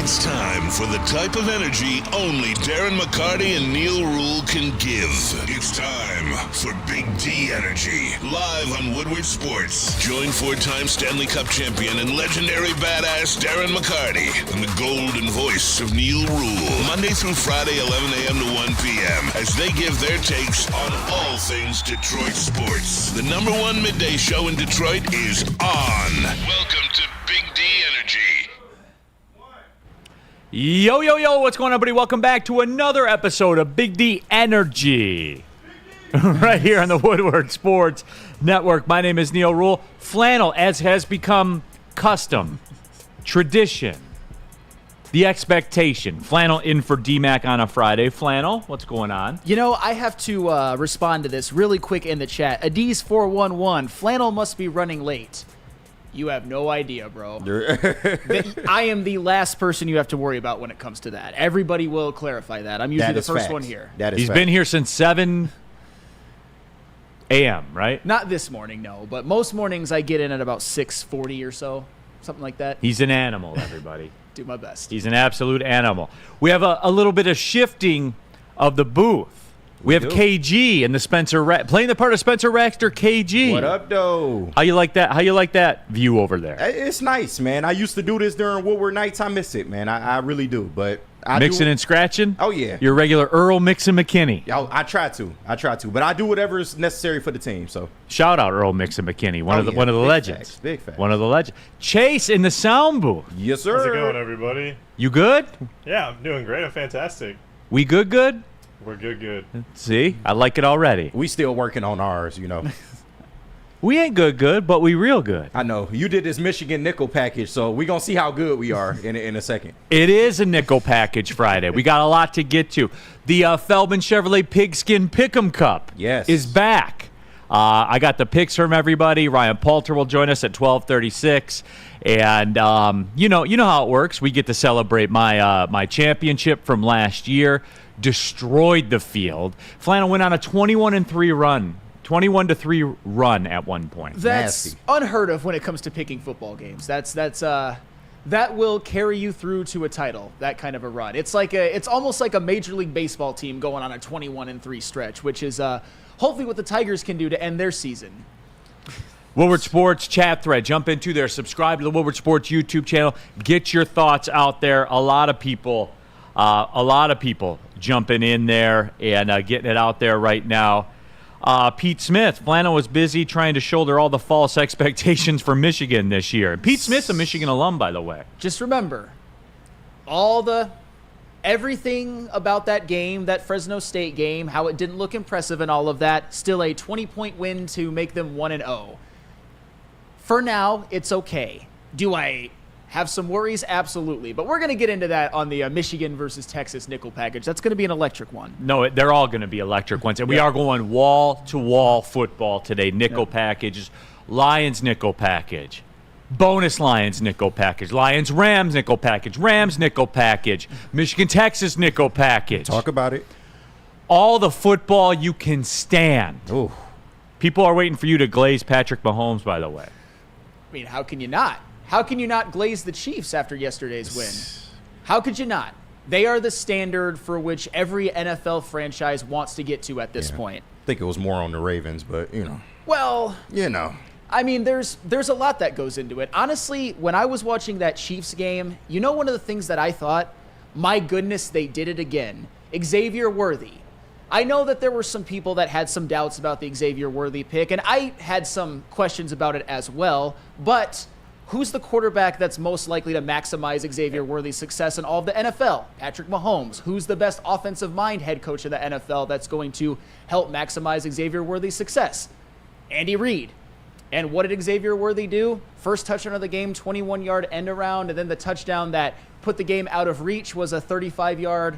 It's time for the type of energy only Darren McCarty and Neil Rule can give. It's time for Big D Energy, live on Woodward Sports. Join four-time Stanley Cup champion and legendary badass Darren McCarty and the golden voice of Neil Rule, Monday through Friday, 11 a.m. to 1 p.m., as they give their takes on all things Detroit sports. The number one midday show in Detroit is on. Welcome to Big D Energy. Yo, yo, yo, what's going on, everybody? Welcome back to another episode of Big D Energy. Right here on the Woodward Sports Network. My name is Neil Rule. Flannel, as has become custom, tradition, the expectation. Flannel in for D-Mac on a Friday. Flannel, what's going on? You know, I have to respond to this really quick in the chat. Adiz411, Flannel must be running late. You have no idea, bro. I am the last person you have to worry about when it comes to that. Everybody will clarify that. I'm usually the first one here. He's been here since 7 a.m., right? Not this morning, no. But most mornings I get in at about 6:40 or so, something like that. He's an animal, everybody. Do my best. He's an absolute animal. We have a little bit of shifting of the booth. We have KG and the playing the part of Spencer Raxter. KG, what up, though? How you like that? How you like that view over there? It's nice, man. I used to do this during Woodward nights. I miss it, man. I really do. But mixing and scratching. Oh yeah, your regular Earl Mixon McKinney. I try to, but I do whatever is necessary for the team. So shout out Earl Mixon McKinney, one of the legends. Facts, big facts. One of the legends. Chase in the sound booth. Yes, sir. How's it going, everybody? You good? Yeah, I'm doing great. I'm fantastic. We good? We're good. See, I like it already. We still working on ours, you know. We ain't good, but we real good. I know. You did this Michigan nickel package, so we going to see how good we are in a second. It is a nickel package Friday. We got a lot to get to. The Feldman Chevrolet Pigskin Pick'em Cup is back. I got the picks from everybody. Ryan Poulter will join us at 12:36. And you know how it works. We get to celebrate my championship from last year. Destroyed the field. Flannel went on a 21-3 run. 21-3 run at one point. That's nasty. Unheard of when it comes to picking football games. That will carry you through to a title. That kind of a run. It's almost like a Major League Baseball team going on a 21-3 stretch, which is hopefully what the Tigers can do to end their season. Woodward Sports chat thread. Jump into there. Subscribe to the Woodward Sports YouTube channel. Get your thoughts out there. A lot of people jumping in there and getting it out there right now. Pete Smith, Flannel was busy trying to shoulder all the false expectations for Michigan this year. Pete Smith's a Michigan alum, by the way. Just remember, everything about that game, that Fresno State game, how it didn't look impressive and all of that, still a 20-point win to make them 1-0. For now, it's okay. Do I have some worries? Absolutely. But we're going to get into that on the Michigan versus Texas nickel package. That's going to be an electric one. No, they're all going to be electric ones. And we are going wall-to-wall football today. Nickel packages, Lions nickel package, bonus Lions nickel package, Lions-Rams nickel package, Rams nickel package, Michigan-Texas nickel package. Talk about it. All the football you can stand. Ooh. People are waiting for you to glaze Patrick Mahomes, by the way. I mean, how can you not? How can you not glaze the Chiefs after yesterday's win? How could you not? They are the standard for which every NFL franchise wants to get to at this point. I think it was more on the Ravens, but, you know. Well, you know. I mean, there's a lot that goes into it. Honestly, when I was watching that Chiefs game, you know one of the things that I thought? My goodness, they did it again. Xavier Worthy. I know that there were some people that had some doubts about the Xavier Worthy pick, and I had some questions about it as well, but who's the quarterback that's most likely to maximize Xavier Worthy's success in all of the NFL? Patrick Mahomes. Who's the best offensive mind head coach in the NFL that's going to help maximize Xavier Worthy's success? Andy Reid. And what did Xavier Worthy do? First touchdown of the game, 21-yard end around, and then the touchdown that put the game out of reach was a 35-yard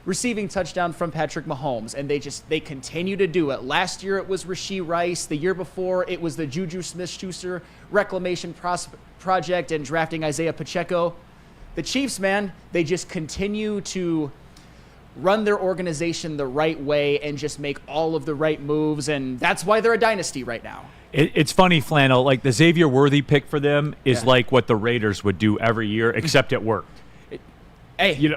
receiving touchdown from Patrick Mahomes, and they continue to do it. Last year it was Rashee Rice. The year before it was the Juju Smith-Schuster reclamation project and drafting Isaiah Pacheco. The Chiefs, man, they just continue to run their organization the right way and just make all of the right moves, and that's why they're a dynasty right now. It's funny, Flannel, like the Xavier Worthy pick for them is like what the Raiders would do every year, except it worked. Hey.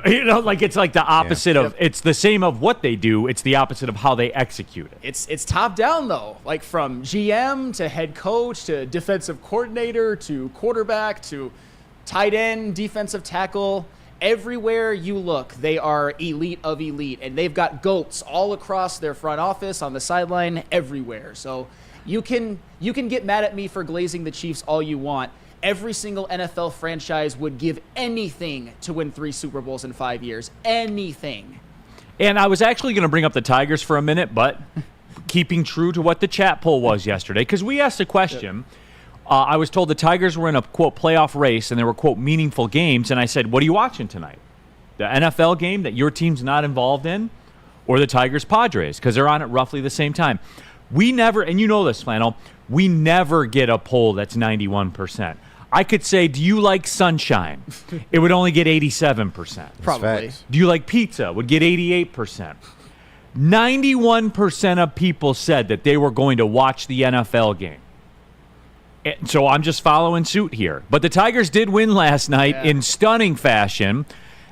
Like it's like the opposite of, it's the same of what they do. It's the opposite of how they execute it. It's top down, though. Like from GM to head coach to defensive coordinator to quarterback to tight end, defensive tackle. Everywhere you look, they are elite of elite. And they've got GOATs all across their front office, on the sideline, everywhere. So you can get mad at me for glazing the Chiefs all you want. Every single NFL franchise would give anything to win 3 Super Bowls in 5 years. Anything. And I was actually going to bring up the Tigers for a minute, but keeping true to what the chat poll was yesterday, because we asked a question. I was told the Tigers were in a, quote, playoff race, and there were, quote, meaningful games. And I said, what are you watching tonight? The NFL game that your team's not involved in, or the Tigers-Padres? Because they're on at roughly the same time. We never, and you know this, Flannel, we never get a poll that's 91%. I could say, do you like sunshine? It would only get 87%. Probably. Do you like pizza? Would get 88%. 91% of people said that they were going to watch the NFL game. And so I'm just following suit here. But the Tigers did win last night in stunning fashion.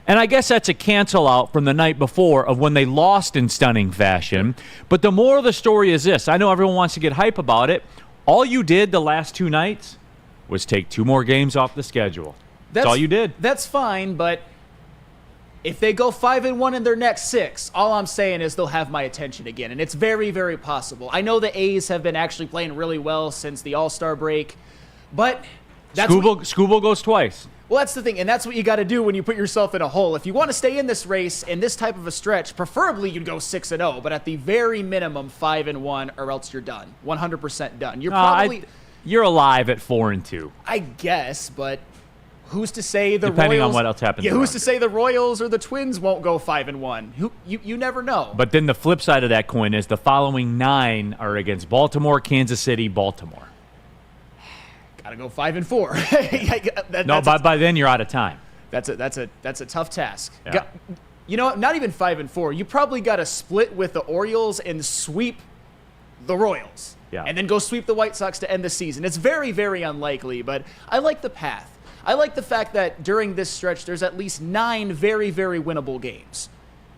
And I guess that's a cancel out from the night before of when they lost in stunning fashion. But the moral of the story is this. I know everyone wants to get hype about it. All you did the last 2 nights was take 2 more games off the schedule. That's all you did. That's fine, but if they go 5-1 in their next 6, all I'm saying is they'll have my attention again, and it's very, very possible. I know the A's have been actually playing really well since the All-Star break, but that's Scooble goes twice. Well, that's the thing, and that's what you got to do when you put yourself in a hole. If you want to stay in this race in this type of a stretch, preferably you'd go 6-0, but at the very minimum 5-1, or else you're done, 100% done. You're probably you're alive at 4-2. I guess, but who's to say the depending Royals, on what else happens? Yeah, who's to say the Royals or the Twins won't go 5-1? You never know. But then the flip side of that coin is the following 9 are against Baltimore, Kansas City, Baltimore. Gotta go 5-4. No, by then you're out of time. That's a tough task. Yeah. You know what? Not even 5-4. You probably got to split with the Orioles and sweep the Royals. Yeah. And then go sweep the White Sox to end the season. It's very, very unlikely, but I like the path. I like the fact that during this stretch, there's at least 9 very, very winnable games.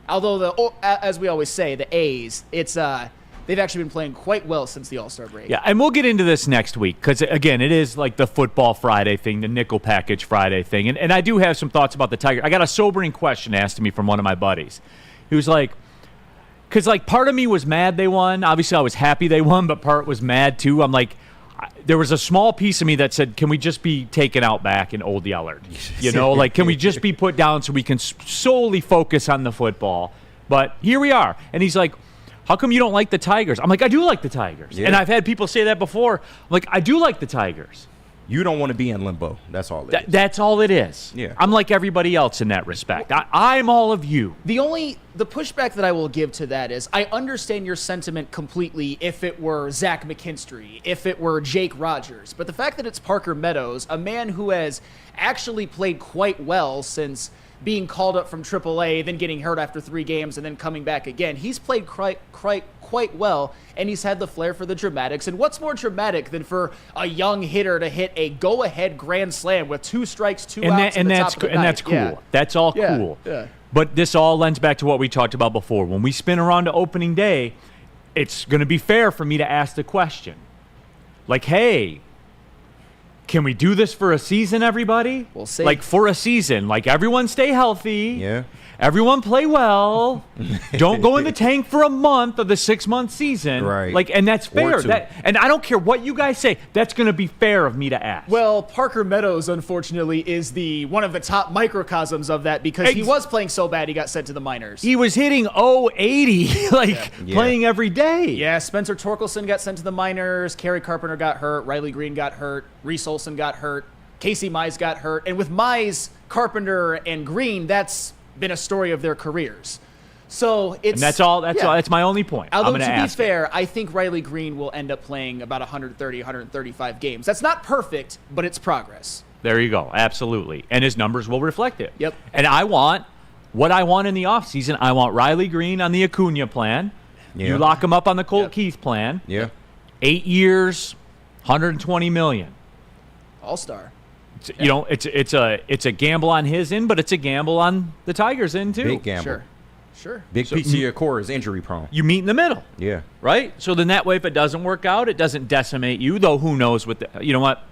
Although, as we always say, the A's, they've actually been playing quite well since the All-Star break. Yeah, and we'll get into this next week because, again, it is like the Football Friday thing, the Nickel Package Friday thing. And I do have some thoughts about the Tigers. I got a sobering question asked to me from one of my buddies. He was like, because, like, part of me was mad they won. Obviously, I was happy they won, but part was mad, too. I'm like, there was a small piece of me that said, can we just be taken out back in Old Yellard? You know, like, can we just be put down so we can solely focus on the football? But here we are. And he's like, how come you don't like the Tigers? I'm like, I do like the Tigers. Yeah. And I've had people say that before. I'm like, I do like the Tigers. You don't want to be in limbo. That's all it is. That's all it is. Yeah. I'm like everybody else in that respect. I'm all of you. The pushback that I will give to that is I understand your sentiment completely if it were Zach McKinstry, if it were Jake Rogers. But the fact that it's Parker Meadows, a man who has actually played quite well since being called up from AAA, then getting hurt after 3 games, and then coming back again. He's played quite well, and he's had the flair for the dramatics. And what's more dramatic than for a young hitter to hit a go-ahead grand slam with 2 strikes, 2 outs at the top of the ninth? And that's cool. Yeah. That's all cool. Yeah. But this all lends back to what we talked about before. When we spin around to opening day, it's going to be fair for me to ask the question. Like, hey, can we do this for a season, everybody? We'll see. Like, for a season. Like, everyone stay healthy. Yeah. Everyone play well. Don't go in the tank for a month of the 6-month season. Right. Like, and that's fair. Or 2. And I don't care what you guys say. That's going to be fair of me to ask. Well, Parker Meadows, unfortunately, is one of the top microcosms of that because he was playing so bad he got sent to the minors. He was hitting 080, playing every day. Yeah, Spencer Torkelson got sent to the minors. Kerry Carpenter got hurt. Riley Green got hurt. Reese Olson got hurt. Casey Mize got hurt. And with Mize, Carpenter, and Green, that's been a story of their careers. So it's... And that's all. That's my only point. Although, to be fair, I think Riley Green will end up playing about 130, 135 games. That's not perfect, but it's progress. There you go. Absolutely. And his numbers will reflect it. Yep. And I want what I want in the offseason. I want Riley Green on the Acuna plan. Yeah. You lock him up on the Colt Keith plan. Yeah. 8 years, $120 million. All-star. You know, it's a gamble on his end, but it's a gamble on the Tigers' end too. Big gamble. Sure. Big piece of your core is injury prone. You meet in the middle. Yeah. Right? So then that way, if it doesn't work out, it doesn't decimate you, though who knows what you know what?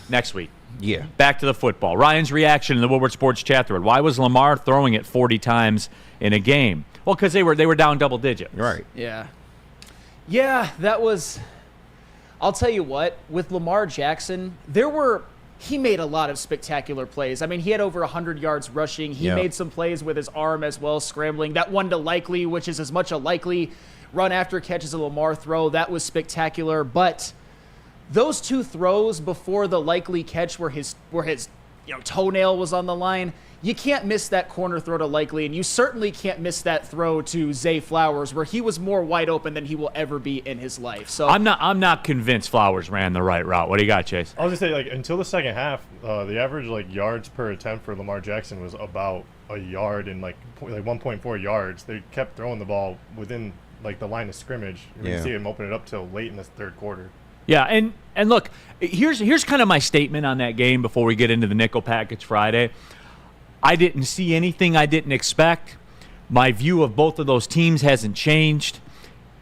Next week. Yeah. Back to the football. Ryan's reaction in the Woodward Sports chat thread. Why was Lamar throwing it 40 times in a game? Well, because they were down double digits. Right. Yeah, that was. I'll tell you what, with Lamar Jackson, he made a lot of spectacular plays. I mean, he had over 100 yards rushing. He made some plays with his arm as well, scrambling. That one to Likely, which is as much a Likely run after catch as a Lamar throw, that was spectacular. But those two throws before the Likely catch where his toenail was on the line, you can't miss that corner throw to Likely, and you certainly can't miss that throw to Zay Flowers, where he was more wide open than he will ever be in his life. So I'm not convinced Flowers ran the right route. What do you got, Chase? I was gonna say, like, until the second half, the average yards per attempt for Lamar Jackson was about a yard and like 1.4 yards. They kept throwing the ball within the line of scrimmage. You can see him open it up till late in the third quarter. Yeah, and look, here's kind of my statement on that game before we get into the nickel package Friday. I didn't see anything I didn't expect. My view of both of those teams hasn't changed.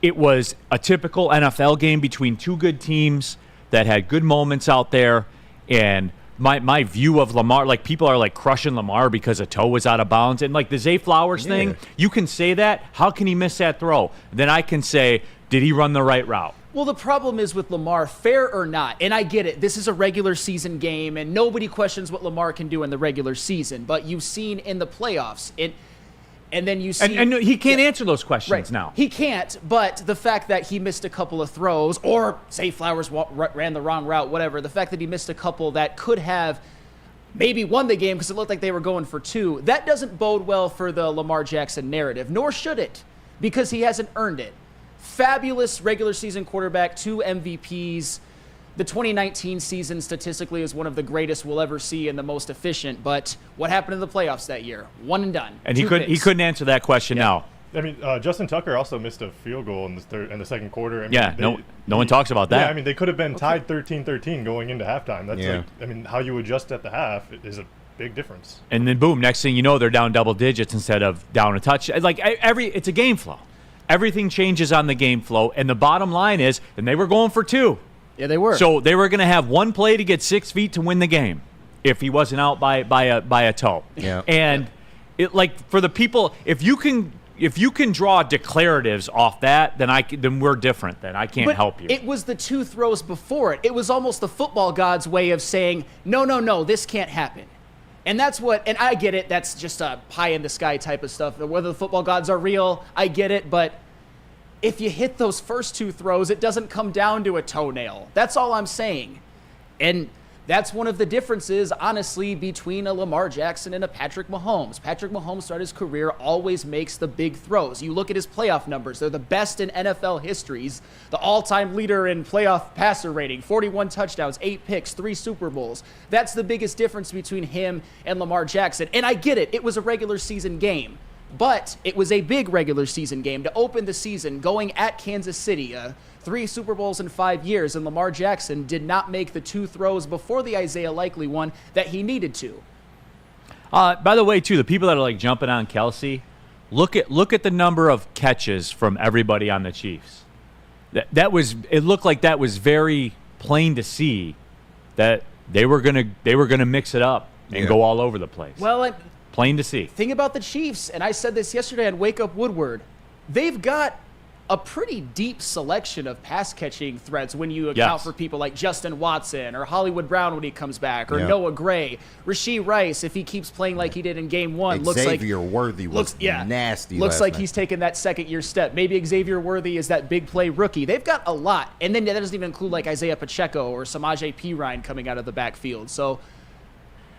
It was a typical NFL game between two good teams that had good moments out there. And my view of Lamar, people are crushing Lamar because a toe was out of bounds. And the Zay Flowers thing, you can say that. How can he miss that throw? Then I can say, did he run the right route? Well, the problem is with Lamar, fair or not, and I get it, this is a regular season game, and nobody questions what Lamar can do in the regular season, but you've seen in the playoffs, and then you see... And he can't answer those questions now. He can't, but the fact that he missed a couple of throws, or say Flowers ran the wrong route, whatever, the fact that he missed a couple that could have maybe won the game because it looked like they were going for two, that doesn't bode well for the Lamar Jackson narrative, nor should it, because he hasn't earned it. Fabulous regular season quarterback, 2 MVPs. The 2019 season statistically is one of the greatest we'll ever see and the most efficient. But what happened in the playoffs that year? One and done. And he couldn't answer that question now. I mean, Justin Tucker also missed a field goal in the second quarter. I mean, no one talks about that. Yeah, I mean, they could have been tied 13-13 going into halftime. That's how you adjust at the half is a big difference. And then boom, next thing you know, they're down double digits instead of down a touch. It's a game flow. Everything changes on the game flow, and the bottom line is, and they were going for 2. Yeah, they were. So they were going to have one play to get 6 feet to win the game if he wasn't out by a toe. Yeah. And it for the people, if you can draw declaratives off that, then we're different. Then I can't help you. It was the 2 throws before it. It was almost the football gods' way of saying, no, this can't happen. And that's and I get it, that's just a pie in the sky type of stuff. Whether the football gods are real, I get it, but if you hit those first 2 throws, it doesn't come down to a toenail. That's all I'm saying. And that's one of the differences, honestly, between a Lamar Jackson and a Patrick Mahomes. Patrick Mahomes throughout his career always makes the big throws. You look at his playoff numbers. They're the best in NFL history. He's the all-time leader in playoff passer rating, 41 touchdowns, 8 picks, 3 Super Bowls. That's the biggest difference between him and Lamar Jackson. And I get it. It was a regular season game. But it was a big regular season game to open the season going at Kansas City. 3 Super Bowls in 5 years, and Lamar Jackson did not make the 2 throws before the Isaiah Likely one that he needed to. By the way, too, the people that are jumping on Kelsey, look at the number of catches from everybody on the Chiefs. It looked like that was very plain to see that they were gonna mix it up and go all over the place. Well, plain to see. Thing about the Chiefs, and I said this yesterday on Wake Up Woodward, they've got a pretty deep selection of pass-catching threats when you account for people like Justin Watson or Hollywood Brown when he comes back, or Noah Gray. Rashee Rice, if he keeps playing like he did in Game 1, looks like... Xavier Worthy was nasty looks last like night. He's taken that second-year step. Maybe Xavier Worthy is that big play rookie. They've got a lot. And then that doesn't even include Isaiah Pacheco or Samaje Perine coming out of the backfield. So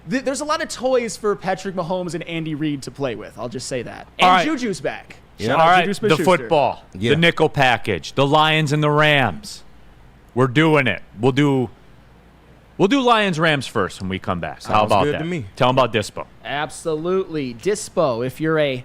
there's a lot of toys for Patrick Mahomes and Andy Reid to play with. I'll just say that. And Juju's back. All right, the football, the nickel package, the Lions and the Rams. We're doing it. We'll do Lions-Rams first when we come back. How about good that? To me. Tell them about Dispo. Absolutely. Dispo, if you're a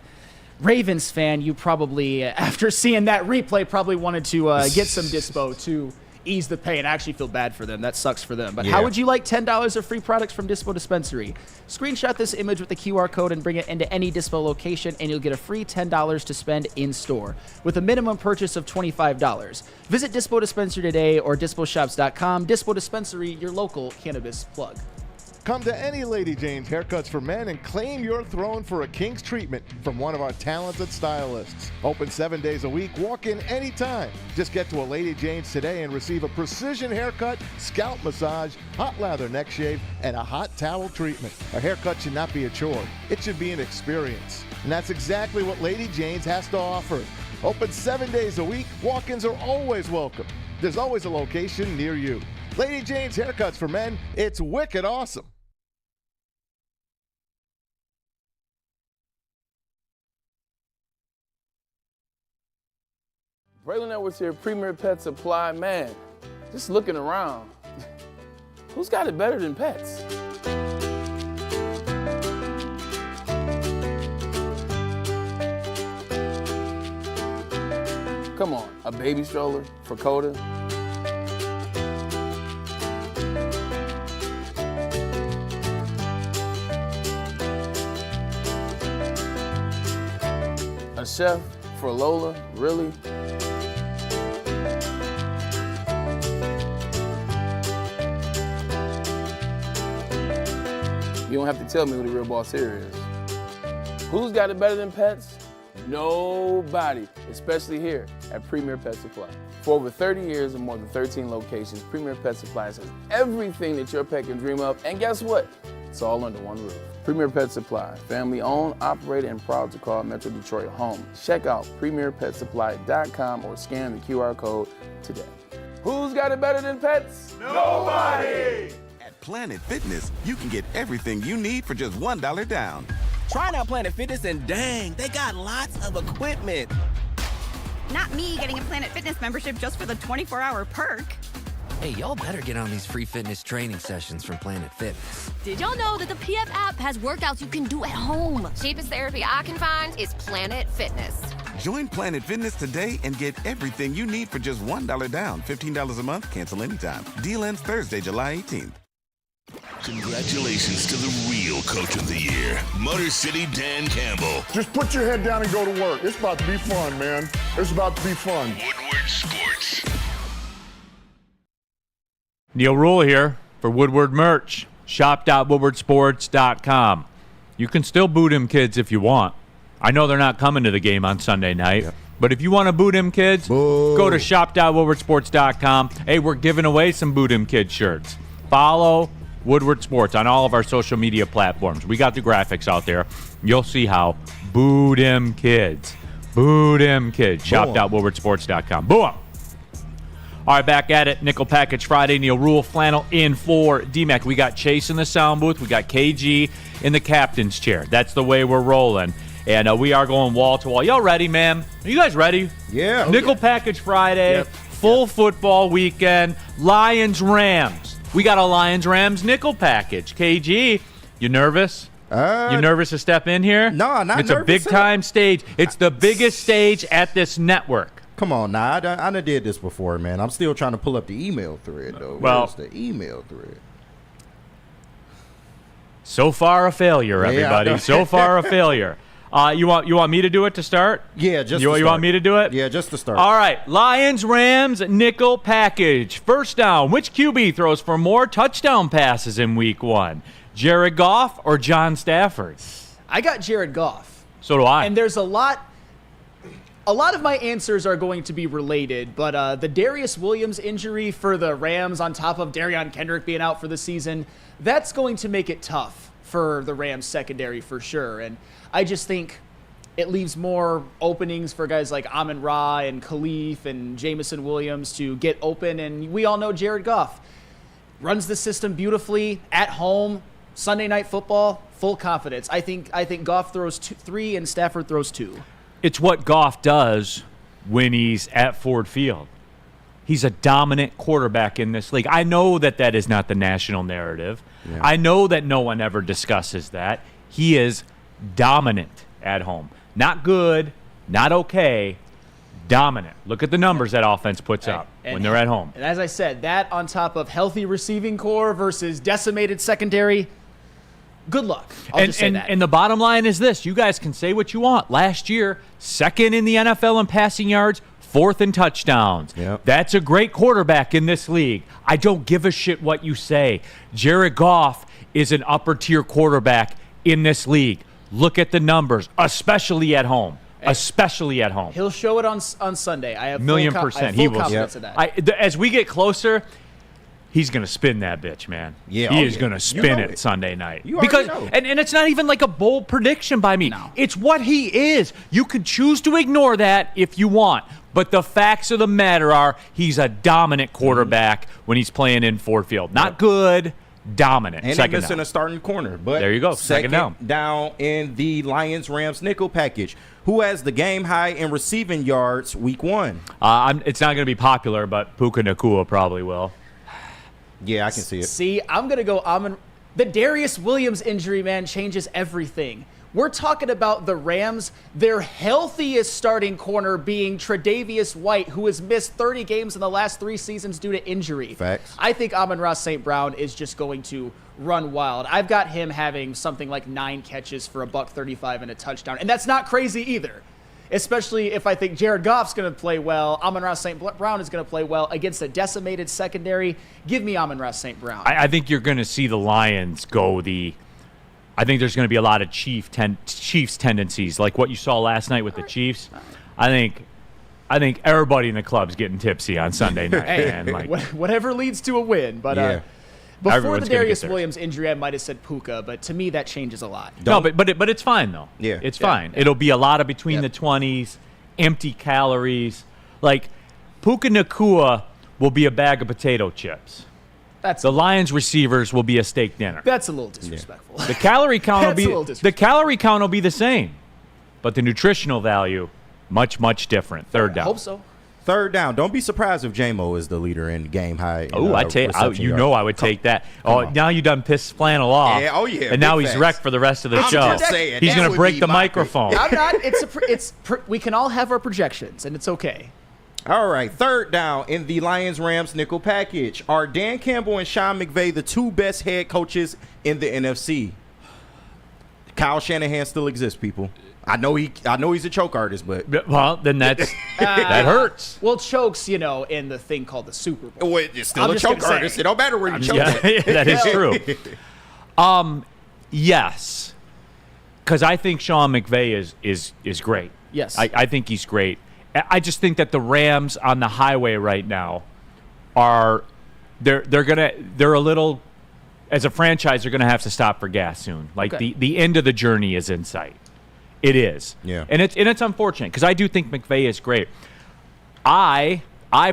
Ravens fan, you probably, after seeing that replay, probably wanted to get some Dispo to ease the pain. I actually feel bad for them. That sucks for them. But Yeah. how would you like $10 of free products from Dispo Dispensary? Screenshot this image with the QR code and bring it into any Dispo location, and you'll get a free $10 to spend in-store with a minimum purchase of $25. Visit Dispo Dispensary today or disposhops.com. Dispo Dispensary, your local cannabis plug. Come to any Lady Jane's Haircuts for Men and claim your throne for a king's treatment from one of our talented stylists. Open 7 days a week. Walk in anytime. Just get to a Lady Jane's today and receive a precision haircut, scalp massage, hot lather neck shave, and a hot towel treatment. A haircut should not be a chore. It should be an experience. And that's exactly what Lady Jane's has to offer. Open 7 days a week. Walk-ins are always welcome. There's always a location near you. Lady Jane's Haircuts for Men, it's wicked awesome. Braylon Edwards here, Premier Pet Supply. Man, just looking around, who's got it better than pets? Come on, a baby stroller for Coda? A chef for Lola? Really? You don't have to tell me who the real boss here is. Who's got it better than pets? Nobody, especially here at Premier Pet Supply. For over 30 years and more than 13 locations, Premier Pet Supply has everything that your pet can dream of, and guess what? It's all under one roof. Premier Pet Supply, family owned, operated, and proud to call Metro Detroit home. Check out premierpetsupply.com or scan the QR code today. Who's got it better than pets? Nobody! At Planet Fitness, you can get everything you need for just $1 down. Try out Planet Fitness and dang, they got lots of equipment. Not me getting a Planet Fitness membership just for the 24-hour perk. Hey, y'all better get on these free fitness training sessions from Planet Fitness. Did y'all know that the PF app has workouts you can do at home? Cheapest therapy I can find is Planet Fitness. Join Planet Fitness today and get everything you need for just $1 down. $15 a month, cancel anytime. Deal ends Thursday, July 18th. Congratulations to the real Coach of the Year, Motor City Dan Campbell. Just put your head down and go to work. It's about to be fun, man. It's about to be fun. Woodward Sports. Neil Rule here for Woodward merch. Shop.woodwardsports.com. You can still boot him kids if you want. I know they're not coming to the game on Sunday night, but if you want to boot him kids, go to shop.woodwardsports.com. Hey, we're giving away some boot him kids shirts. Follow Woodward Sports on all of our social media platforms. We got the graphics out there. You'll see how. Boot him kids. Boot him kids. Shop.woodwardsports.com. Boom. All right, back at it. Nickel Package Friday. Neil Rule, flannel in for D-Mac. We got Chase in the sound booth. We got KG in the captain's chair. That's the way we're rolling. And we are going wall to wall. Y'all ready, man? Are you guys ready? Yeah. Nickel Package Friday. Full football weekend. Lions-Rams. We got a Lions-Rams nickel package. KG, you nervous? You nervous to step in here? No, not It's nervous. a big-time stage. It's the biggest stage at this network. Come on, now. I done did this before, man. I'm still trying to pull up the email thread, though. Well, where's the email thread? So far a failure, everybody. So far a failure. You want me to do it to start? Yeah, just you want me to do it? Yeah, just to start. All right, Lions-Rams nickel package. First down, which QB throws for more touchdown passes in Week 1? Jared Goff or John Stafford? I got Jared Goff. So do I. And there's a lot of my answers are going to be related, but the Darius Williams injury for the Rams on top of Darion Kendrick being out for the season, that's going to make it tough for the Rams secondary for sure. And I just think it leaves more openings for guys like Amon-Ra and Khalif and Jamison Williams to get open. And we all know Jared Goff runs the system beautifully at home. Sunday Night Football, full confidence. I think Goff throws 3 and Stafford throws 2. It's what Goff does when he's at Ford Field. He's a dominant quarterback in this league. I know that is not the national narrative. Yeah. I know that no one ever discusses that. He is dominant at home. Not good, not okay, Dominant. Look at the numbers that offense puts up when they're at home. And as I said, that on top of healthy receiving core versus decimated secondary, good luck. I'll just say that. And the bottom line is this. You guys can say what you want. Last year, second in the NFL in passing yards, fourth in touchdowns. Yep. That's a great quarterback in this league. I don't give a shit what you say. Jared Goff is an upper-tier quarterback in this league. Look at the numbers, especially at home. Especially at home. He'll show it on Sunday. I have $1,000,000%. Full confidence in that. As we get closer, he's going to spin that bitch, man. Yeah, he is going to spin it Sunday night. You already know. And it's not even like a bold prediction by me. No. It's what he is. You could choose to ignore that if you want. But the facts of the matter are he's a dominant quarterback when he's playing in Ford Field. Not good, dominant. And they're missing a starting corner. But there you go. Second down in the Lions-Rams nickel package. Who has the game high in receiving yards week 1? It's not going to be popular, but Puka Nacua probably will. Yeah, I can see it. See, I'm going to go Amon. The Darius Williams injury, man, changes everything. We're talking about the Rams, their healthiest starting corner being Tre'Davious White, who has missed 30 games in the last 3 seasons due to injury. Facts. I think Amon-Ra St. Brown is just going to run wild. I've got him having something like 9 catches for $135 and a touchdown, and that's not crazy either. Especially if I think Jared Goff's going to play well, Amon-Ra St. Brown is going to play well against a decimated secondary. Give me Amon-Ra St. Brown. I think you're going to see the Lions go I think there's going to be a lot of Chiefs tendencies, like what you saw last night with the Chiefs. I think everybody in the club's getting tipsy on Sunday night. Hey, man. Whatever leads to a win. But before Everyone's the gonna Darius get theirs. Williams injury, I might have said Puka, but to me that changes a lot. No, but it's fine though. Yeah. It's fine. It'll be a lot of between the 20s, empty calories. Like Puka Nacua will be a bag of potato chips. The Lions receivers will be a steak dinner. That's a little disrespectful. The calorie count will That's a little be the calorie count will be the same, but the nutritional value much different. Third down. I hope so. Third down. Don't be surprised if J-Mo is the leader in game high. Oh, I would take that. Now you done pissed flannel off. Yeah, oh yeah. And now big he's facts. wrecked for the rest of the show. just saying, He's that going to would break be the my microphone. I'm not. We can all have our projections, and it's okay. All right, third down in the Lions-Rams nickel package. Are Dan Campbell and Sean McVay the 2 best head coaches in the NFC? Kyle Shanahan still exists, people. I know he's a choke artist, but well, then that hurts. Well, chokes, in the thing called the Super Bowl. Well, it's still a choke artist. It don't matter where you choke. Yeah, that is true. Yes, because I think Sean McVay is great. Yes, I think he's great. I just think that the Rams on the highway right now they're a little, as a franchise, they're gonna have to stop for gas soon. Like the end of the journey is in sight. It is. Yeah. And it's unfortunate because I do think McVay is great. I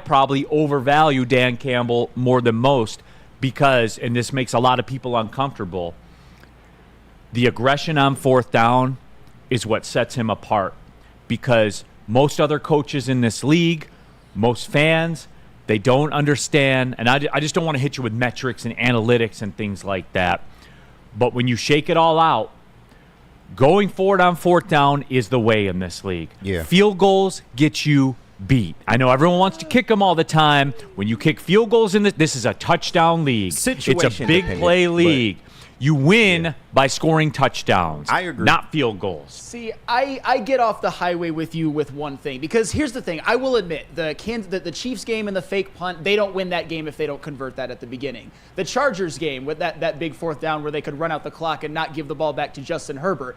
probably overvalue Dan Campbell more than most because, and this makes a lot of people uncomfortable, the aggression on fourth down is what sets him apart because most other coaches in this league, most fans, they don't understand, and I just don't want to hit you with metrics and analytics and things like that. But when you shake it all out, going forward on fourth down is the way in this league. Yeah. Field goals get you beat. I know everyone wants to kick them all the time. When you kick field goals in this is a touchdown league. It's a big play league. You win by scoring touchdowns. I agree. Not field goals. See, I get off the highway with you with one thing because here's the thing. I will admit the Chiefs game and the fake punt, they don't win that game if they don't convert that at the beginning. The Chargers game with that big fourth down where they could run out the clock and not give the ball back to Justin Herbert.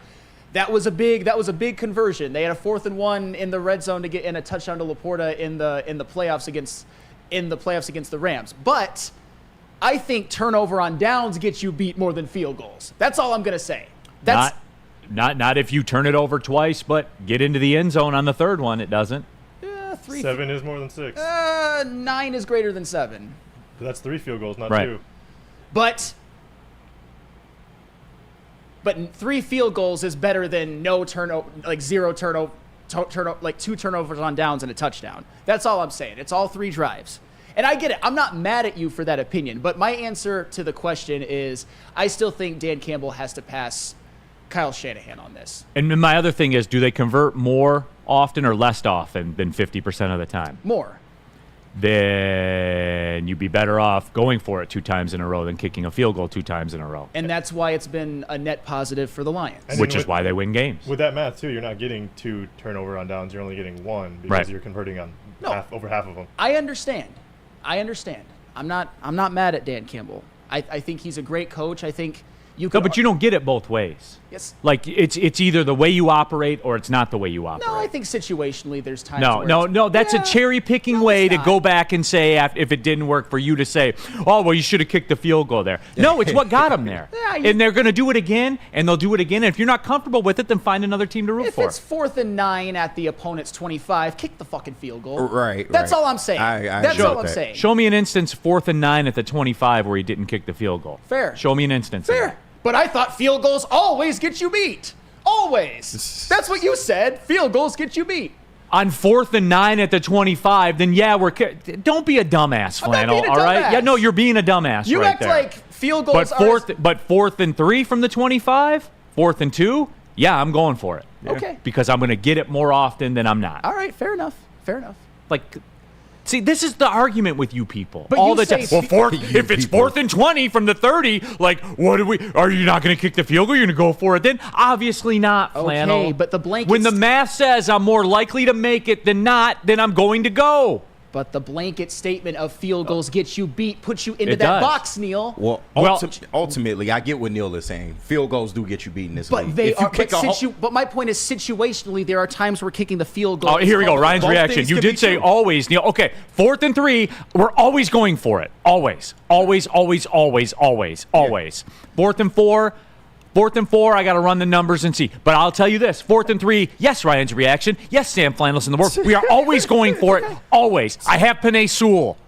That was a big conversion. They had a 4th and 1 in the red zone to get in a touchdown to Laporta in the playoffs against the Rams. But I think turnover on downs gets you beat more than field goals. That's all I'm going to say. That's not if you turn it over twice, but get into the end zone on the third one, it doesn't. 7 is more than 6. 9 is greater than 7. But that's 3 field goals, not right. 2. But 3 field goals is better than no turnover, like 0 turnover, like 2 turnovers on downs and a touchdown. That's all I'm saying. It's all 3 drives. And I get it. I'm not mad at you for that opinion. But my answer to the question is I still think Dan Campbell has to pass Kyle Shanahan on this. And my other thing is, do they convert more often or less often than 50% of the time? More. Then you'd be better off going for it 2 times in a row than kicking a field goal 2 times in a row. And that's why it's been a net positive for the Lions. Which is why they win games. With that math, too, you're not getting 2 turnover on downs. You're only getting 1 because you're converting on over half of them. I understand. I'm not mad at Dan Campbell. I think he's a great coach. I think you can. No, but you don't get it both ways. Yes. Like it's either the way you operate or it's not the way you operate. No, I think situationally there's times. No. That's a cherry picking way to go back and say if it didn't work for you to say, oh well, you should have kicked the field goal there. No, it's what got them there. And they're going to do it again, and they'll do it again. And if you're not comfortable with it, then find another team to root for. If it's 4th and 9 at the opponent's 25, kick the fucking field goal. Right. That's all I'm saying. That's all I'm saying. Show me an instance 4th and 9 at the 25 where he didn't kick the field goal. Fair. Show me an instance. Fair. But I thought field goals always get you beat. Always. That's what you said. Field goals get you beat. On 4th and 9 at the 25, then don't be a dumbass, Flannel. All right? Yeah, no, you're being a dumbass. You right act there. like field goals but 4th and 3 from the 25, 4th and 2. Yeah, I'm going for it. Okay. Because I'm going to get it more often than I'm not. All right, fair enough. Like, see, this is the argument with you people but all you the time. say Well, if it's 4th and 20 from the 30, like, are you not going to kick the field goal? You're going to go for it then? Obviously not, Flannel. Okay, but the blanket. When the math says I'm more likely to make it than not, then I'm going to go. But the blanket statement of field goals gets you beat, puts you into that box, Neil. Well, ultimately, I get what Neil is saying. Field goals do get you beat in this but league. They are. But my point is, situationally, there are times we're kicking the field goal. Oh, here we go. Ryan's reaction. You did say always, Neil. Okay, 4th and 3, we're always going for it. Always. 4th and 4, I got to run the numbers and see. But I'll tell you this, 4th and 3, yes, Ryan's reaction. Yes, Sam Flannel's in the work. We are always going for it. Always. I have Penei Sewell.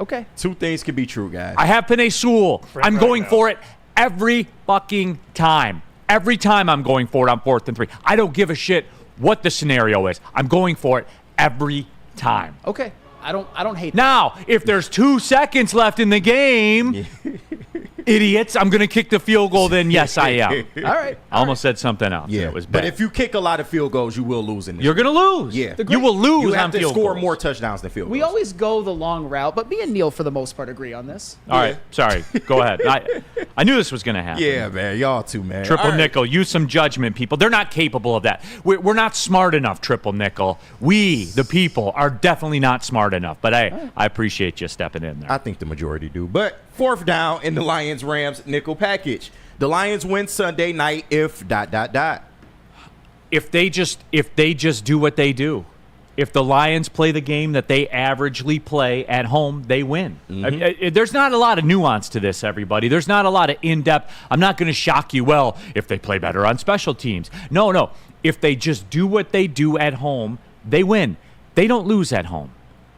Okay. 2 things can be true, guys. I have Penei Sewell. I'm going for it every fucking time. Every time I'm going for it on 4th and 3. I don't give a shit what the scenario is. I'm going for it every time. Okay. I don't hate that. Now, if there's 2 seconds left in the game, idiots, I'm going to kick the field goal, then yes, I am. All right. I almost said something else. Yeah, it was bad. But if you kick a lot of field goals, you will lose in this. You're going to lose. Yeah. You will lose you have on to field score goals. more touchdowns than field goals. We always go the long route, but me and Neil, for the most part, agree on this. All right. Sorry. Go ahead. I knew this was going to happen. Yeah, man. Y'all too, man. Triple nickel. Use some judgment, people. They're not capable of that. We're not smart enough, triple nickel. We, the people, are definitely not smart enough. But I appreciate you stepping in there. I think the majority do. But 4th down in the Lions-Rams nickel package. The Lions win Sunday night if ... If they just do what they do. If the Lions play the game that they averagely play at home, they win. Mm-hmm. There's not a lot of nuance to this, everybody. There's not a lot of in-depth. I'm not going to shock you. Well, if they play better on special teams. No. If they just do what they do at home, they win. They don't lose at home.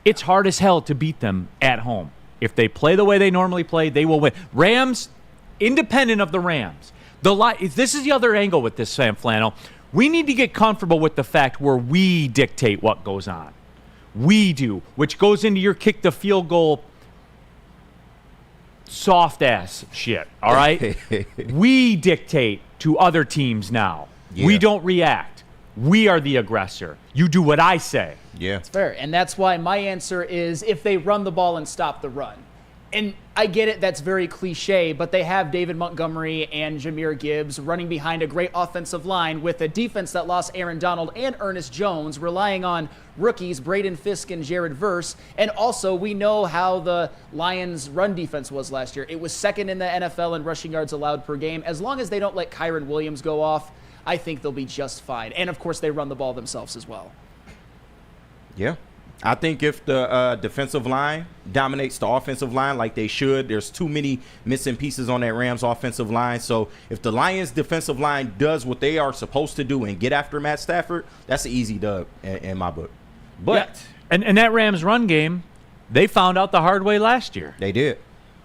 It's hard as hell to beat them at home. If they play the way they normally play, they will win. Rams, independent of the Rams. This is the other angle with this, Sam Flannel. We need to get comfortable with the fact where we dictate what goes on. We do, which goes into your kick the field goal soft ass shit, all right? We dictate to other teams now. Yeah. We don't react. We are the aggressor. You do what I say. Yeah. It's fair. And that's why my answer is if they run the ball and stop the run. And I get it, that's very cliche, but they have David Montgomery and Jahmyr Gibbs running behind a great offensive line with a defense that lost Aaron Donald and Ernest Jones, relying on rookies Braden Fisk and Jared Verse. And also, we know how the Lions' run defense was last year. It was second in the NFL in rushing yards allowed per game. As long as they don't let Kyron Williams go off, I think they'll be just fine. And, of course, they run the ball themselves as well. Yeah. I think if the defensive line dominates the offensive line like they should, there's too many missing pieces on that Rams offensive line. So if the Lions defensive line does what they are supposed to do and get after Matt Stafford, that's an easy dub in my book. But and that Rams run game, they found out the hard way last year. They did.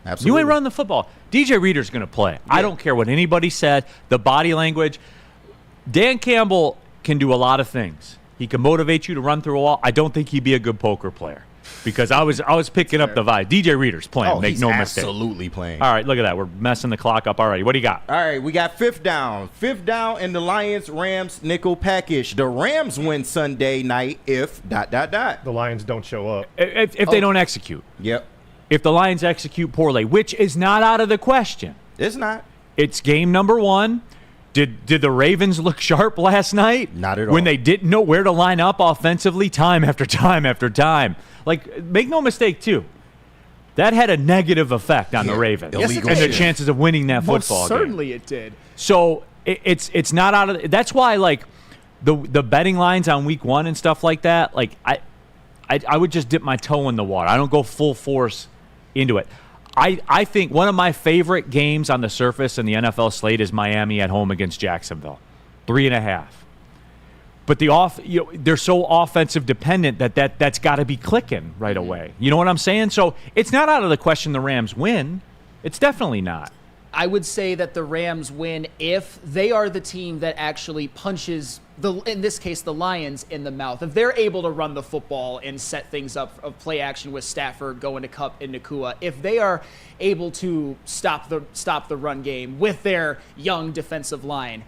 Absolutely. You ain't run the football. DJ Reader's going to play. Yeah. I don't care what anybody said. The body language. Dan Campbell can do a lot of things. He can motivate you to run through a wall. I don't think he'd be a good poker player. because I was picking up the vibe. DJ Reader's playing. Make he's no mistake. absolutely playing. All right, look at that. We're messing the clock up already. What do you got? All right, we got fifth down. Fifth down in the Lions-Rams nickel package. The Rams win Sunday night if ... The Lions don't show up. If they don't execute. Yep. If the Lions execute poorly, which is not out of the question. It's not. It's game number 1. Did the Ravens look sharp last night? Not at all. When they didn't know where to line up offensively time after time after time. Like, make no mistake, too. That had a negative effect on the Ravens and their chances of winning that football game. Certainly it did. So it's not out of – that's why, like, the betting lines on week 1 and stuff like that, like, I would just dip my toe in the water. I don't go full force into it. I think one of my favorite games on the surface in the NFL slate is Miami at home against Jacksonville, 3.5. But they're so offensive dependent that's got to be clicking right away. You know what I'm saying? So it's not out of the question the Rams win. It's definitely not. I would say that the Rams win if they are the team that actually punches, in this case, the Lions in the mouth. If they're able to run the football and set things up of play action with Stafford going to Kupp and Nakua, if they are able to stop the run game with their young defensive line.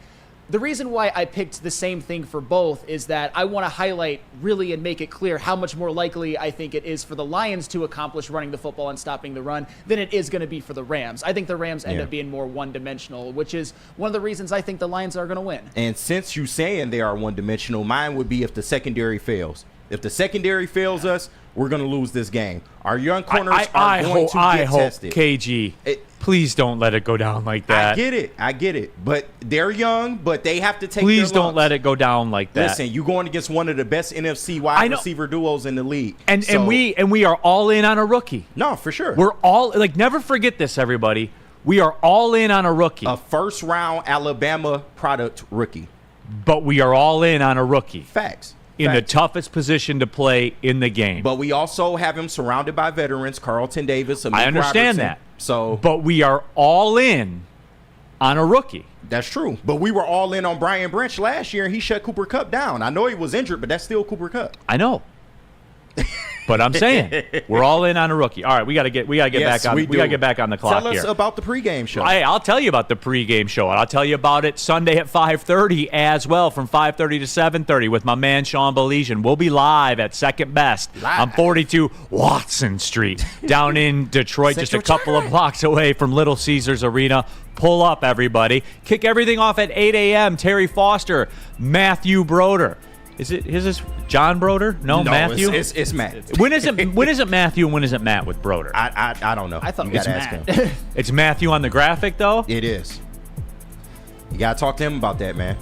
The reason why I picked the same thing for both is that I want to highlight really and make it clear how much more likely I think it is for the Lions to accomplish running the football and stopping the run than it is going to be for the Rams. I think the Rams end up being more one-dimensional, which is one of the reasons I think the Lions are going to win. And since you're saying they are one-dimensional, mine would be if the secondary fails. If the secondary fails us, we're going to lose this game. Our young corners are going to get tested. KG, please don't let it go down like that. I get it. But they're young, but they have to take Please their don't lumps. let it go down like that. Listen, you're going against one of the best NFC wide receiver duos in the league. And we are all in on a rookie. No, for sure. We're all, like, never forget this, everybody. We are all in on a rookie. A first-round Alabama product rookie. But we are all in on a rookie. Facts. In the toughest position to play in the game. But we also have him surrounded by veterans, Carlton Davis, Amik I understand Robertson. that. But we are all in on a rookie. That's true. But we were all in on Brian Branch last year, and he shut Cooper Kupp down. I know he was injured, but that's still Cooper Kupp. I know. But I'm saying we're all in on a rookie. All right, we got to get back on. We got to get back on the clock. Tell us about the pregame show. I'll tell you about the pregame show, and I'll tell you about it Sunday at 5:30 as well, from 5:30 to 7:30 with my man Sean Belizean. We'll be live at Second Best on 42 Watson Street down in Detroit, just a couple of blocks away from Little Caesars Arena. Pull up, everybody. Kick everything off at 8 a.m. Terry Foster, Matthew Broder. Is this John Broder? No, Matthew. It's Matt. When is it Matthew and when is it Matt with Broder? I don't know. I thought you it was gotta ask Matt. him. It's Matthew on the graphic though. It is. You gotta talk to him about that, man.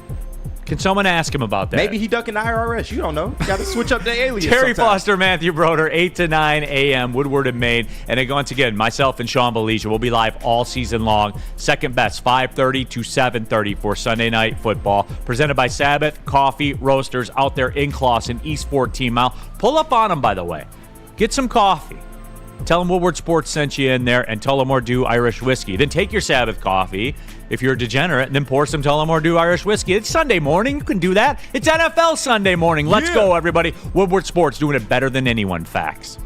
Can someone ask him about that? Maybe he ducking the IRS. You don't know. You got to switch up the alias. Terry sometime. Foster, Matthew Broder, 8 to 9 a.m., Woodward and Maine. And then once again, myself and Sean Belizean will be live all season long. Second Best, 5:30 to 7:30 for Sunday Night Football. Presented by Sabbath Coffee Roasters out there in Clawson, East 14 Mile. Pull up on them, by the way. Get some coffee. Tell them Woodward Sports sent you in there, and Tullamore Dew Irish Whiskey. Then take your Sabbath coffee, if you're a degenerate, and then pour some Tullamore Dew Irish Whiskey. It's Sunday morning. You can do that. It's NFL Sunday morning. Let's go, everybody. Woodward Sports doing it better than anyone. Facts.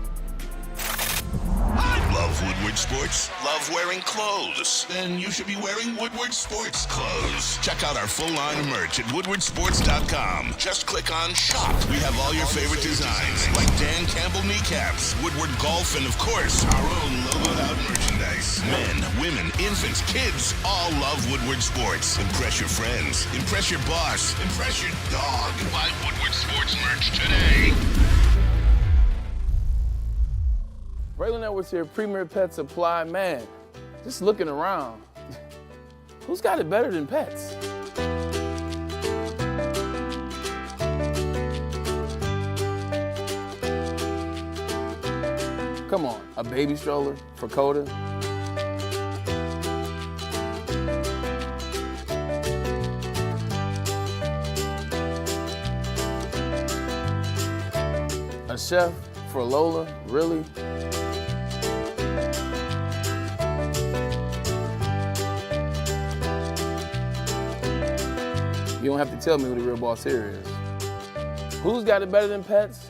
Love Woodward Sports? Love wearing clothes? Then you should be wearing Woodward Sports clothes. Check out our full line of merch at woodwardsports.com. Just click on shop. We have all your favorite designs, like Dan Campbell kneecaps, Woodward golf, and of course, our own logoed out merchandise. Men, women, infants, kids all love Woodward Sports. Impress your friends. Impress your boss. Impress your dog. Buy Woodward Sports merch today. Braylon Edwards here, Premier Pet Supply. Man, just looking around, who's got it better than pets? Come on, a baby stroller for Coda? A chef for Lola? Really? You don't have to tell me who the real boss here is. Who's got it better than pets?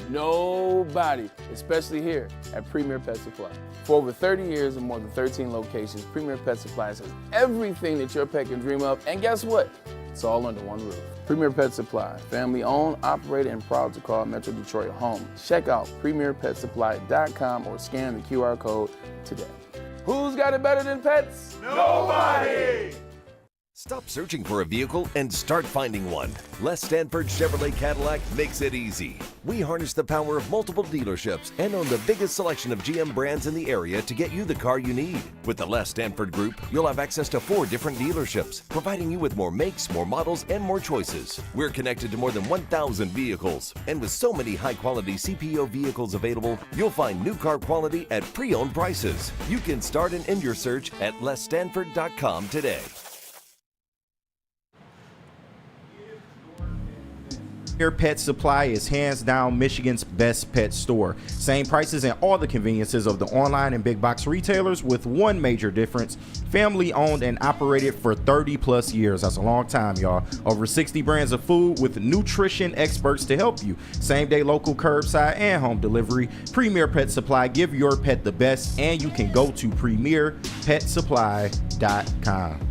Nobody, especially here at Premier Pet Supply. For over 30 years and more than 13 locations, Premier Pet Supply has everything that your pet can dream of, and guess what? It's all under one roof. Premier Pet Supply, family owned, operated, and proud to call Metro Detroit home. Check out premierpetsupply.com or scan the QR code today. Who's got it better than pets? Nobody! Stop searching for a vehicle and start finding one. Les Stanford Chevrolet Cadillac makes it easy. We harness the power of multiple dealerships and own the biggest selection of GM brands in the area to get you the car you need. With the Les Stanford Group, you'll have access to 4 different dealerships, providing you with more makes, more models, and more choices. We're connected to more than 1,000 vehicles. And with so many high-quality CPO vehicles available, you'll find new car quality at pre-owned prices. You can start and end your search at lesstanford.com today. Premier Pet Supply is hands down Michigan's best pet store. Same prices and all the conveniences of the online and big box retailers, with one major difference: family owned and operated for 30 plus years. That's a long time, y'all. Over 60 brands of food with nutrition experts to help you. Same day local, curbside, and home delivery. Premier Pet Supply, give your pet the best, and you can go to premierpetsupply.com.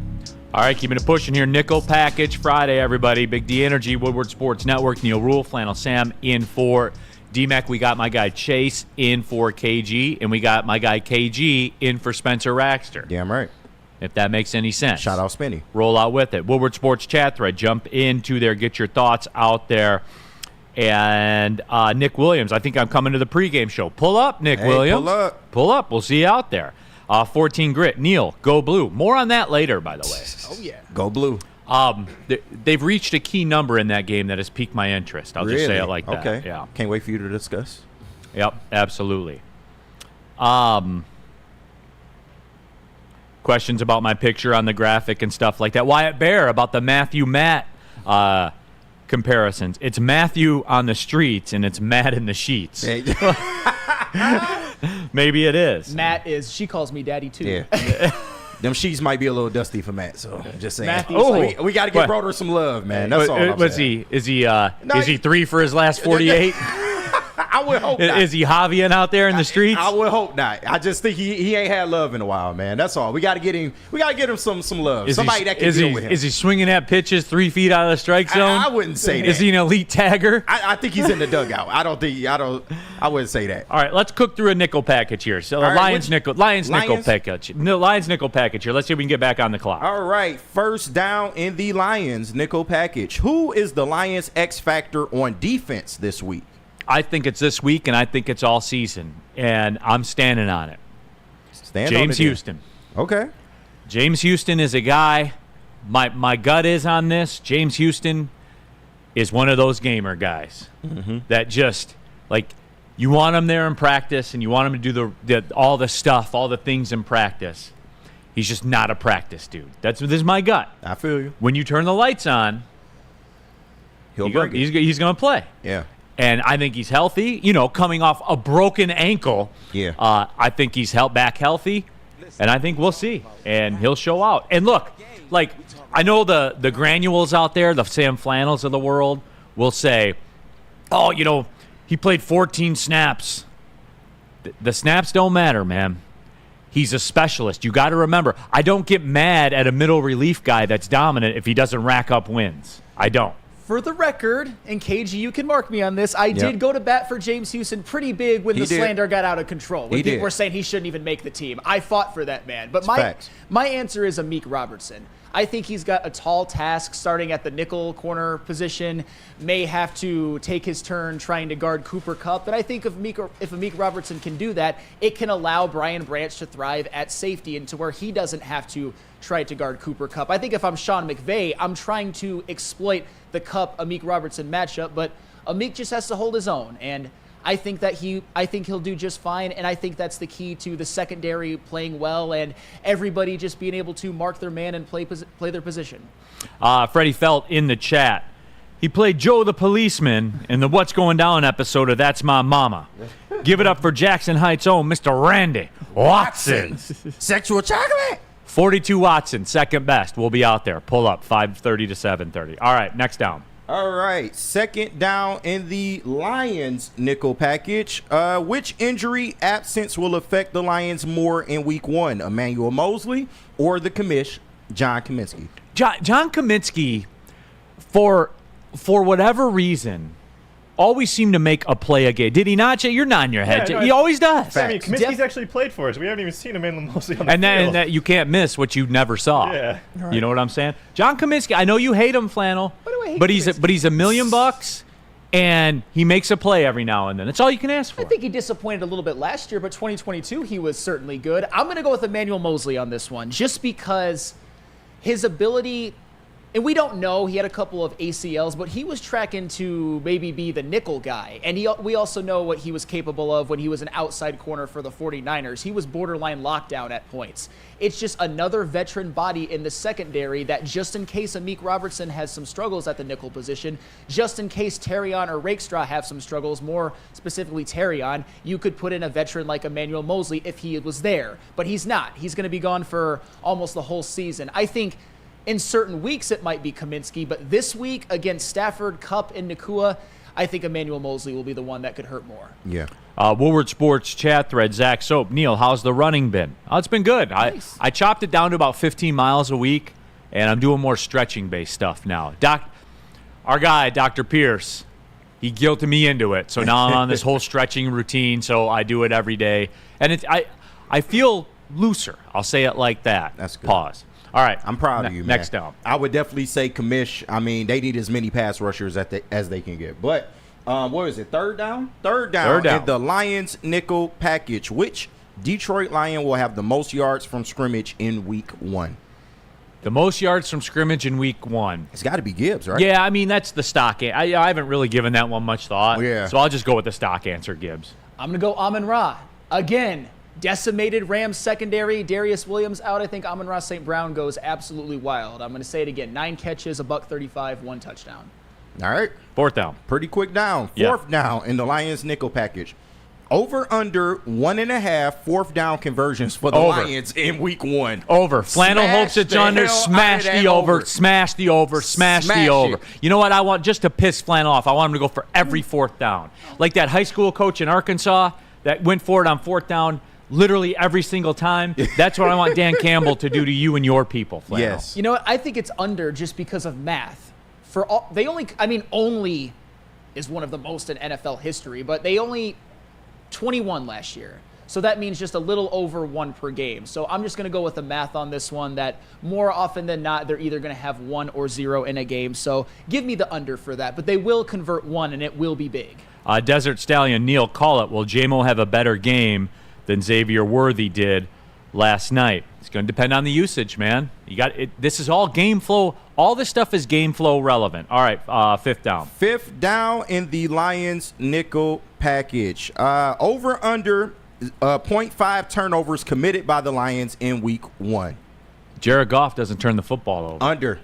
All right, keeping it pushing here. Nickel Package Friday, everybody. Big D Energy, Woodward Sports Network, Neil Rule, Flannel Sam in for D-Mac. We got my guy Chase in for KG, and we got my guy KG in for Spencer Raxter. Damn right. If that makes any sense. Shout out Spinny. Roll out with it. Woodward Sports chat thread. Jump into there. Get your thoughts out there. And Nick Williams, I think I'm coming to the pregame show. Pull up, Nick Williams. Pull up. Pull up. We'll see you out there. 14 grit. Neil, go blue. More on that later, by the way. Oh, yeah. Go blue. They've reached a key number in that game that has piqued my interest. I'll just say it like that. Okay. Yeah. Can't wait for you to discuss. Yep, absolutely. Questions about my picture on the graphic and stuff like that. Wyatt Bear about the Matthew Matt comparisons. It's Matthew on the streets and it's Matt in the sheets. Maybe it is. Matt is, she calls me daddy too. Yeah. Them sheets might be a little dusty for Matt, so I'm just saying. We got to give Broder some love, man. That's all I'm saying. Is he 3 for his last 48? I would hope not. Is he Javian out there in the streets? I would hope not. I just think he ain't had love in a while, man. That's all. We got to get him. We got to get him some love. Somebody that can deal with him. Is he swinging at pitches 3 feet out of the strike zone? I wouldn't say that. Is he an elite tagger? I think he's in the dugout. I wouldn't say that. All right, let's cook through a nickel package here. So Lions nickel package. No, Lions nickel package here. Let's see if we can get back on the clock. All right, first down in the Lions nickel package. Who is the Lions X factor on defense this week? I think it's this week, and I think it's all season, and I'm standing on it. James Houston. Okay. James Houston is a guy. My gut is on this. James Houston is one of those gamer guys that just, like, you want him there in practice, and you want him to do all the stuff, all the things in practice. He's just not a practice dude. This is my gut. I feel you. When you turn the lights on, he's going to play. Yeah. And I think he's healthy, coming off a broken ankle. Yeah. I think he's back healthy, and I think we'll see. And he'll show out. And look, I know the granules out there, the Sam Flannels of the world, will say, oh, he played 14 snaps. The snaps don't matter, man. He's a specialist. You got to remember, I don't get mad at a middle relief guy that's dominant if he doesn't rack up wins. I don't. For the record, and KG, you can mark me on this, I did go to bat for James Houston pretty big when the slander got out of control. When people were saying he shouldn't even make the team. I fought for that man. But my answer is Amik Robertson. I think he's got a tall task starting at the nickel corner position, may have to take his turn trying to guard Cooper Kupp. And I think if Amik Robertson can do that, it can allow Brian Branch to thrive at safety and to where he doesn't have to try to guard Cooper Kupp. I think if I'm Sean McVay, I'm trying to exploit the Kupp-Amik Robertson matchup, but Amik just has to hold his own. And I think he'll do just fine, and I think that's the key to the secondary playing well and everybody just being able to mark their man and play their position. Freddie Felt in the chat. He played Joe the Policeman in the What's Going Down episode of That's My Mama. Give it up for Jackson Heights' own Mr. Randy Watson. Sexual chocolate. 42 Watson, second best. We'll be out there. Pull up, 5:30 to 7:30. All right, next down. All right, second down in the Lions nickel package. Which injury absence will affect the Lions more in week 1? Emmanuel Mosley or the commish, John Kaminsky? John Kaminsky, for whatever reason, always seemed to make a play a game. Did he not, Jay? You're nodding your head. Yeah, no, he always does. I mean, Kaminsky's actually played for us. We haven't even seen Emmanuel Mosley on the field. And that you can't miss what you never saw. Yeah. You know what I'm saying? John Kaminsky, I know you hate him, Flannel, but he's $1 million, and he makes a play every now and then. That's all you can ask for. I think he disappointed a little bit last year, but 2022 he was certainly good. I'm going to go with Emmanuel Mosley on this one, just because his ability. And we don't know. He had a couple of ACLs, but he was tracking to maybe be the nickel guy. And we also know what he was capable of when he was an outside corner for the 49ers. He was borderline lockdown at points. It's just another veteran body in the secondary that just in case Amik Robertson has some struggles at the nickel position, just in case Terrion or Rakestraw have some struggles, more specifically Terrion, you could put in a veteran like Emmanuel Mosley if he was there. But he's not. He's going to be gone for almost the whole season. I think in certain weeks, it might be Kaminsky, but this week against Stafford, Kupp, and Nakua, I think Emmanuel Mosley will be the one that could hurt more. Yeah. Woodward Sports chat thread, Zach Soap. Neil, how's the running been? Oh, it's been good. Nice. I chopped it down to about 15 miles a week, and I'm doing more stretching-based stuff now. Our guy, Dr. Pierce, he guilted me into it, so now I'm on this whole stretching routine, so I do it every day. And I feel looser. I'll say it like that. That's good. Pause. All right. I'm proud of you, man. Next down. I would definitely say commish. I mean, they need as many pass rushers as they can get. But what is it, third down? Third down in the Lions nickel package. Which Detroit Lion will have the most yards from scrimmage in week 1? The most yards from scrimmage in week 1. It's got to be Gibbs, right? Yeah, I mean, that's the stock. I haven't really given that one much thought. Yeah. So I'll just go with the stock answer, Gibbs. I'm going to go Amon-Ra. Again, decimated Rams secondary. Darius Williams out. I think Amon-Ra St. Brown goes absolutely wild. I'm going to say it again. 9 catches, $135, 1 touchdown. All right. Fourth down. Pretty quick down. Fourth down in the Lions nickel package. Over under 1.5 fourth down conversions for the Lions in week 1. Over. Flannel hopes it's under. Smash the over. Smash the over. Smash the over. You know what I want? Just to piss Flannel off, I want him to go for every fourth down. Like that high school coach in Arkansas that went for it on fourth down literally every single time. That's what I want Dan Campbell to do to you and your people, Flannel. Yes. You know what? I think it's under just because of math. Only is one of the most in NFL history, but they only 21 last year. So that means just a little over 1 per game. So I'm just going to go with the math on this one, that more often than not, they're either going to have 1 or 0 in a game. So give me the under for that. But they will convert 1, and it will be big. Desert Stallion, Neil, call it. Will J-Mo have a better game than Xavier Worthy did last night? It's going to depend on the usage, man. You got it. This is all game flow. All this stuff is game flow relevant. All right, fifth down. Fifth down in the Lions nickel package. Over under 0.5 turnovers committed by the Lions in week 1. Jared Goff doesn't turn the football over. Under.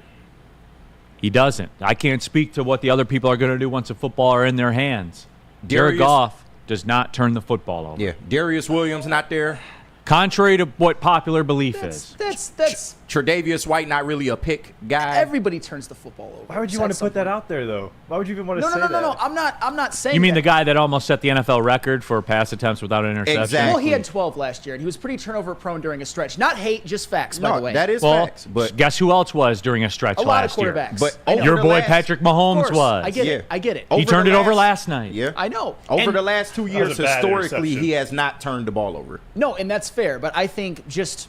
He doesn't. I can't speak to what the other people are going to do once the football are in their hands. Jared Goff does not turn the football over. Yeah. Darius Williams not there. Contrary to what popular belief is. That's Tre'Davious White not really a pick guy. Everybody turns the football over. Why would you want to put that out there, though? Why would you even want to say that? No. I'm not saying. You mean that. the guy that almost set the NFL record for pass attempts without an interception? Exactly. Well, he had 12 last year, and he was pretty turnover prone during a stretch. Not hate, just facts, by the way. That is facts. But guess who else was during a stretch last year? A lot of quarterbacks. But your boy Patrick Mahomes was. I get it. He turned it over last night. Yeah. I know. Over the last 2 years, historically, he has not turned the ball over. No, and that's fair. But I think just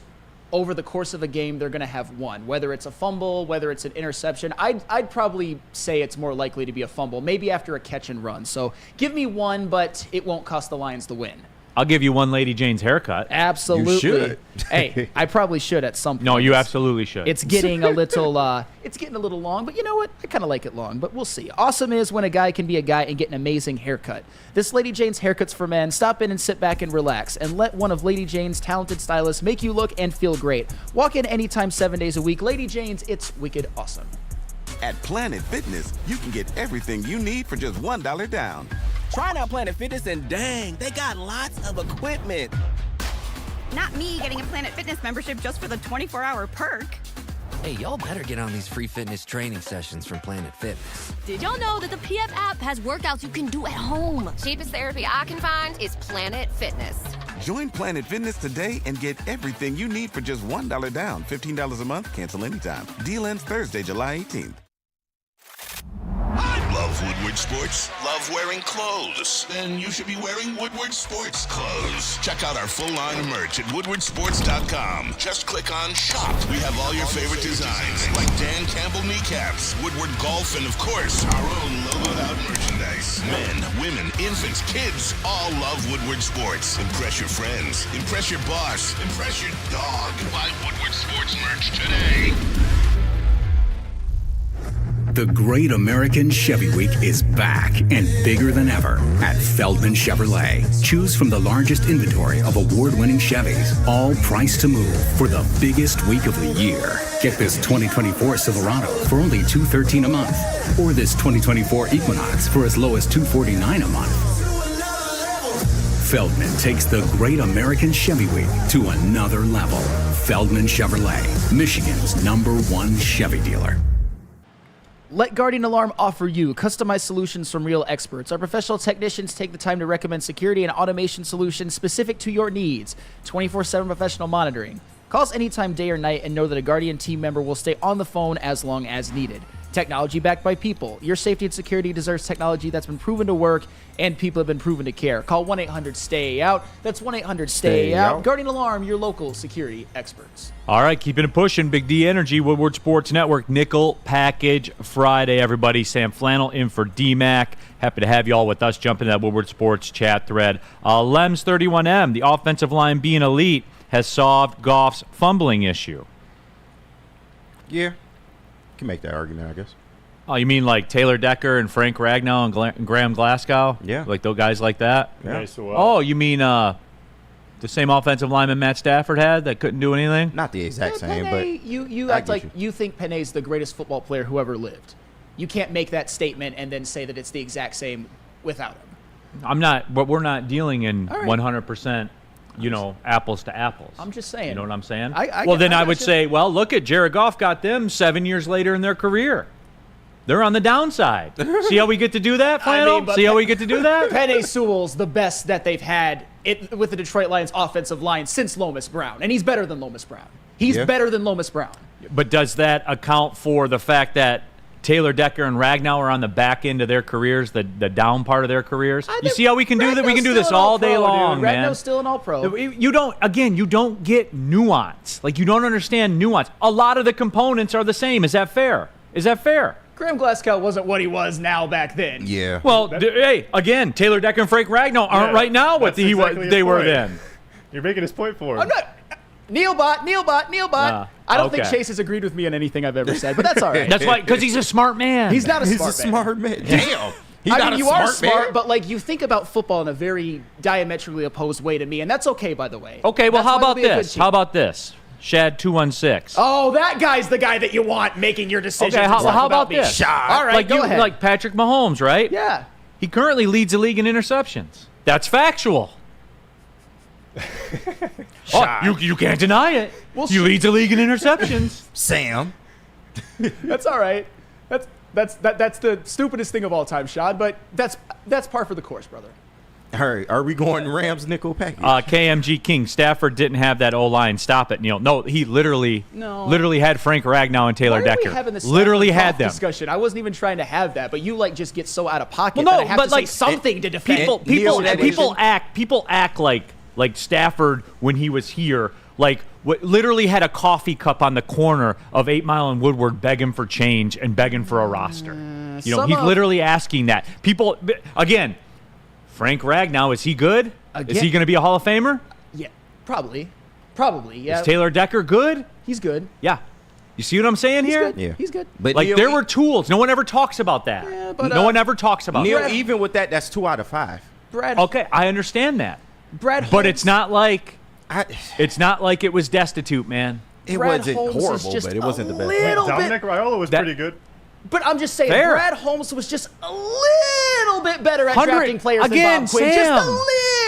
over the course of a game, they're going to have one. Whether it's a fumble, whether it's an interception, I'd probably say it's more likely to be a fumble, maybe after a catch and run. So give me one, but it won't cost the Lions the win. I'll give you one Lady Jane's haircut. Absolutely. You should. Hey, I probably should at some point. No, you absolutely should. It's getting a little long, but you know what? I kind of like it long, but we'll see. Awesome is when a guy can be a guy and get an amazing haircut. This Lady Jane's Haircuts for Men. Stop in and sit back and relax and let one of Lady Jane's talented stylists make you look and feel great. Walk in anytime 7 days a week. Lady Jane's, it's wicked awesome. At Planet Fitness, you can get everything you need for just $1 down. Try out Planet Fitness and dang, they got lots of equipment. Not me getting a Planet Fitness membership just for the 24-hour perk. Hey, y'all better get on these free fitness training sessions from Planet Fitness. Did y'all know that the PF app has workouts you can do at home? Cheapest therapy I can find is Planet Fitness. Join Planet Fitness today and get everything you need for just $1 down. $15 a month, cancel anytime. Deal ends Thursday, July 18th. Love Woodward Sports? Love wearing clothes? Then you should be wearing Woodward Sports clothes. Check out our full line of merch at woodwardsports.com. Just click on Shop. We have all your favorite designs, like Dan Campbell kneecaps, Woodward Golf, and of course, our own logoed out merchandise. Men, women, infants, kids all love Woodward Sports. Impress your friends. Impress your boss. Impress your dog. Buy Woodward Sports merch today. The Great American Chevy Week is back and bigger than ever at Feldman Chevrolet. Choose from the largest inventory of award-winning Chevys, all priced to move for the biggest week of the year. Get this 2024 Silverado for only $213 a month, or this 2024 Equinox for as low as $249 a month. Feldman takes the Great American Chevy Week to another level. Feldman Chevrolet, Michigan's #1 Chevy dealer. Let Guardian Alarm offer you customized solutions from real experts. Our professional technicians take the time to recommend security and automation solutions specific to your needs. 24/7 professional monitoring. Call us anytime, day or night, and know that a Guardian team member will stay on the phone as long as needed. Technology backed by people. Your safety and security deserves technology that's been proven to work, and people have been proven to care. Call 1-800-STAY-OUT. That's 1-800-STAY-OUT. Guardian Alarm, your local security experts. All right, keeping it pushing. Big D Energy, Woodward Sports Network, Nickel Package Friday, everybody. Sam Flannel in for D-Mac. Happy to have you all with us. Jump into that Woodward Sports chat thread. Lems 31M, the offensive line being elite, has solved Goff's fumbling issue. Yeah. Can make that argument, I guess. Oh, you mean like Taylor Decker and Frank Ragnow and Graham Glasgow? Yeah. Like those guys like that? Yeah. Okay, so, Oh, you mean the same offensive lineman Matt Stafford had that couldn't do anything? Not the exact same, Penei, but you act like you think Penei's the greatest football player who ever lived. You can't make that statement and then say that it's the exact same without him. I'm not, but we're not dealing in All right. 100%, apples to apples. I'm just saying. You know what I'm saying? I would say, well, look at Jared Goff got them 7 years later in their career. They're on the downside. See how we get to do that, Flannel? See how we get to do that? Penei Sewell's the best that they've had with the Detroit Lions offensive line since Lomas Brown, and he's better than Lomas Brown. He's better than Lomas Brown. But does that account for the fact that Taylor Decker and Ragnow are on the back end of their careers, the down part of their careers? You see how we can do that? We can do this all day long, man. Ragnow's still an all-pro. You don't get nuance. Like, you don't understand nuance. A lot of the components are the same. Is that fair? Graham Glasgow wasn't what he was now back then. yeah. Well, hey, again, Taylor Decker and Frank Ragnow aren't right now what they were then. You're making his point for him. I'm not. Neilbot. I don't think Chase has agreed with me on anything I've ever said, but that's all right. That's why, because he's a smart man. He's not a He's smart man. a smart man. Damn. He's not a you are smart smart, man. but like you think about football in a very diametrically opposed way to me, and that's okay, by the way. Okay, well, That's how why we'll about be a good this? team. How about this? Shad 216. Oh, that guy's the guy that you want making your decisions. Okay, and stuff how about me. this? All right, go ahead. Like Patrick Mahomes, right? Yeah. He currently leads the league in interceptions. That's factual. You can't deny it. Well, he leads the league in interceptions. Sam. That's all right. That's the stupidest thing of all time, Shad, but that's par for the course, brother. All right, are we going Rams nickel package? KMG King. Stafford didn't have that O-line. Stop it, Neil. No, he literally had Frank Ragnow and Taylor Decker. Are we having this literally had them. discussion? I wasn't even trying to have that, but you just get so out of pocket Well, no, that I have but to say like something to defend. People act like Stafford when he was here, literally had a coffee cup on the corner of 8 Mile and Woodward begging for change and begging for a roster. He's literally asking that. People, again, Frank Ragnow, is he good? Is he going to be a Hall of Famer? Yeah, probably, yeah. Is Taylor Decker good? He's good. Yeah. You see what I'm saying here? Good. Yeah. He's good. But Like, Neil, there were tools. No one ever talks about that. Yeah, but, no one ever talks about Neil, that. even with that, that's 2 out of 5. Okay, I understand that. Brad But Holmes- it's not like it was destitute, man. It Brad wasn't Holmes is horrible, just but it wasn't the best. little bit- Dominic Raiola was pretty good. But I'm just saying, Fair. Brad Holmes was just a little bit better at drafting players than Bob Quinn. Sam. Just a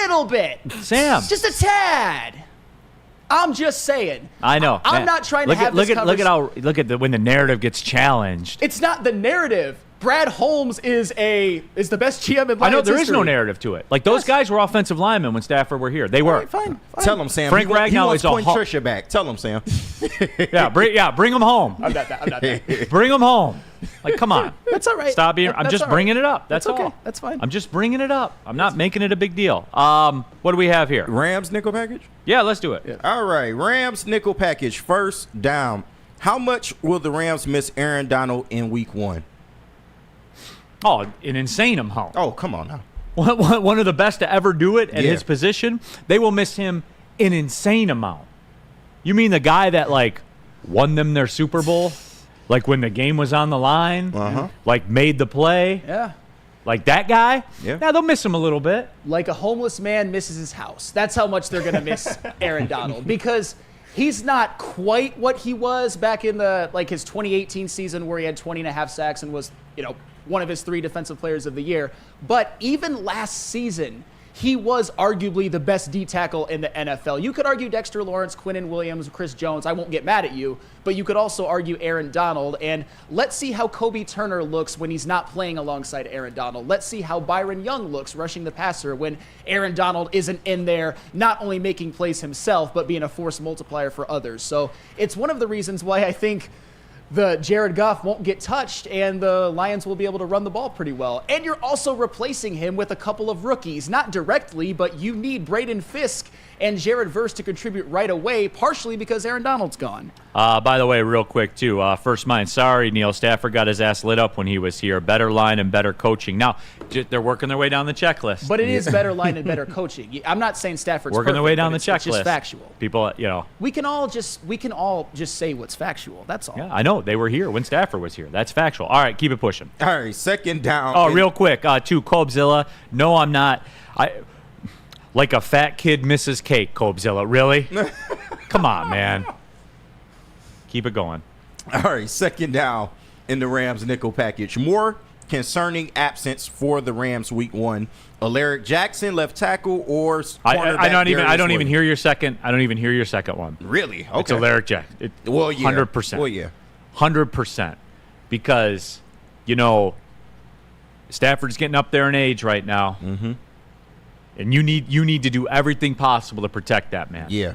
little bit. Sam. Just a tad. I'm just saying. I know. I'm not trying to have this conversation. Look at when the narrative gets challenged. It's not the narrative. Brad Holmes is the best GM in Lions I know there is history. no narrative to it. Like those guys were offensive linemen when Stafford were here. They were. Right, fine. Tell him, Sam. Frank Ragnow is a point Trisha back. Tell him, Sam. bring him home. I'm not that. Bring him home. Like, come on. That's all right. Stop being. I'm just bringing it up. That's okay. all. That's fine. I'm just bringing it up. I'm not making it a big deal. What do we have here? Rams nickel package? Yeah, let's do it. Yeah. All right. Rams nickel package. First down. How much will the Rams miss Aaron Donald in week 1? Oh, an insane amount. Oh, come on now. One of the best to ever do it at his position. They will miss him an insane amount. You mean the guy that, like, won them their Super Bowl? Like, when the game was on the line? Like, made the play? Yeah. Like that guy? Yeah, they'll miss him a little bit. Like a homeless man misses his house. That's how much they're going to miss Aaron Donald. Because he's not quite what he was back in his 2018 season where he had 20.5 sacks and was, one of his 3 defensive players of the year. But even last season, he was arguably the best D tackle in the NFL. You could argue Dexter Lawrence, Quinnen Williams, Chris Jones. I won't get mad at you, but you could also argue Aaron Donald. And let's see how Kobe Turner looks when he's not playing alongside Aaron Donald. Let's see how Byron Young looks rushing the passer when Aaron Donald isn't in there, not only making plays himself, but being a force multiplier for others. So it's one of the reasons why I think the Jared Goff won't get touched and the Lions will be able to run the ball pretty well. And you're also replacing him with a couple of rookies, not directly, but you need Braden Fisk and Jared Verse to contribute right away, partially because Aaron Donald's gone. By the way, real quick, too, first mind, sorry, Neil Stafford got his ass lit up when he was here. Better line and better coaching. Now, they're working their way down the checklist. But it is better line and better coaching. I'm not saying Stafford's working their way down the checklist. It's just factual. People, We can all just say what's factual. That's all. Yeah, I know. They were here when Stafford was here. That's factual. All right, keep it pushing. All right, second down. Oh, real quick, too, Cobezilla. No, I'm not. Like a fat kid misses cake, Cobezilla. Really? Come on, man. Keep it going. All right, second down in the Rams nickel package. More concerning absence for the Rams week 1. Alaric Jackson, left tackle, or cornerback. I don't even hear your second. I don't even hear your second one. Really? Okay. It's Alaric Jackson. 100%. Well, yeah. 100%. Because, Stafford's getting up there in age right now. Mm-hmm. And you need to do everything possible to protect that man. Yeah.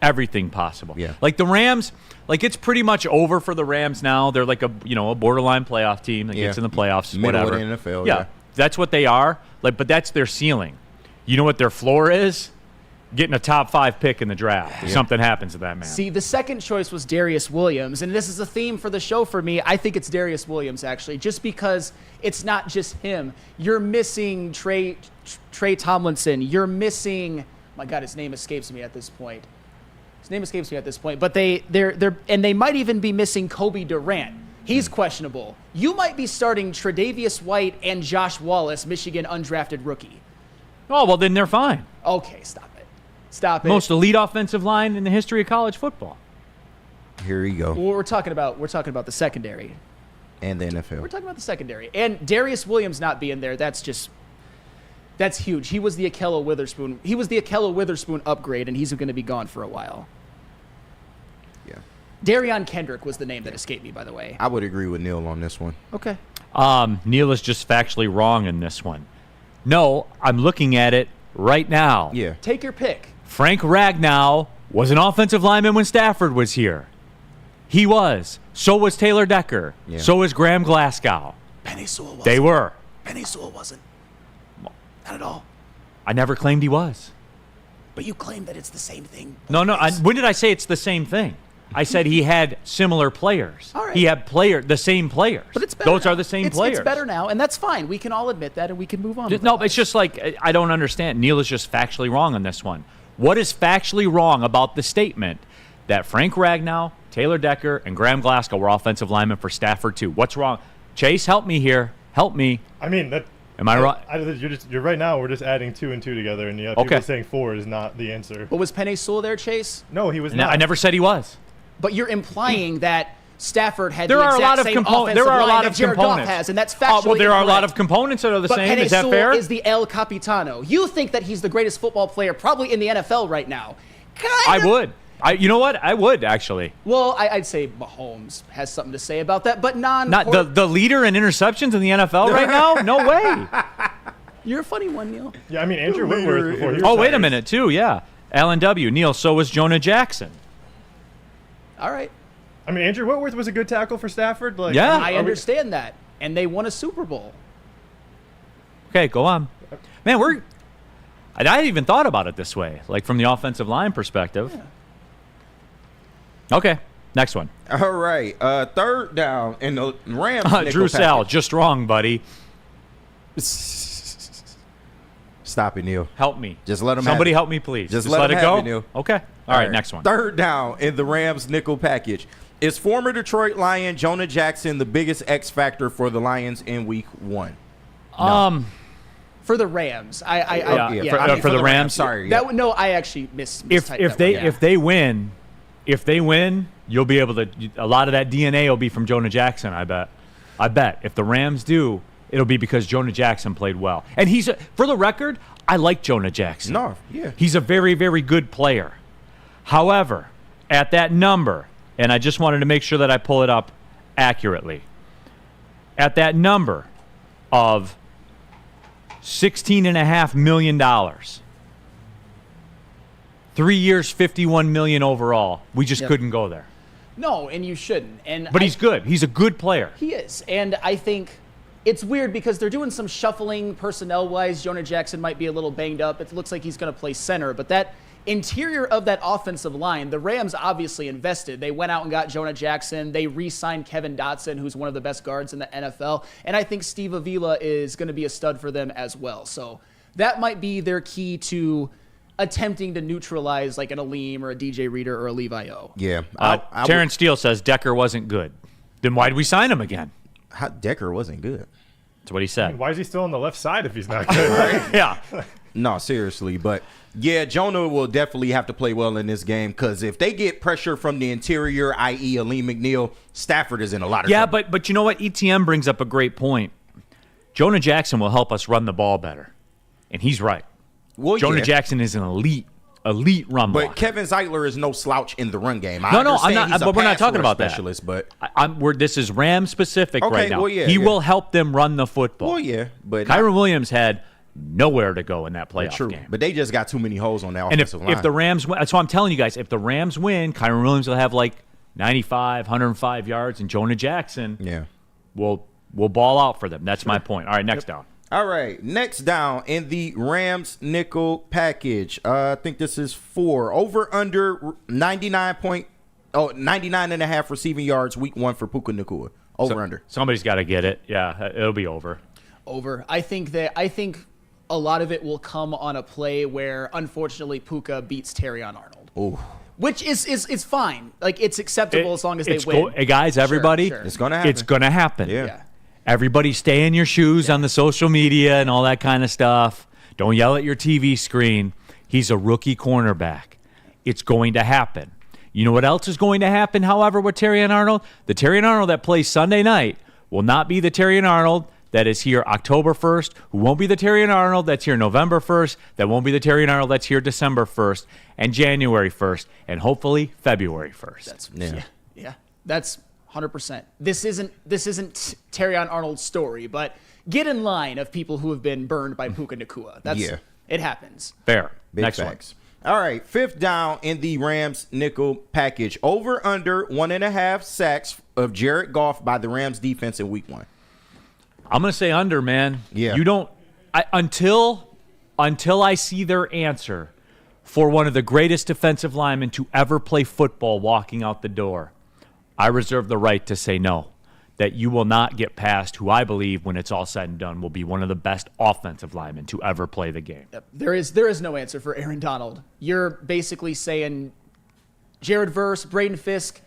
Everything possible. Yeah. Like the Rams, it's pretty much over for the Rams now. They're like a borderline playoff team that gets in the playoffs. Middle whatever. of the NFL. Yeah. That's what they are. But that's their ceiling. You know what their floor is? Getting a top 5 pick in the draft. If something happens to that man. See, the second choice was Darius Williams, and this is a theme for the show for me. I think it's Darius Williams, actually, just because it's not just him. You're missing Trey Tomlinson. You're missing, my God, his name escapes me at this point. But they might even be missing Kobe Durant. He's questionable. You might be starting Tre'Davious White and Josh Wallace, Michigan undrafted rookie. Oh, well, then they're fine. Okay, stop it. Most elite offensive line in the history of college football. Here you go. Well, we're talking about the secondary. And the NFL. We're talking about the secondary. And Darius Williams not being there, that's huge. He was the Akello Witherspoon upgrade, and he's going to be gone for a while. Yeah. Darion Kendrick was the name that escaped me, by the way. I would agree with Neil on this one. Okay. Neil is just factually wrong in this one. No, I'm looking at it right now. Yeah. Take your pick. Frank Ragnow was an offensive lineman when Stafford was here. He was. So was Taylor Decker. Yeah. So was Graham Glasgow. Penei Sewell wasn't. They were. Penei Sewell wasn't. Not at all. I never claimed he was. But you claim that it's the same thing. No. When did I say it's the same thing? I said he had similar players. All right. He had the same players. But it's better Those now. are the same players. It's better now, and that's fine. We can all admit that, and we can move on. No, it's just like, I don't understand. Neil is just factually wrong on this one. What is factually wrong about the statement that Frank Ragnow, Taylor Decker, and Graham Glasgow were offensive linemen for Stafford too? What's wrong? Chase, help me here. Help me. I mean, am I right? You're right now. We're just adding 2 and 2 together, and people saying 4 is not the answer. But was Penei Sewell there, Chase? No, he was not. I never said he was. But you're implying that Stafford had there the are exact a lot of same components. offensive There are a line lot that of Jared components. Goff has, and that's factually well, there are a lot incorrect. of components that are the but same. Penei Is that Sewell fair? is the El Capitano. You think that he's the greatest football player probably in the NFL right now. I would. You know what? I would actually. Well, I'd say Mahomes has something to say about that, but Not the leader in interceptions in the NFL right now? No way. You're a funny one, Neil. Yeah, I mean, Andrew Woodward before he Oh, wait a retires. minute, too, yeah. Alan W. Neil, so was Jonah Jackson. All right. I mean, Andrew Whitworth was a good tackle for Stafford. Like, Yeah. I understand that. And they won a Super Bowl. Okay, go on. Man, I hadn't even thought about it this way, like from the offensive line perspective. Yeah. Okay, next one. All right. Third down in the Rams. nickel Drew Sal, package. just wrong, buddy. Stop it, Neil. Help me. Just let him Somebody have it. help me, please. Just let him it have go. it, Neil. Okay. All right, next one. Third down in the Rams nickel package. Is former Detroit Lion Jonah Jackson the biggest X factor for the Lions in Week 1? No. For the Rams, For the Rams. Sorry. That would no. I actually mistyped If that they one. if they win, you'll be able to. A lot of that DNA will be from Jonah Jackson. I bet. If the Rams do, it'll be because Jonah Jackson played well. And for the record, I like Jonah Jackson. No, yeah. He's a very, very good player. However, at that number, and I just wanted to make sure that I pull it up accurately. At that number of $16.5 million, 3 years, $51 million overall. We just couldn't go there. No, and you shouldn't. But he's good. He's a good player. He is, and I think it's weird because they're doing some shuffling personnel-wise. Jonah Jackson might be a little banged up. It looks like he's going to play center, but that interior of that offensive line, the Rams obviously invested. They went out and got Jonah Jackson. They re-signed Kevin Dotson, who's one of the best guards in the NFL. And I think Steve Avila is going to be a stud for them as well. So that might be their key to attempting to neutralize like an Aleem or a DJ Reader or a Levi O. Yeah. Terrence Steele says Decker wasn't good. Then why'd we sign him again? Decker wasn't good. That's what he said. Why is he still on the left side if he's not good? Right? Yeah. No, seriously. But, yeah, Jonah will definitely have to play well in this game because if they get pressure from the interior, i.e. Aleem McNeil, Stafford is in a lot of trouble. but you know what? ETM brings up a great point. Jonah Jackson will help us run the ball better. And he's right. Well, Jonah Jackson is an elite run blocker. But Kevin Zeitler is no slouch in the run game. I'm not. But we're not talking about that. Specialist, but this is Ram specific Okay, right now. well, yeah, he yeah. will help them run the football. Well, yeah, but Kyron Williams had nowhere to go in that playoff game. But they just got too many holes on that And offensive line. if the Rams win, so I'm telling you guys, if the Rams win, Kyron Williams will have like 95, 105 yards, and Jonah Jackson will ball out for them. That's my point. All right, next down. All right, next down in the Rams nickel package. I think this is 4. Over under 99.5 receiving yards week 1 for Puka Nacua. Over under. Somebody's got to get it. Yeah, it'll be over. Over. I think a lot of it will come on a play where unfortunately Puka beats Terrion Arnold. Oh. Which is fine. Like it's acceptable as long as they win. Hey guys, everybody, Sure. It's gonna happen. It's gonna happen. Yeah. Everybody stay in your shoes on the social media and all that kind of stuff. Don't yell at your TV screen. He's a rookie cornerback. It's going to happen. You know what else is going to happen, however, with Terrion Arnold? The Terrion Arnold that plays Sunday night will not be the Terrion Arnold that is here October 1st, who won't be the Terrion Arnold that's here November 1st, that won't be the Terrion Arnold that's here December 1st, and January 1st, and hopefully February 1st. Yeah. That's 100%. This isn't Terrion Arnold's story, but get in line of people who have been burned by Puka Nacua. It happens. Fair. Big Next facts. All right, 5th down in the Rams nickel package. Over under 1.5 sacks of Jared Goff by the Rams defense in week 1. I'm going to say under, man. Yeah. You don't until I see their answer for one of the greatest defensive linemen to ever play football walking out the door, I reserve the right to say no. That you will not get past who I believe, when it's all said and done, will be one of the best offensive linemen to ever play the game. Yep. There is no answer for Aaron Donald. You're basically saying Jared Verse, Braden Fisk,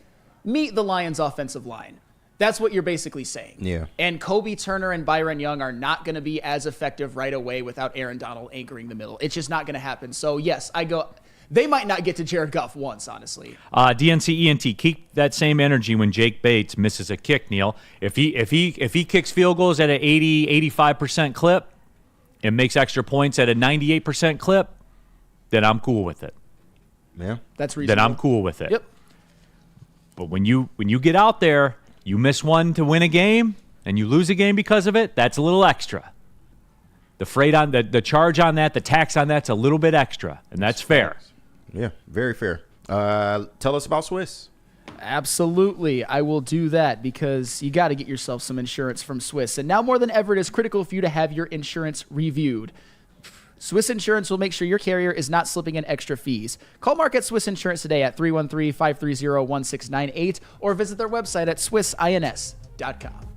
meet the Lions offensive line. That's what you're basically saying. Yeah. And Kobe Turner and Byron Young are not going to be as effective right away without Aaron Donald anchoring the middle. It's just not going to happen. So, yes, they might not get to Jared Goff once, honestly. DNC ENT, keep that same energy when Jake Bates misses a kick, Neil. If he kicks field goals at an 85% clip and makes extra points at a 98% clip, then I'm cool with it. Yeah. That's reasonable. then I'm cool with it. Yep. But when you get out there, you miss one to win a game and you lose a game because of it, that's a little extra. The freight on the charge on that, the tax on that's a little bit extra, and that's fair. Yeah, very fair. Tell us about Swiss. Absolutely. I will do that because you got to get yourself some insurance from Swiss. And now more than ever, it is critical for you to have your insurance reviewed. Swiss Insurance will make sure your carrier is not slipping in extra fees. Call Mark at Swiss Insurance today at 313-530-1698 or visit their website at swissins.com.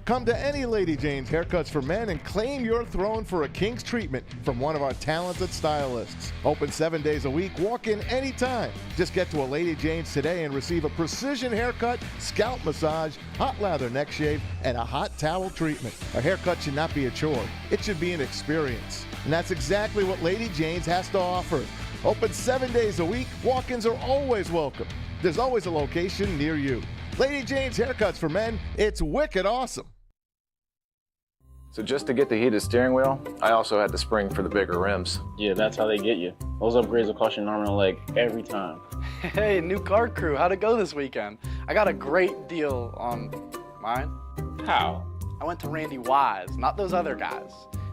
Come to any Lady Jane's Haircuts for Men and claim your throne for a king's treatment from one of our talented stylists. Open 7 days a week. Walk in anytime. Just get to a Lady Jane's today and receive a precision haircut, scalp massage, hot lather neck shave, and a hot towel treatment. A haircut should not be a chore. It should be an experience. And that's exactly what Lady Jane's has to offer. Open 7 days a week. Walk-ins are always welcome. There's always a location near you. Lady Jane's Haircuts for Men. It's wicked awesome. So just to get the heated steering wheel, I also had the spring for the bigger rims. Yeah, that's how they get you. Those upgrades will cost you an arm and a leg every time. Hey, new car crew, how'd it go this weekend? I got a great deal on mine. How? I went to Randy Wise, not those other guys.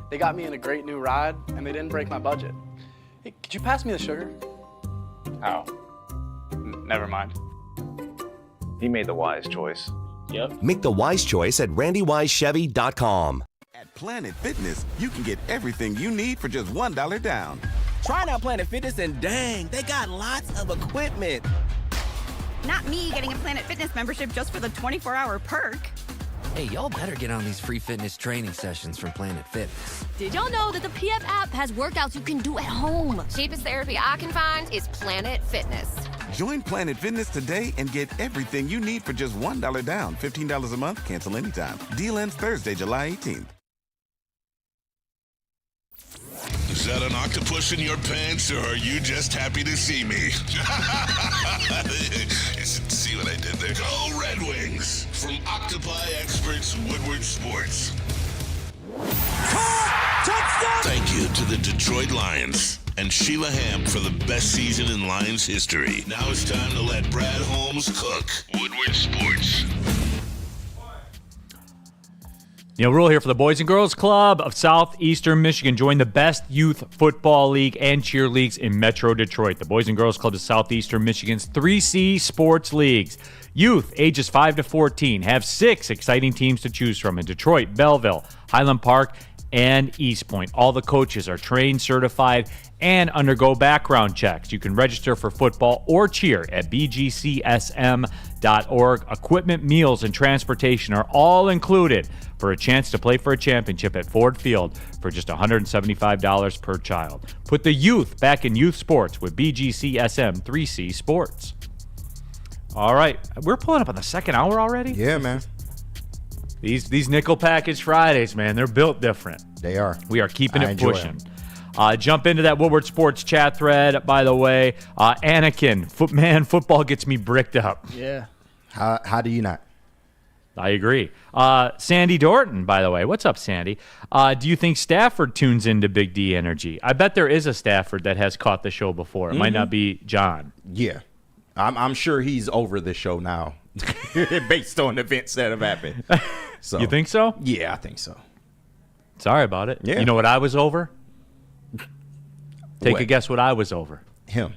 They got me in a great new ride, and they didn't break my budget. Hey, could you pass me the sugar? How? Never mind. He made the wise choice. Yep. Make the wise choice at randywisechevy.com. At Planet Fitness, you can get everything you need for just $1 down. Try out Planet Fitness and dang, they got lots of equipment. Not me getting a Planet Fitness membership just for the 24-hour perk. Hey, y'all better get on these free fitness training sessions from Planet Fitness. Did y'all know that the PF app has workouts you can do at home? Cheapest therapy I can find is Planet Fitness. Join Planet Fitness today and get everything you need for just $1 down. $15 a month, cancel anytime. Deal ends Thursday, July 18th. Is that an octopus in your pants, or are you just happy to see me? See what I did there? Go Red Wings! From Octopi experts Woodward Sports. Thank you to the Detroit Lions and Sheila Hamp for the best season in Lions history. Now it's time to let Brad Holmes cook. Woodward Sports. Neil Rule here for the Boys and Girls Club of Southeastern Michigan. Join the best youth football league and cheer leagues in Metro Detroit. The Boys and Girls Club of Southeastern Michigan's 3C sports leagues. Youth ages 5 to 14 have 6 exciting teams to choose from in Detroit, Belleville, Highland Park, and East Point. All the coaches are trained, certified, and undergo background checks. You can register for football or cheer at bgcsm.org. Equipment, meals, and transportation are all included for a chance to play for a championship at Ford Field for just $175 per child. Put the youth back in youth sports with BGCSM 3C Sports. All right, we're pulling up on the second hour already? Yeah, man. These nickel package Fridays, man, they're built different. They are. We are keeping it pushing. Them. Jump into that Woodward Sports chat thread, by the way. Anakin, football gets me bricked up. Yeah. How do you not? I agree. Sandy Dorton, by the way. What's up, Sandy? Do you think Stafford tunes into Big D Energy? I bet there is a Stafford that has caught the show before. It might not be John. Yeah. I'm sure he's over the show now based on events that have happened. So You think so? Yeah, I think so. Sorry about it. Yeah. You know what I was over? Take What? a guess what I was over. Him.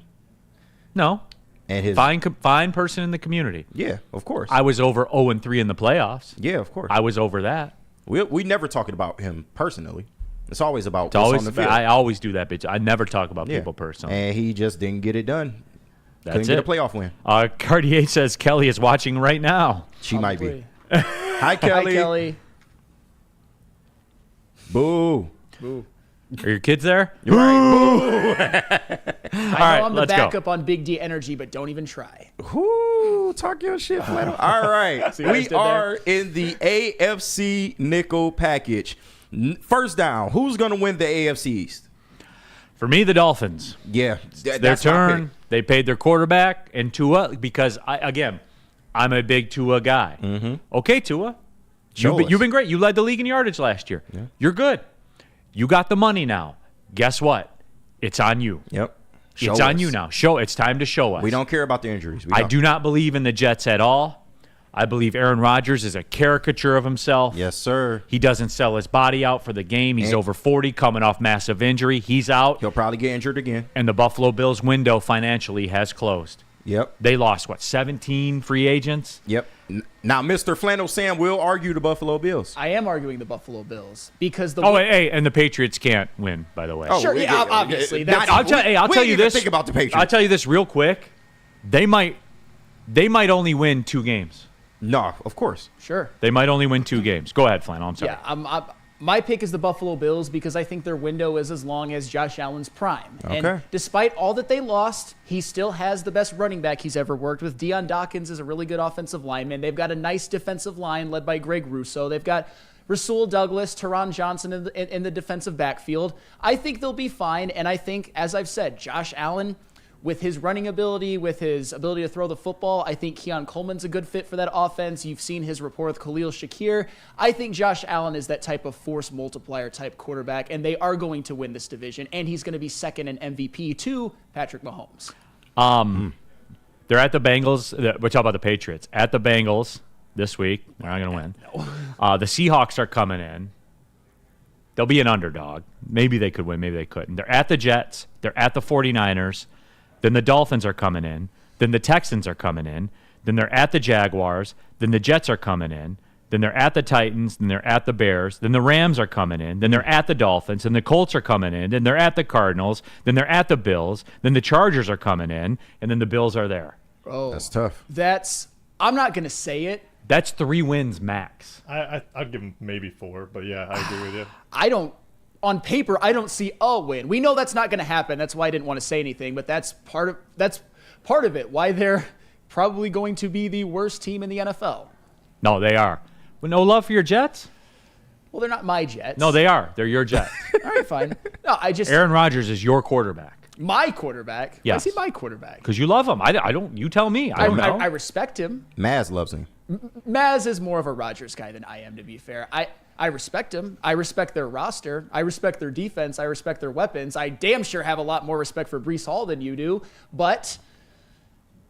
No. And his fine person in the community. Yeah, of course. I was over 0-3 in the playoffs. Yeah, of course. I was over that. We never talking about him personally. It's always about It's what's always on the field. I always do that, bitch. I never talk about people personally. And he just didn't get it done. That's Couldn't it. get a playoff win. Cartier says Kelly is watching right now. She might be. Hi, Kelly. Hi, Kelly. Boo. Boo. Are your kids there? You're All I know right, I'm the let's go. backup on Big D Energy, but don't even try. Whoo, talk your shit, Flannel. All right. See what I We just did there? are in the AFC nickel package. First down, who's going to win the AFC East? For me, the Dolphins. Yeah. Their That's my turn. pick. They paid their quarterback and Tua because, I'm a big Tua guy. Mm-hmm. Okay, Tua. Show us. You've been great. You led the league in yardage last year. Yeah. You're good. You got the money now. Guess what? It's on you. Yep. It's on you now. It's time to show us. We don't care about the injuries. I do not believe in the Jets at all. I believe Aaron Rodgers is a caricature of himself. Yes, sir. He doesn't sell his body out for the game. He's over 40, coming off massive injury. He's out. He'll probably get injured again. And the Buffalo Bills window financially has closed. Yep. They lost, 17 free agents? Yep. Now, Mr. Flannel Sam will argue the Buffalo Bills. I am arguing the Buffalo Bills because the and the Patriots can't win, by the way. Sure, yeah, obviously. I'll tell you this. Think about the Patriots. I'll tell you this real quick. They might only win 2 games. No, of course. Sure. They might only win 2 games. Go ahead, Flannel. I'm sorry. Yeah, my pick is the Buffalo Bills because I think their window is as long as Josh Allen's prime. Okay. And despite all that they lost, he still has the best running back he's ever worked with. Deion Dawkins is a really good offensive lineman. They've got a nice defensive line led by Greg Russo. They've got Rasul Douglas, Teron Johnson in the defensive backfield. I think they'll be fine, and I think, as I've said, Josh Allen, with his running ability, with his ability to throw the football, I think Keon Coleman's a good fit for that offense. You've seen his rapport with Khalil Shakir. I think Josh Allen is that type of force multiplier type quarterback, and they are going to win this division, and he's going to be second in MVP to Patrick Mahomes. They're at the Bengals. We're talking about the Patriots. At the Bengals this week. They're not going to win. No. The Seahawks are coming in. They'll be an underdog. Maybe they could win. Maybe they couldn't. They're at the Jets. They're at the 49ers. Then the Dolphins are coming in. Then the Texans are coming in. Then they're at the Jaguars. Then the Jets are coming in. Then they're at the Titans. Then they're at the Bears. Then the Rams are coming in. Then they're at the Dolphins. Then the Colts are coming in. Then they're at the Cardinals. Then they're at the Bills. Then the Chargers are coming in. And then the Bills are there. Oh, that's tough. I'm not going to say it. That's 3 wins max. I'd give them maybe 4, but yeah, I agree with you. On paper, I don't see a win. We know that's not going to happen. That's why I didn't want to say anything, but that's part of it. Why they're probably going to be the worst team in the NFL. No, they are. Well, no love for your Jets? Well, they're not my Jets. No, they are. They're your Jets. All right, fine. No, Aaron Rodgers is your quarterback. My quarterback? Yes. Why is he my quarterback? Because you love him. I don't. You tell me. I don't know. I respect him. Maz loves him. Maz is more of a Rodgers guy than I am, to be fair. I respect him. I respect their roster. I respect their defense. I respect their weapons. I damn sure have a lot more respect for Breece Hall than you do. But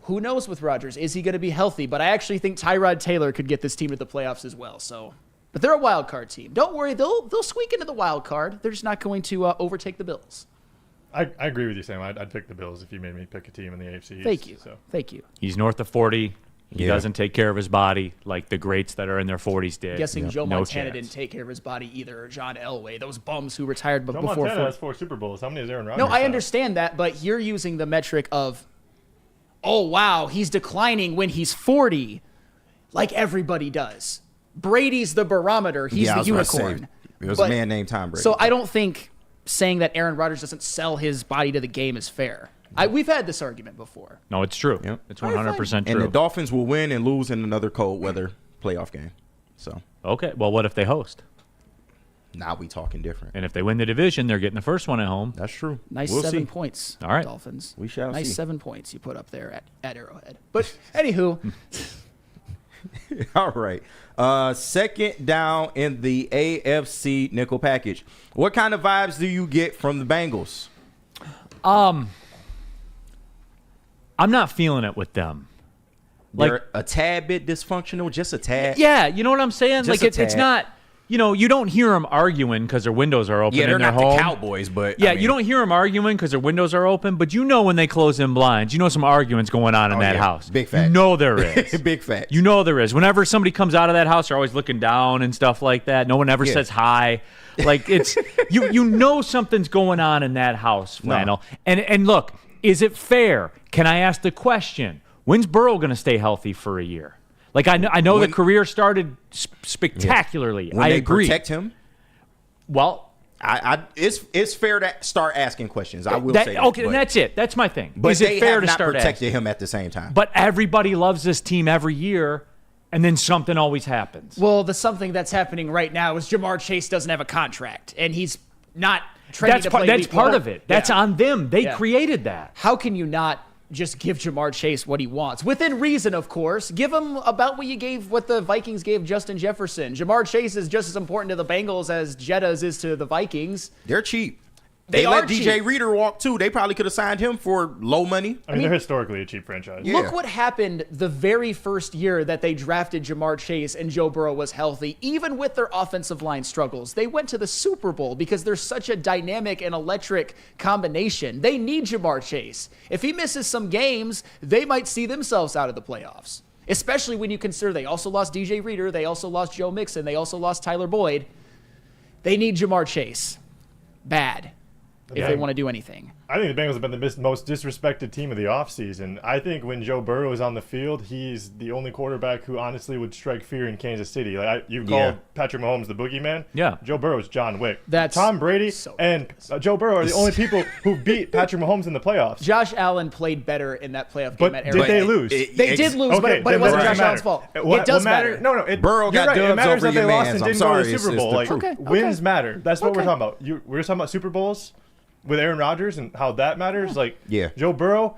who knows with Rodgers? Is he going to be healthy? But I actually think Tyrod Taylor could get this team to the playoffs as well. But they're a wild card team. Don't worry. They'll squeak into the wild card. They're just not going to overtake the Bills. I agree with you, Sam. I'd pick the Bills if you made me pick a team in the AFC East. Thank you. So. Thank you. He's north of 40. He doesn't take care of his body like the greats that are in their 40s did. Guessing Joe Montana didn't take care of his body either, or John Elway, those bums who retired before. Joe Montana has 4 Super Bowls. How many is Aaron Rodgers? No, I understand that, but you're using the metric of, oh, wow, he's declining when he's 40, like everybody does. Brady's the barometer. He's the unicorn. It was a man named Tom Brady. So I don't think saying that Aaron Rodgers doesn't sell his body to the game is fair. We've had this argument before. No, it's true. Yep. It's 100% true. And the Dolphins will win and lose in another cold weather playoff game. So okay, well, what if they host? Now we talking different. And if they win the division, they're getting the first one at home. That's true. Nice we'll 7 points. All right, Dolphins. We shall nice see. 7 points you put up there at Arrowhead. But anywho. All right. Second down in the AFC nickel package. What kind of vibes do you get from the Bengals? I'm not feeling it with them. They're a tad bit dysfunctional, just a tad. Yeah, you know what I'm saying? Just like it's not. You don't hear them arguing because their windows are open. Yeah, they're in their not home. the Cowboys, but yeah, you don't hear them arguing because their windows are open. But when they close in blinds, some arguing's going on in that house. Big fact. There is. Big fact. There is. Whenever somebody comes out of that house, they're always looking down and stuff like that. No one ever says hi. Like it's something's going on in that house, Flannel. No. And look, is it fair? Can I ask the question? When's Burrow going to stay healthy for a year? Like I know the career started spectacularly. When I they agree. Protect him. Well, it's fair to start asking questions. I will say that. Okay, and that's it. That's my thing. But is it fair to start protected asking? him at the same time? But everybody loves this team every year, and then something always happens. Well, the something that's happening right now is Jamar Chase doesn't have a contract, and he's not trending to play. That's part of it. That's on them. They created that. How can you not just give Jamar Chase what he wants? Within reason, of course. Give him about what the Vikings gave Justin Jefferson. Jamar Chase is just as important to the Bengals as Jettas is to the Vikings. They're cheap. They let cheap. DJ Reader walk too. They probably could have signed him for low money. I mean, they're historically a cheap franchise. Look what happened the very first year that they drafted Jamar Chase and Joe Burrow was healthy. Even with their offensive line struggles, they went to the Super Bowl because they're such a dynamic and electric combination. They need Jamar Chase. If he misses some games, they might see themselves out of the playoffs, especially when you consider they also lost DJ Reader, they also lost Joe Mixon, they also lost Tyler Boyd. They need Jamar Chase. Bad. If they want to do anything. I think the Bengals have been the most disrespected team of the offseason. I think when Joe Burrow is on the field, he's the only quarterback who honestly would strike fear in Kansas City. Like you called Patrick Mahomes the boogeyman. Yeah. Joe Burrow is John Wick. That's Tom Brady and Joe Burrow are the only people who beat Patrick Mahomes in the playoffs. Josh Allen played better in that playoff game But at did Arrowhead. they lose? They did lose, but it wasn't Josh Allen's fault. It does matter. No, Burrow got dubs It matters over that they your lost mans. and I'm didn't go to sorry, the Super it's Bowl. the Like truth. wins matter. That's what we're talking about. We're talking about Super Bowls with Aaron Rodgers and how that matters. Like Joe Burrow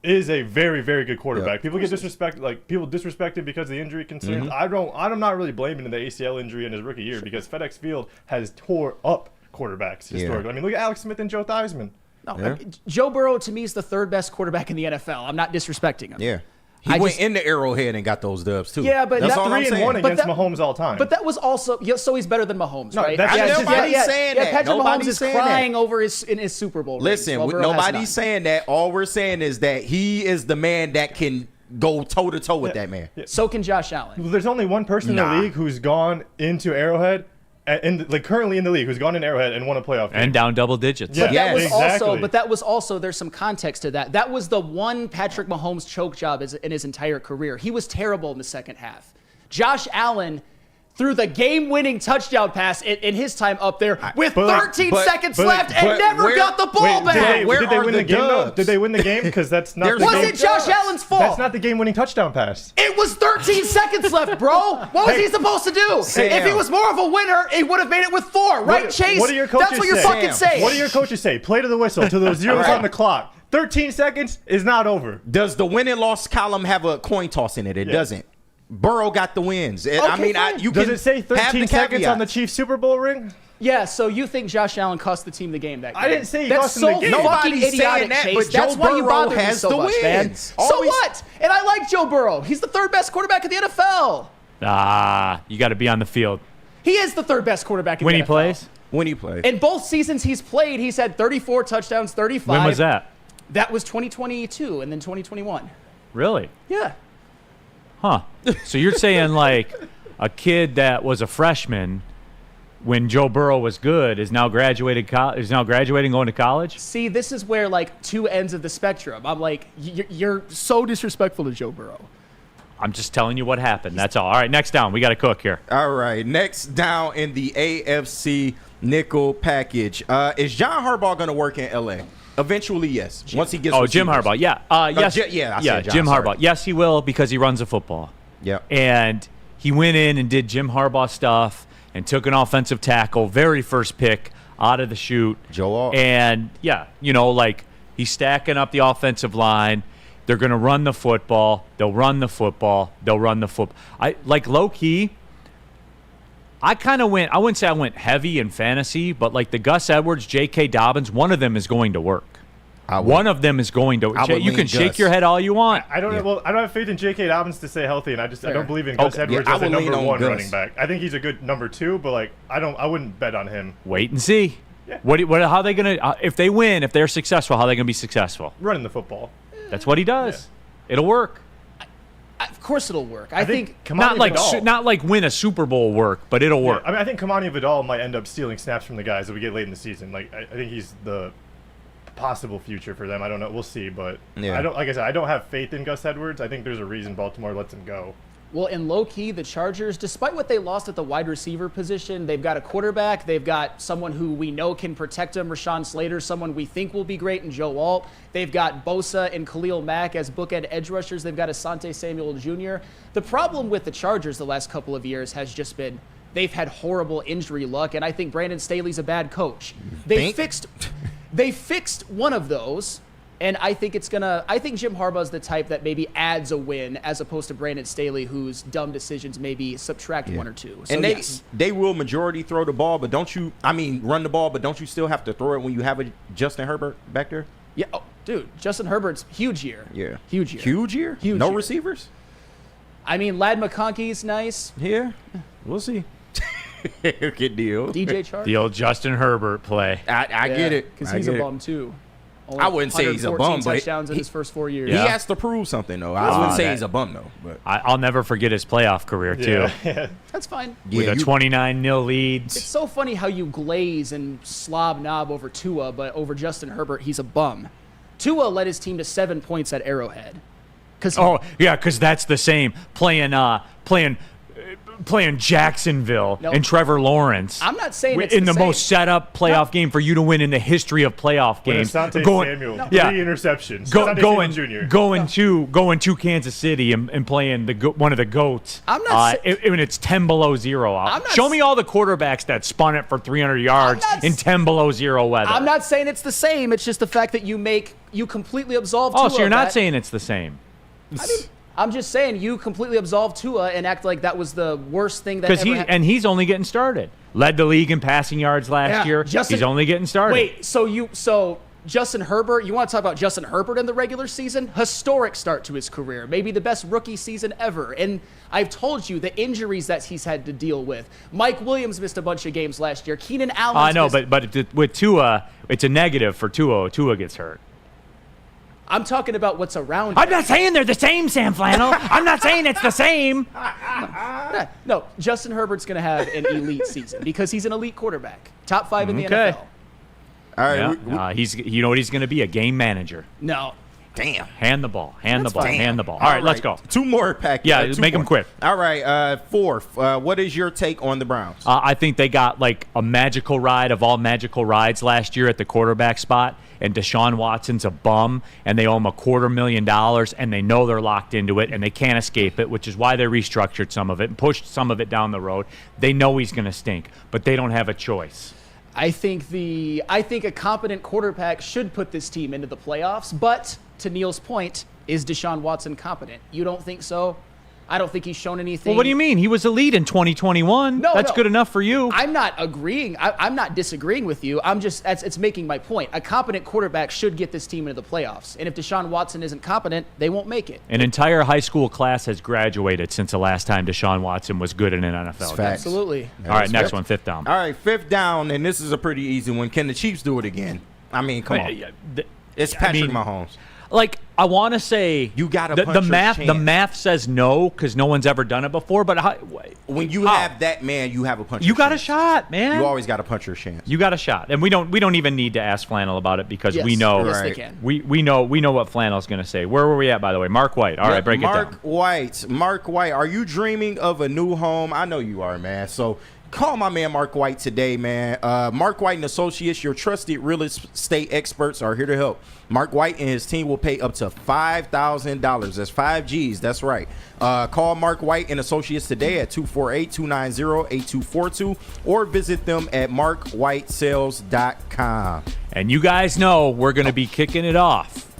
is a very, very good quarterback. People get disrespected. Like people disrespected because of the injury concerns. I'm not really blaming the ACL injury in his rookie year because FedEx Field has tore up quarterbacks historically. I mean, look at Alex Smith and Joe Theismann. No, Joe Burrow to me is the third best quarterback in the NFL. I'm not disrespecting him. Yeah. He went into Arrowhead and got those dubs too. Yeah, but that's all 3-1 against Mahomes all time. But that was also so he's better than Mahomes, right? Nobody's saying that. Patrick Nobody's Mahomes is saying crying that. over in his Super Bowl. Listen, rings, while Burrow has nobody's none. saying that. All we're saying is that he is the man that can go toe to toe with that man. So can Josh Allen. Well, there's only one person in the league who's gone into Arrowhead, currently in the league, who's gone in Arrowhead and won a playoff game. And down double digits. But that was also there's some context to that. That was the one Patrick Mahomes choke job in his entire career. He was terrible in the second half. Josh Allen threw the game-winning touchdown pass in his time up there with 13 seconds left and never got the ball back. Did they win the game, though? Did they win the game? Because that's not the game. Was it Josh Allen's fault? That's not the game-winning touchdown pass. It was 13 seconds left, bro. What was he supposed to do? If he was more of a winner, he would have made it with 4, right, Chase? What do your coaches That's what you're say? fucking saying. What do your coaches say? Play to the whistle till the zeros on the clock. 13 seconds is not over. Does the win and loss column have a coin toss in it? It doesn't. Burrow got the wins. I mean, you Does can it say 13 seconds on the Chiefs Super Bowl ring? Yeah, so you think Josh Allen cost the team the game that game? I didn't say he That's cost him the game. Fucking Nobody's saying idiotic, that, Chase. but That's Joe why you Burrow bother me has so the much, man. wins. So Always- what? And I like Joe Burrow. He's the third best quarterback in the NFL. You got to be on the field. He is the third best quarterback in When the he NFL. plays? When he plays. In both seasons he's played, he's had 34 touchdowns, 35. When was that? That was 2022 and then 2021. Really? Yeah. Huh. So you're saying like a kid that was a freshman when Joe Burrow was good is now graduating going to college? See, this is where like two ends of the spectrum. I'm like, you're so disrespectful to Joe Burrow. I'm just telling you what happened. That's all. All right, next down. We got to cook here. All right, next down in the AFC nickel package. Is John Harbaugh going to work in LA? Eventually, yes. Once he gets Jim Harbaugh. Yeah. Yes. Jim Harbaugh. Yes, he will because he runs the football. Yeah. And he went in and did Jim Harbaugh stuff and took an offensive tackle, very first pick out of the chute. Joe. And like he's stacking up the offensive line. They're going to run the football. They'll run the football. They'll run the football. I like low key. I kind of went. I wouldn't say I went heavy in fantasy, but like the Gus Edwards, J.K. Dobbins, one of them is going to work. One of them is going to. You can shake your head all you want. I don't. Well, I don't have faith in J.K. Dobbins to stay healthy, and I don't believe in Gus Edwards as a number one running back. I think he's a good number 2, but like I wouldn't bet on him. Wait and see. Yeah. How are they gonna? If they win, if they're successful, how are they gonna be successful? Running the football. That's what he does. Yeah. It'll work. Of course it'll work. I think not like win a Super Bowl work, but it'll work. I mean, I think Kamani Vidal might end up stealing snaps from the guys that we get late in the season. Like I think he's the possible future for them. I don't know. We'll see, but like I said, I don't have faith in Gus Edwards. I think there's a reason Baltimore lets him go. Well, in low-key, the Chargers, despite what they lost at the wide receiver position, they've got a quarterback. They've got someone who we know can protect him, Rashawn Slater, someone we think will be great in Joe Alt. They've got Bosa and Khalil Mack as bookend edge rushers. They've got Asante Samuel Jr. The problem with the Chargers the last couple of years has just been they've had horrible injury luck, and I think Brandon Staley's a bad coach. They fixed one of those And I think Jim Harbaugh's the type that maybe adds a win as opposed to Brandon Staley, whose dumb decisions maybe subtract one or two. So, and they will majority throw the ball, but run the ball, but don't you still have to throw it when you have a Justin Herbert back there? Yeah. Oh, dude, Justin Herbert's huge year. Yeah. Huge year. Huge year? Huge no year. receivers? I mean, Ladd McConkey's nice. Yeah. We'll see. Good deal. DJ Chark. The old Justin Herbert play. I get it. Because he's a bum, too. I wouldn't say he's a bum, but touchdowns in his first 4 years. He has to prove something, though. I wouldn't say he's a bum, though. But I'll never forget his playoff career, too. That's fine. With a 29-0 lead. It's so funny how you glaze and slob knob over Tua, but over Justin Herbert, he's a bum. Tua led his team to 7 points at Arrowhead. Because that's the same. Playing Jacksonville and Trevor Lawrence. I'm not saying it's in the same. most set up playoff game for you to win in the history of playoff games. Asante Samuel, 3 interceptions. Going to Kansas City and playing one of the GOATs. I'm not when it's 10 below 0 out. Show me all the quarterbacks that spun it for 300 yards in 10 below 0 weather. I'm not saying it's the same. It's just the fact that you completely absolve Tua. Oh, so you're not saying it's the same. I mean, I'm just saying you completely absolved Tua and act like that was the worst thing that ever happened. And he's only getting started. Led the league in passing yards last year. He's only getting started. Wait, so Justin Herbert, you want to talk about Justin Herbert in the regular season? Historic start to his career. Maybe the best rookie season ever. And I've told you the injuries that he's had to deal with. Mike Williams missed a bunch of games last year. Keenan Allen. I know, but with Tua, it's a negative for Tua. Tua gets hurt. I'm talking about what's around. I'm not saying they're the same, Sam Flannel. I'm not saying it's the same. No, Justin Herbert's going to have an elite season because he's an elite quarterback. Top 5 in the NFL. All right. Yeah. You know what he's going to be? A game manager. No. Damn. Hand the ball. Hand the ball. All right, let's go. 2 more pack. Yeah, make them quick. All right, fourth. What is your take on the Browns? I think they got like a magical ride of all magical rides last year at the quarterback spot, and Deshaun Watson's a bum, and they owe him $250,000, and they know they're locked into it, and they can't escape it, which is why they restructured some of it and pushed some of it down the road. They know he's going to stink, but they don't have a choice. I think a competent quarterback should put this team into the playoffs, but to Neil's point, is Deshaun Watson competent? You don't think so? I don't think he's shown anything. Well, what do you mean? He was elite in 2021. That's good enough for you. I'm not agreeing. I'm not disagreeing with you. It's making my point. A competent quarterback should get this team into the playoffs. And if Deshaun Watson isn't competent, they won't make it. An entire high school class has graduated since the last time Deshaun Watson was good in an NFL game. Absolutely. All right, next one, 5th down. All right, 5th down, and this is a pretty easy one. Can the Chiefs do it again? I mean, come on. It's Patrick Mahomes. Like, I want to say you got the math says no because no one's ever done it before. But when you have that man, you have a puncher's You got chance. a shot, man. You always got a puncher's chance. You got a shot, and we don't even need to ask Flannel about it because we know. Yes, they can. We know what Flannel's going to say. Where were we at, by the way? Mark White. All right, break it down. Mark White. Are you dreaming of a new home? I know you are, man. So call my man Mark White today, man. Mark White and Associates, your trusted real estate experts, are here to help. Mark White and his team will pay up to $5,000. That's 5 G's. That's right. Call Mark White and Associates today at 248-290-8242 or visit them at markwhitesales.com. And you guys know we're going to be kicking it off.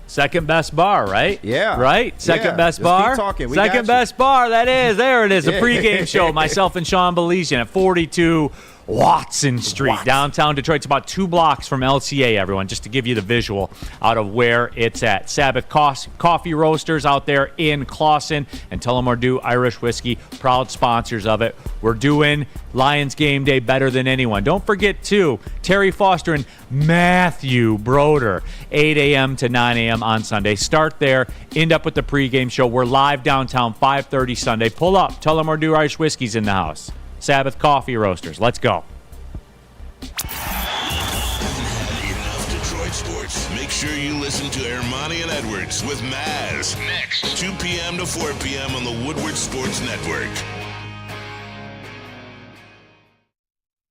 Second best bar, right? Yeah. Right? Second best Just bar? keep talking. We Second got you. best bar. That is. There it is. A pregame show. Myself and Sean Belizian at 42 Watson Street, downtown Detroit. It's about 2 blocks from LCA, everyone, just to give you the visual out of where it's at. Sabbath Coffee Roasters out there in Clawson, and Tullamore Irish Whiskey, proud sponsors of it. We're doing Lions Game Day better than anyone. Don't forget, too, Terry Foster and Matthew Broder, 8 a.m. to 9 a.m. on Sunday. Start there, end up with the pregame show. We're live downtown, 5:30 Sunday. Pull up. Tullamore Irish Whiskey's in the house. Sabbath Coffee Roasters. Let's go. Enough Detroit sports. Make sure you listen to Ermanni and Edwards with Maz next, 2 p.m. to 4 p.m. on the Woodward Sports Network.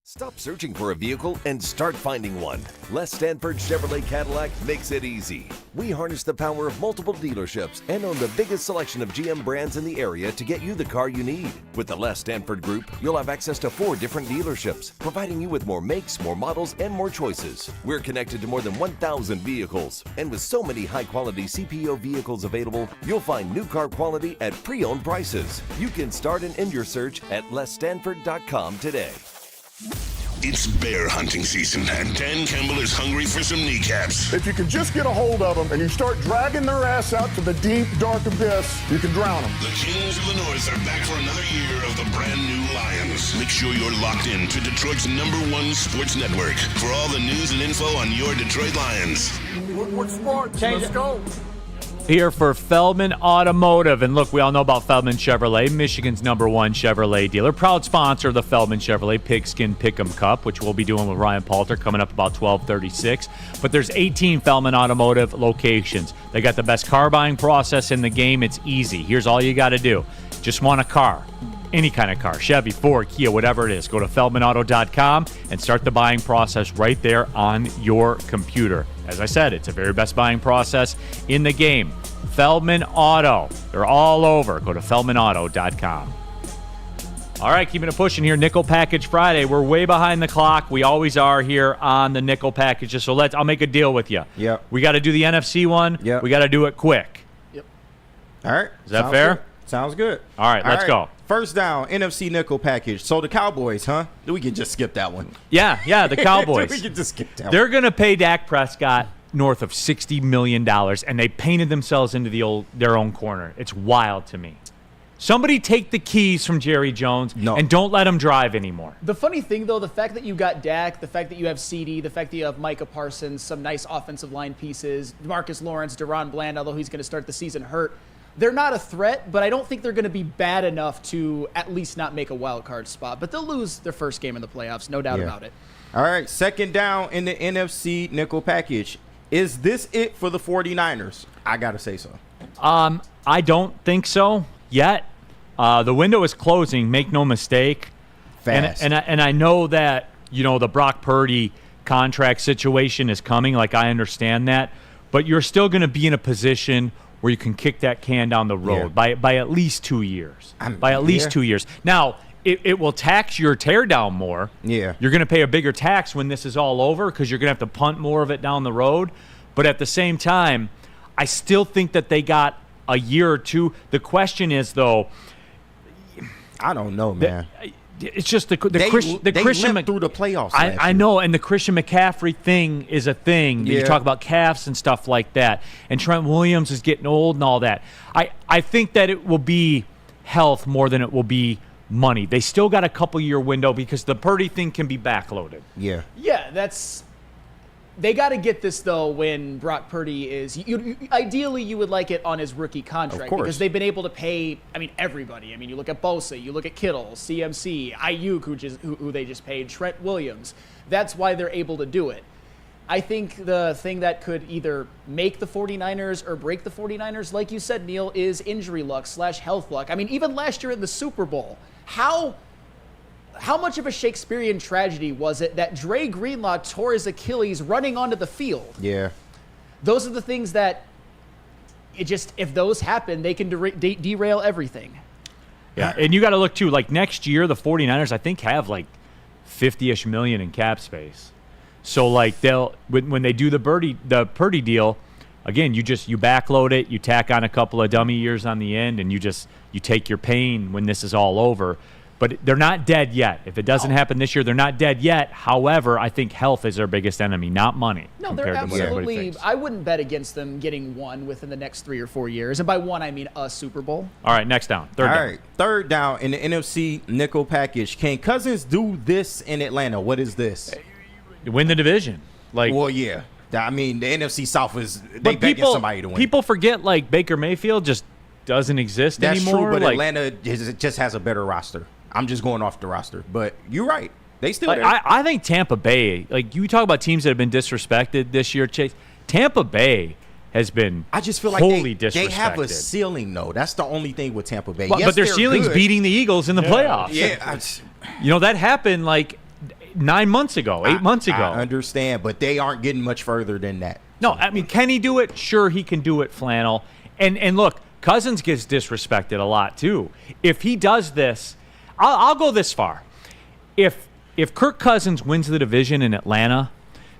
Stop searching for a vehicle and start finding one. Les Stanford Chevrolet Cadillac makes it easy. We harness the power of multiple dealerships and own the biggest selection of GM brands in the area to get you the car you need. With the Les Stanford Group, you'll have access to 4 different dealerships, providing you with more makes, more models, and more choices. We're connected to more than 1,000 vehicles. And with so many high-quality CPO vehicles available, you'll find new car quality at pre-owned prices. You can start and end your search at lesstanford.com today. It's bear hunting season, and Dan Campbell is hungry for some kneecaps. If you can just get a hold of them and you start dragging their ass out to the deep, dark abyss, you can drown them. The Kings of the North are back for another year of the brand new Lions. Make sure you're locked in to Detroit's #1 sports network for all the news and info on your Detroit Lions. Woodward Sports, let's go. Here for Feldman Automotive. And look, we all know about Feldman Chevrolet, Michigan's #1 Chevrolet dealer. Proud sponsor of the Feldman Chevrolet Pigskin Pick'em Cup, which we'll be doing with Ryan Palter coming up about 12:36. But there's 18 Feldman Automotive locations. They got the best car buying process in the game. It's easy. Here's all you got to do. Just want a car. Any kind of car, Chevy, Ford, Kia, whatever it is. Go to feldmanauto.com and start the buying process right there on your computer. As I said, it's the very best buying process in the game. Feldman Auto. They're all over. Go to feldmanauto.com. All right, keeping it pushing here. Nickel Package Friday. We're way behind the clock. We always are here on the nickel packages. So I'll make a deal with you. Yep. We got to do the NFC one. Yep. We got to do it quick. Yep. All right. Is that fair? Good. Sounds good. All right, let's go. First down, NFC nickel package. So the Cowboys, huh? We can just skip that one. Yeah, the Cowboys. We can just skip that They're one. going to pay Dak Prescott north of $60 million, and they painted themselves into their own corner. It's wild to me. Somebody take the keys from Jerry Jones and don't let him drive anymore. The funny thing, though, the fact that you got Dak, the fact that you have CD, the fact that you have Micah Parsons, some nice offensive line pieces, Marcus Lawrence, Deron Bland, although he's going to start the season hurt, they're not a threat, but I don't think they're going to be bad enough to at least not make a wild card spot. But they'll lose their first game in the playoffs, no doubt about it. All right, second down in the NFC nickel package. Is this it for the 49ers? I got to say so. I don't think so yet. The window is closing, make no mistake. Fast. And I know that, the Brock Purdy contract situation is coming, like I understand that. But you're still going to be in a position where you can kick that can down the road by at least 2 years. By at least 2 years. Now, it will tax your teardown more. Yeah. You're going to pay a bigger tax when this is all over because you're going to have to punt more of it down the road. But at the same time, I still think that they got a year or two. The question is, though, I don't know, man. It's just the They Christian limped through the playoffs. I know, and the Christian McCaffrey thing is a thing. You talk about calves and stuff like that, and Trent Williams is getting old and all that. I think that it will be health more than it will be money. They still got a couple-year window because the Purdy thing can be backloaded. Yeah. Yeah, they got to get this, though, when Brock Purdy is ideally, you would like it on his rookie contract. Of course. Because they've been able to pay, everybody. You look at Bosa, you look at Kittle, CMC, Ayuk, who they just paid, Trent Williams. That's why they're able to do it. I think the thing that could either make the 49ers or break the 49ers, like you said, Neil, is injury luck / health luck. Even last year in the Super Bowl, how much of a Shakespearean tragedy was it that Dre Greenlaw tore his Achilles running onto the field? Yeah. Those are the things that, if those happen, they can derail everything. Yeah, and you got to look, too, like next year, the 49ers, I think, have like 50-ish million in cap space. So, like, they'll when they do the Purdy deal, again, you backload it, you tack on a couple of dummy years on the end, and you take your pain when this is all over. But they're not dead yet. If it doesn't happen this year, they're not dead yet. However, I think health is their biggest enemy, not money. No, they're absolutely. I wouldn't bet against them getting one within the next 3 or 4 years. And by one, I mean a Super Bowl. All right, next down. Third down. All right, third down in the NFC nickel package. Can Cousins do this in Atlanta? What is this? Win the division. Well, yeah. The NFC South is they begging somebody to win. People forget Baker Mayfield just doesn't exist anymore. That's true, but Atlanta just has a better roster. I'm just going off the roster, but you're right. They still there. I think Tampa Bay, you talk about teams that have been disrespected this year, Chase. Tampa Bay has been wholly disrespected. They have a ceiling, though. That's the only thing with Tampa Bay. But their ceiling's beating the Eagles in the playoffs. Yeah. That happened 9 months ago, 8 months ago. I understand, but they aren't getting much further than that. No, I mean, can he do it? Sure, he can do it, Flannel. And look, Cousins gets disrespected a lot too. If he does this, I'll go this far. If Kirk Cousins wins the division in Atlanta,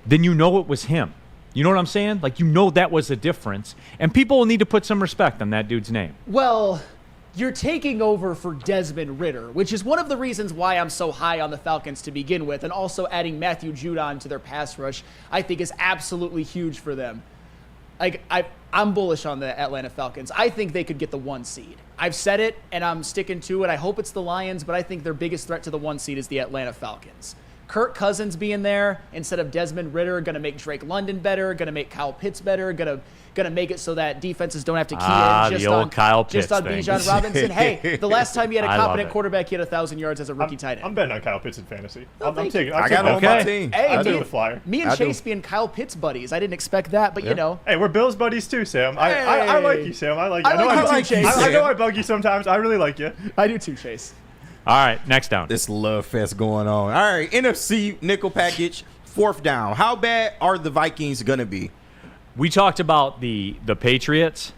then you know it was him. You know what I'm saying? Like, you know that was the difference. And people will need to put some respect on that dude's name. Well, you're taking over for Desmond Ridder, which is one of the reasons why I'm so high on the Falcons to begin with, and also adding Matthew Judon to their pass rush, I think is absolutely huge for them. Like, I'm bullish on the Atlanta Falcons. I think they could get the 1 seed. I've said it, and I'm sticking to it. I hope it's the Lions, but I think their biggest threat to the 1 seed is the Atlanta Falcons. Kirk Cousins being there instead of Desmond Ridder, going to make Drake London better, going to make Kyle Pitts better, going to make it so that defenses don't have to key in just on Kyle Pitts just on thing. Bijan Robinson. Hey, the last time you had a I competent love it. quarterback, he had 1,000 yards as a rookie tight end. I'm betting on Kyle Pitts in fantasy. Oh, I'm thank taking. you. I'm I got taking him on my team. Hey, I'm taking the flyer. Me and Chase being Kyle Pitts buddies. I didn't expect that, but you know. Hey, we're Bills buddies too, Sam. I Hey. like you, Sam. I like you. I like you too, Chase. I know I bug you sometimes. I really like you. I do too, Chase. All right, next down. This love fest going on. All right, NFC nickel package, 4th down. How bad are the Vikings going to be? We talked about the Patriots.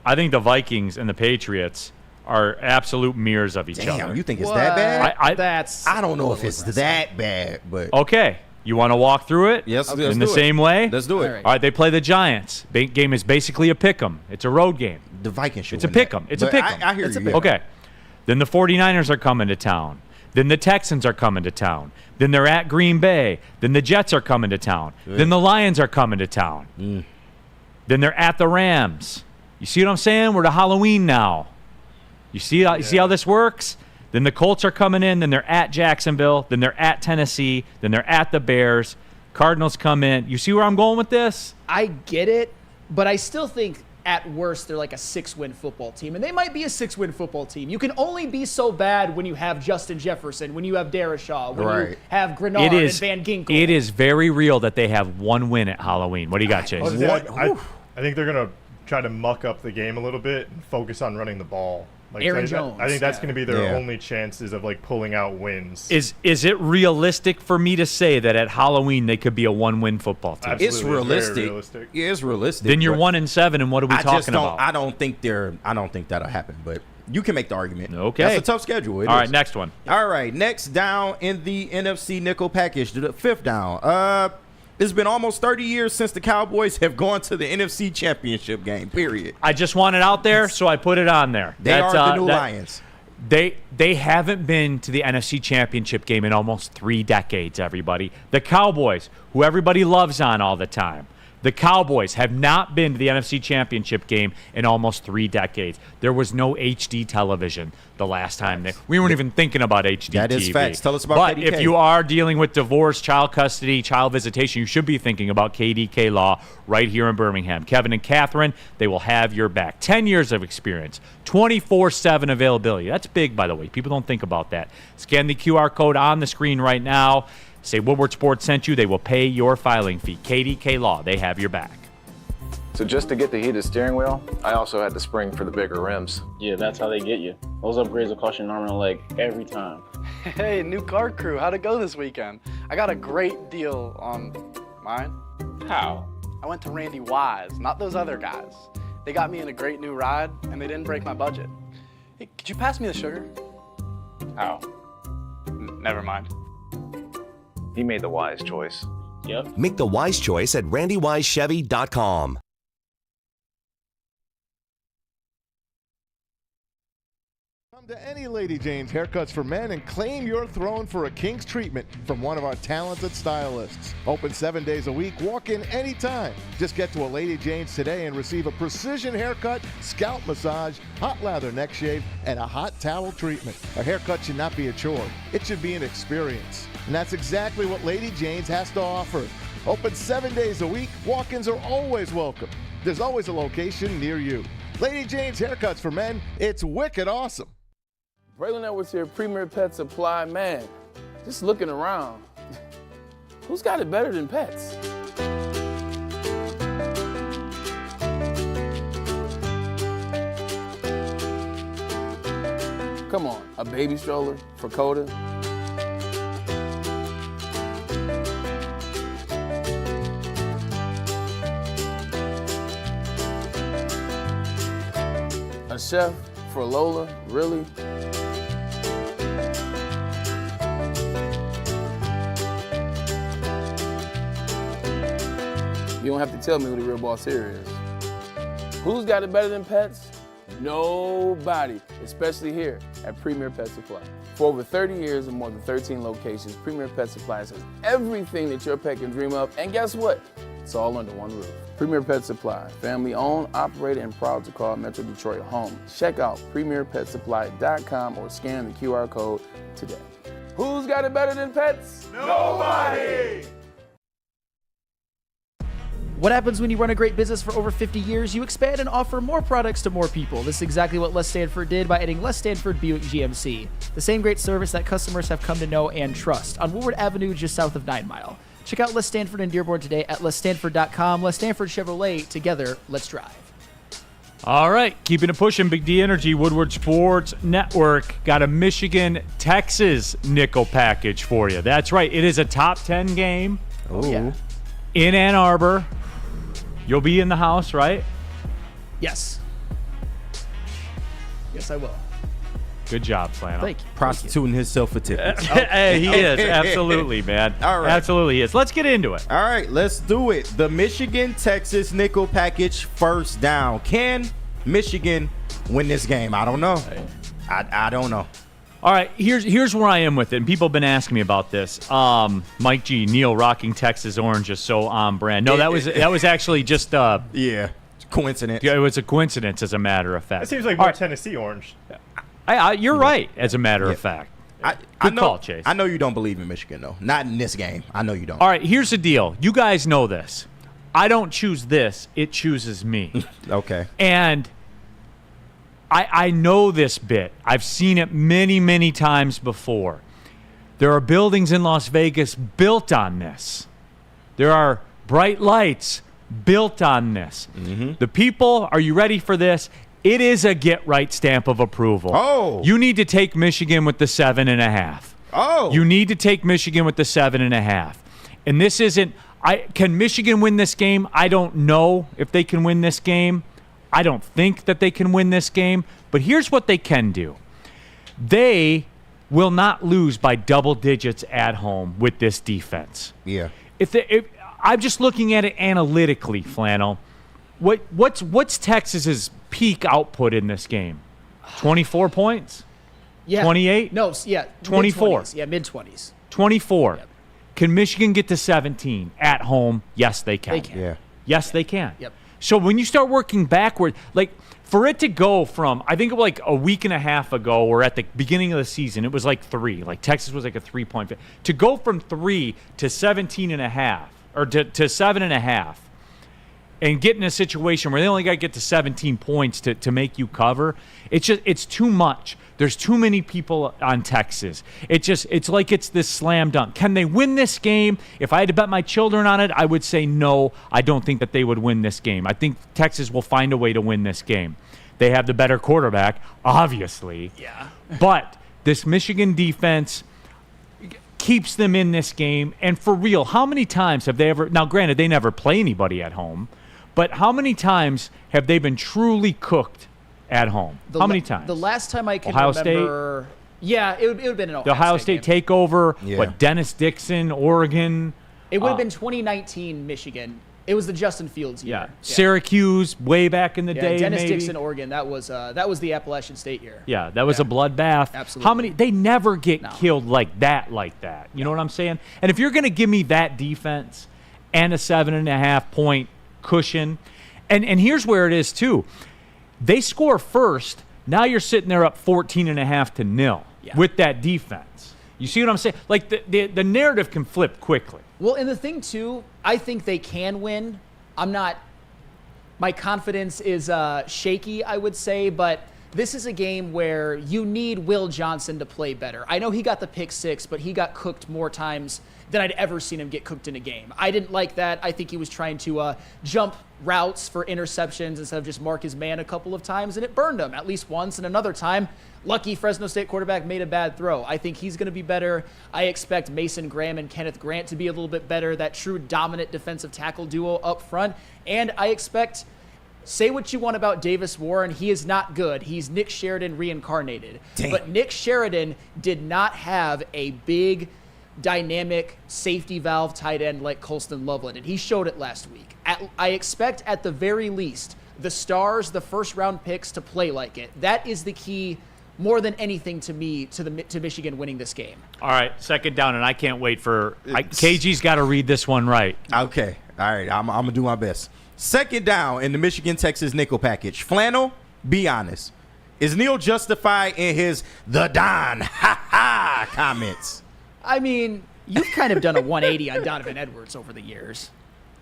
I think the Vikings and the Patriots are absolute mirrors of each other. Damn, you think it's that bad? I don't know if it's that bad, but Okay, you want to walk through it? Yes, let's in the do it. same way? Let's do it. All right, they play the Giants. Game is basically a pick'em. It's a road game. The Vikings should It's a win that. pick'em. It's a But pick'em. I hear It's a you. pick'em. Okay. Then the 49ers are coming to town. Then the Texans are coming to town. Then they're at Green Bay. Then the Jets are coming to town. Then the Lions are coming to town. Then they're at the Rams. You see what I'm saying? We're to Halloween now. You see how this works? Then the Colts are coming in. Then they're at Jacksonville. Then they're at Tennessee. Then they're at the Bears. Cardinals come in. You see where I'm going with this? I get it, but I still think at worst they're like a 6-win football team, and they might be a 6-win football team. You can only be so bad when you have Justin Jefferson, when you have Darashaw, when you have Grenard and Van Ginkel. It is very real that they have 1 win at Halloween. What do you got, Chase? I think they're gonna try to muck up the game a little bit and focus on running the ball. Like, Aaron I Jones, think that's going to be their Yeah. only chances of like pulling out wins. Is it realistic for me to say that at Halloween they could be a 1-win football team? Absolutely, It's very realistic. realistic. Yeah, it's realistic. Then you're but 1-7, and what are we I talking just don't, about? I don't think that'll happen, but you can make the argument. Okay. That's a tough schedule. It All is. right, next one. All right, next down in the NFC nickel package, the 5th down. It's been almost 30 years since the Cowboys have gone to the NFC Championship game, period. I just want it out there, so I put it on there. They are the new Lions. They haven't been to the NFC Championship game in almost 3 decades, everybody. The Cowboys, who everybody loves on all the time, the Cowboys have not been to the NFC Championship game in almost 3 decades. There was no HD television the last time. We weren't even thinking about HD That is TV. facts. Tell us about But KDK. if you are dealing with divorce, child custody, child visitation, you should be thinking about KDK Law right here in Birmingham. Kevin and Catherine, they will have your back. 10 years of experience, 24/7 availability. That's big, by the way. People don't think about that. Scan the QR code on the screen right now. Say Woodward Sports sent you. They will pay your filing fee. KDK Law, they have your back. So just to get the heated steering wheel, I also had the spring for the bigger rims. Yeah, that's how they get you. Those upgrades will cost you an arm and a leg every time. Hey, new car crew, how'd it go this weekend? I got a great deal on mine. How? I went to Randy Wise, not those other guys. They got me in a great new ride, and they didn't break my budget. Hey, could you pass me the sugar? How? Never mind. He made the wise choice. Yep. Make the wise choice at randywisechevy.com. Come to any Lady Jane's Haircuts for Men and claim your throne for a king's treatment from one of our talented stylists. Open 7 days a week. Walk in anytime. Just get to a Lady Jane's today and receive a precision haircut, scalp massage, hot lather neck shave, and a hot towel treatment. A haircut should not be a chore. It should be an experience. And that's exactly what Lady Jane's has to offer. Open 7 days a week. Walk-ins are always welcome. There's always a location near you. Lady Jane's Haircuts for Men. It's wicked awesome. Braylon Edwards here, Premier Pet Supply. Man, just looking around, who's got it better than pets? Come on, a baby stroller for Coda? chef for Lola, really? You don't have to tell me who the real boss here is. Who's got it better than pets? Nobody, especially here at Premier Pet Supply. For over 30 years and more than 13 locations, Premier Pet Supply has everything that your pet can dream of, and guess what? It's all under one roof. Premier Pet Supply, family owned, operated, and proud to call Metro Detroit home. Check out premierpetsupply.com or scan the QR code today. Who's got it better than pets? Nobody! What happens when you run a great business for over 50 years? You expand and offer more products to more people. This is exactly what Les Stanford did by adding Les Stanford Buick GMC. The same great service that customers have come to know and trust on Woodward Avenue just south of 9 Mile. Check out Les Stanford and Dearborn today at lesstanford.com. Les Stanford Chevrolet, together, let's drive. All right, keeping it pushing, Big D Energy, Woodward Sports Network got a Michigan-Texas nickel package for you. That's right, it is a top 10 game. Oh, yeah. In Ann Arbor. You'll be in the house, right? Yes. Yes, I will. Good job, Flannel. Thank you. Prostituting himself for tickets. Hey, he is. Absolutely, man. All right. Absolutely he is. Let's get into it. All right, let's do it. The Michigan-Texas nickel package first down. Can Michigan win this game? I don't know. I don't know. All right, here's where I am with it. And people have been asking me about this. Mike G, Neil rocking Texas orange is so on brand. No, that was actually just yeah, coincidence. Yeah, it was a coincidence, as a matter of fact. It seems like more Tennessee orange. You're right, as a matter of fact. Good call, Chase. I know you don't believe in Michigan, though. Not in this game. I know you don't. All right, here's the deal. You guys know this. I don't choose this. It chooses me. Okay. And I know this bit. I've seen it many, many times before. There are buildings in Las Vegas built on this. There are bright lights built on this. Mm-hmm. The people, are you ready for this? It is a get-right stamp of approval. Oh. You need to take Michigan with the 7.5. Oh. You need to take Michigan with the 7.5. And this isn't, can Michigan win this game? I don't know if they can win this game. I don't think that they can win this game, but here's what they can do. They will not lose by double digits at home with this defense. Yeah. If I'm just looking at it analytically, Flannel. What's Texas's peak output in this game? 24 points? Yeah. 28? No, yeah. 24. Mid-20s. Yeah, mid-20s. 24. Yep. Can Michigan get to 17 at home? Yes, they can. They can. Yeah. Yes, they can. Yep. So when you start working backward, like for it to go from, I think like a week and a half ago or at the beginning of the season, it was like 3. Like Texas was like a 3-point. To go from 3 to 17.5 or to 7.5 and get in a situation where they only got to get to 17 points to make you cover, it's too much. There's too many people on Texas. It's like it's this slam dunk. Can they win this game? If I had to bet my children on it, I would say no. I don't think that they would win this game. I think Texas will find a way to win this game. They have the better quarterback, obviously. Yeah. But this Michigan defense keeps them in this game. And for real, how many times have they ever – now, granted, they never play anybody at home. But how many times have they been truly cooked at home? How many times? The last time I can Ohio remember. State? Yeah, it would have been an Ohio The Ohio State game. takeover. Yeah. What, Dennis Dixon, Oregon. It would have been 2019 Michigan. It was the Justin Fields year. Yeah. Syracuse, way back in the day, Dennis maybe. Dixon, Oregon. That was the Appalachian State year. Yeah, that was a bloodbath. Absolutely. How many? They never get killed like that. You know what I'm saying? And if you're going to give me that defense and a 7.5-point cushion, and here's where it is too. They score first. Now you're sitting there up 14.5-0 with that defense. You see what I'm saying? Like the narrative can flip quickly. Well, and the thing too, I think they can win. My confidence is shaky, I would say, but this is a game where you need Will Johnson to play better. I know he got the pick 6, but he got cooked more times than I'd ever seen him get cooked in a game. I didn't like that. I think he was trying to jump routes for interceptions instead of just mark his man a couple of times, and it burned him at least once. And another time, lucky Fresno State quarterback made a bad throw. I think he's going to be better. I expect Mason Graham and Kenneth Grant to be a little bit better, that true dominant defensive tackle duo up front. And I expect Say what you want about Davis Warren. He is not good. He's Nick Sheridan reincarnated. Damn. But Nick Sheridan did not have a big, dynamic safety valve tight end like Colston Loveland, and he showed it last week. I expect at the very least the stars, the first-round picks, to play like it. That is the key more than anything to me to Michigan winning this game. All right, second down, and I can't wait for KG's got to read this one right. Okay. All right. I'm going to do my best. Second down in the Michigan-Texas nickel package. Flannel, be honest. Is Neil justified in his "the Don" comments? I mean, you've kind of done a 180 on Donovan Edwards over the years.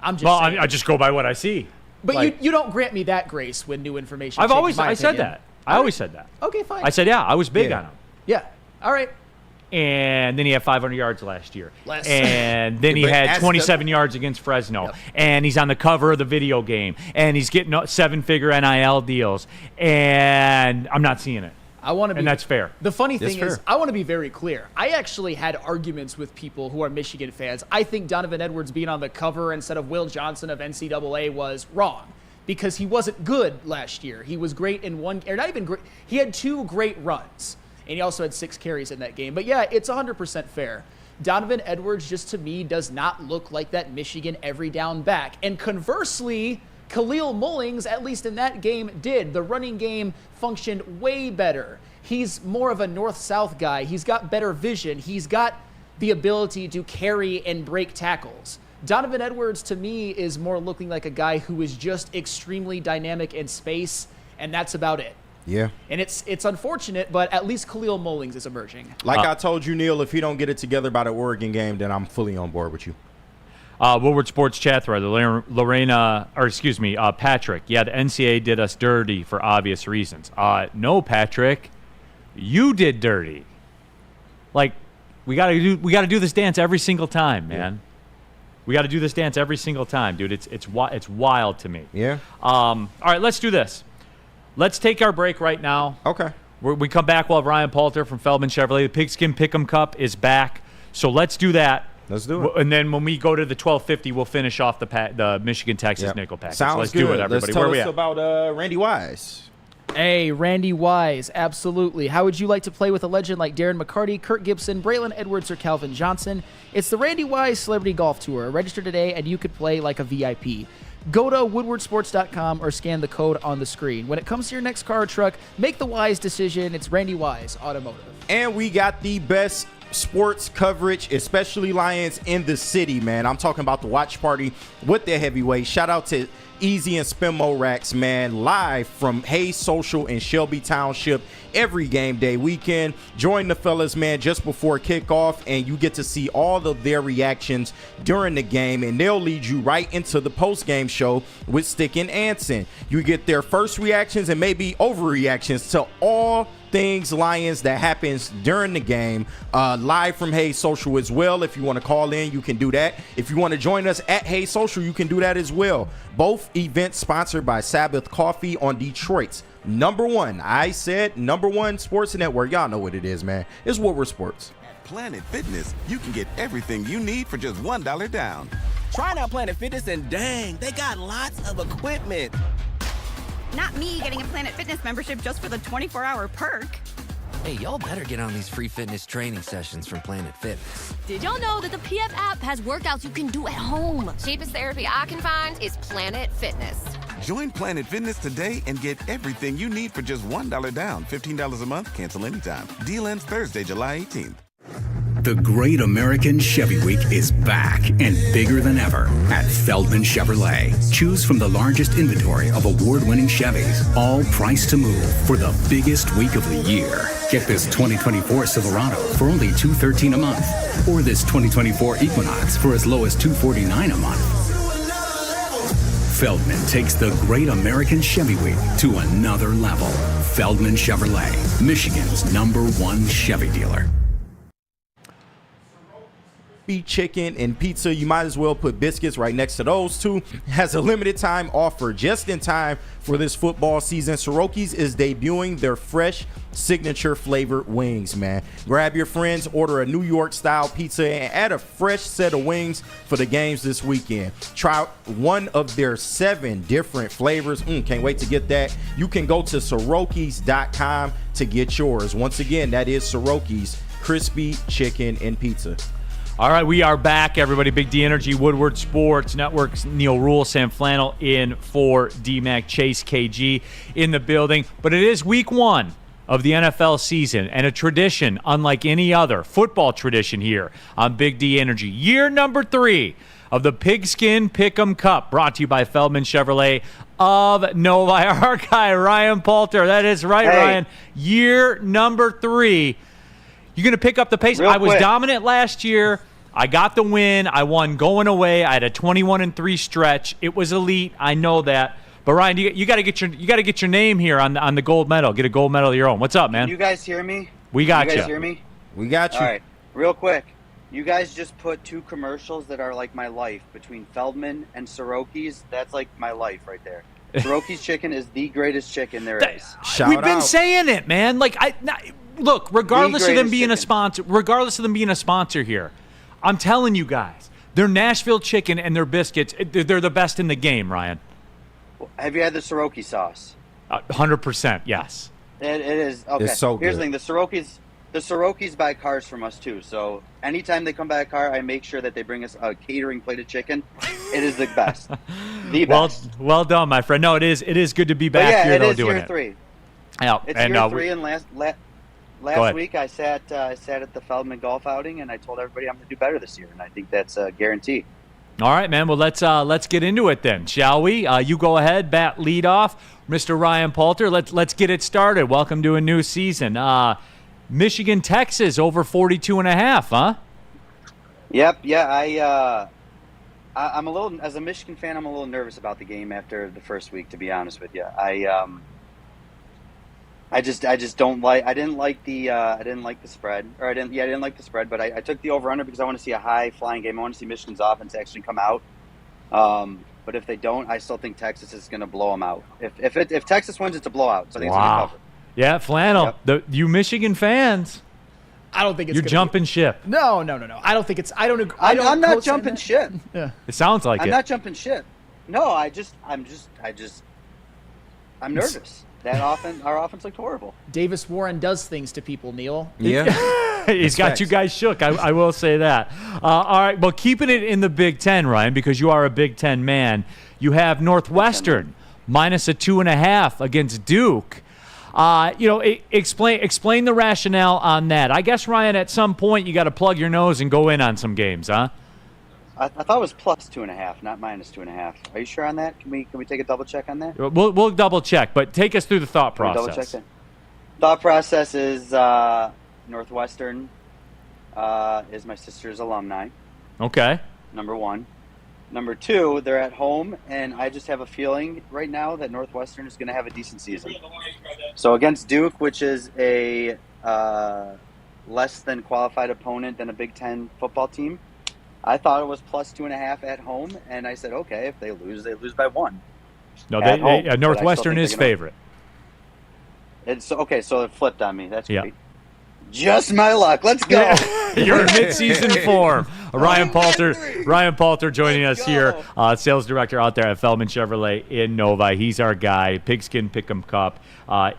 I'm just saying. I just go by what I see. But you don't grant me that grace when new information. I said that. I always said that. Okay, fine. I said, yeah, I was big on him. Yeah. All right. And then he had 500 yards last year. Less. And then he had 27 yards against Fresno. Yep. And he's on the cover of the video game. And he's getting 7-figure NIL deals. And I'm not seeing it. And that's fair. The funny thing is, I want to be very clear. I actually had arguments with people who are Michigan fans. I think Donovan Edwards being on the cover instead of Will Johnson of NCAA was wrong, because he wasn't good last year. He was great in one, or not even great. He had 2 great runs, and he also had 6 carries in that game. But yeah, it's 100% fair. Donovan Edwards, just to me, does not look like that Michigan every down back. And conversely, Khalil Mullings, at least in that game, did. The running game functioned way better. He's more of a north-south guy. He's got better vision. He's got the ability to carry and break tackles. Donovan Edwards, to me, is more looking like a guy who is just extremely dynamic in space, and that's about it. Yeah. And it's unfortunate, but at least Khalil Mullings is emerging. Like I told you, Neil, if he don't get it together by the Oregon game, then I'm fully on board with you. Woodward Sports Chat thread, Patrick. Yeah, the NCAA did us dirty for obvious reasons. No, Patrick, you did dirty. Like, we gotta do this dance every single time, man. Yeah. We got to do this dance every single time, dude. It's wild to me. Yeah. All right, let's do this. Let's take our break right now. Okay. We come back. We'll have Ryan Poulter from Feldman Chevrolet. The Pigskin Pick'em Cup is back. So let's do that. Let's do it. And then when we go to the 1250, we'll finish off the Michigan-Texas nickel package. Sounds let's good. do it, everybody. Let's tell Where we us at? about Randy Wise. Hey, Randy Wise, absolutely. How would you like to play with a legend like Darren McCarty, Kurt Gibson, Braylon Edwards, or Calvin Johnson? It's the Randy Wise Celebrity Golf Tour. Register today and you could play like a VIP. Go to woodwardsports.com or scan the code on the screen. When it comes to your next car or truck, make the wise decision. It's Randy Wise Automotive. And we got the best sports coverage, especially Lions, in the city, man. I'm talking about the watch party with the heavyweight. Shout out to Easy and Spinmo Racks, man, live from Hayes Social in Shelby Township every game day weekend. Join the fellas, man, just before kickoff, and you get to see all of their reactions during the game, and they'll lead you right into the post-game show with Stick and Anson. You get their first reactions and maybe overreactions to all things Lions that happens during the game, live from Hayes Social as well. If you want to call in, you can do that. If you want to join us at Hayes Social, you can do that as well. Both events sponsored by Sabbath Coffee on Detroit's number one sports network. Y'all know what it is, man. It's Woodward Sports. At Planet Fitness, you can get everything you need for just $1 down. Try out Planet Fitness and dang, they got lots of equipment. Not me getting a Planet Fitness membership just for the 24-hour perk. Hey, y'all better get on these free fitness training sessions from Planet Fitness. Did y'all know that the PF app has workouts you can do at home? Cheapest therapy I can find is Planet Fitness. Join Planet Fitness today and get everything you need for just $1 down. $15 a month, cancel anytime. Deal ends Thursday, July 18th. The Great American Chevy Week is back and bigger than ever at Feldman Chevrolet. Choose from the largest inventory of award-winning Chevys, all priced to move for the biggest week of the year. Get this 2024 Silverado for only $213 a month, or this 2024 Equinox for as low as $249 a month. Feldman takes the Great American Chevy Week to another level. Feldman Chevrolet, Michigan's #1 Chevy dealer. crispy chicken and pizza. You might as well put biscuits right next to those two. Has a limited time offer just in time for this football season. Soroki's is debuting their fresh signature flavored wings, man. Grab your friends, order a New York style pizza, and add a fresh set of wings for the games this weekend. Try one of their 7 different flavors. Can't wait to get that. You can go to Sorokis.com to get yours. Once again, that is Soroki's crispy chicken and pizza. All right, we are back, everybody. Big D Energy, Woodward Sports Network's Neil Rule, Sam Flannel in for D-Mac, Chase KG in the building. But it is week 1 of the NFL season, and a tradition unlike any other football tradition here on Big D Energy. Year number 3 of the Pigskin Pick'em Cup, brought to you by Feldman Chevrolet of Novi. Our guy, Ryan Poulter. That is right, Hey. Ryan. Year number 3. You're going to pick up the pace. Real I was quick. dominant last year. I got the win. I won going away. I had a 21-3 stretch. It was elite. I know that. But Ryan, you got to get your name here on the gold medal. Get a gold medal of your own. What's up, man? Can you guys hear me? We got you. you. Guys hear me? We got you. All right. Real quick. You guys just put 2 commercials that are like my life between Feldman and Soroki's. That's like my life right there. Soroki's chicken is the greatest chicken there is. We've been saying it, man. Like look, regardless of them greatest being a chicken. sponsor here, I'm telling you guys, their Nashville chicken and their biscuits, they're the best in the game, Ryan. Have you had the Soroki sauce? 100%, yes. It is okay. It's so Here's good. the thing: the Soroki's buy cars from us too. So anytime they come by a car, I make sure that they bring us a catering plate of chicken. It is the best. The best. Well done, my friend. No, it is good to be back But yeah, here it though is doing year it. 3. Yeah, It's and year 3, and last ahead. week I sat at the Feldman golf outing, and I told everybody I'm going to do better this year, and I think that's a guarantee. All right, man. Well, let's get into it then, shall we? You go ahead, bat lead off, Mr. Ryan Poulter. Let's get it started. Welcome to a new season. Michigan, Texas, over 42.5, huh? Yep. Yeah. I'm a little, as a Michigan fan, I'm a little nervous about the game after the first week. To be honest with you, I just don't like. I didn't like the spread, or I didn't like the spread. But I took the over under because I want to see a high flying game. I want to see Michigan's offense actually come out. But if they don't, I still think Texas is going to blow them out. If Texas wins, it's a blowout. So I think it's going to cover. Yeah, Flannel. You Michigan fans. I don't think it's You're gonna be, jumping ship. No. I don't think it's. I don't. I'm not jumping ship. Yeah. It sounds like I'm it. not jumping ship. No, I'm nervous. Our offense looked horrible. Davis Warren does things to people, Neil. Yeah. He's got you guys shook. I will say that. All right. Well, keeping it in the Big Ten, Ryan, because you are a Big Ten man. You have Northwestern minus a 2.5 against Duke. Explain the rationale on that. I guess, Ryan, at some point you got to plug your nose and go in on some games, huh? I thought it was plus 2.5, not minus 2.5. Are you sure on that? Can we take a double check on that? We'll double check, but take us through the thought Can we process. double check that? Thought process is Northwestern is my sister's alumni. Okay. Number 1. Number 2, they're at home, and I just have a feeling right now that Northwestern is going to have a decent season. So against Duke, which is a less than qualified opponent than a Big Ten football team, I thought it was plus 2.5 at home, and I said, okay, if they lose by 1. No, At home, but I still Northwestern think is they're gonna- favorite. It's okay, so it flipped on me. That's Yeah. great. Just my luck. Let's go. You're in mid-season form. Ryan Poulter joining us here, sales director out there at Feldman Chevrolet in Novi. He's our guy. Pigskin Pick'em Cup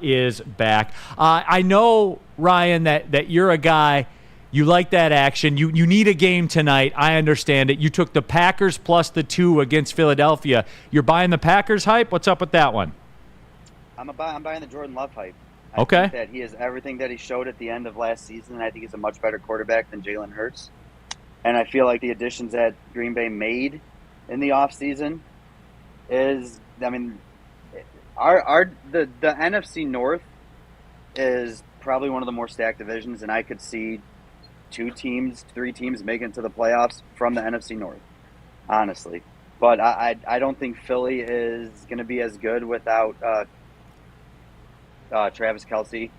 is back. I know, Ryan, that you're a guy. You like that action. You need a game tonight. I understand it. You took the Packers plus the 2 against Philadelphia. You're buying the Packers hype? What's up with that one? I'm buying the Jordan Love hype. I Okay. think that he is everything that he showed at the end of last season, and I think he's a much better quarterback than Jalen Hurts. And I feel like the additions that Green Bay made in the offseason is, I mean, the NFC North is probably one of the more stacked divisions, and I could see 3 teams making it to the playoffs from the NFC North, honestly. But I don't think Philly is going to be as good without Travis Kelce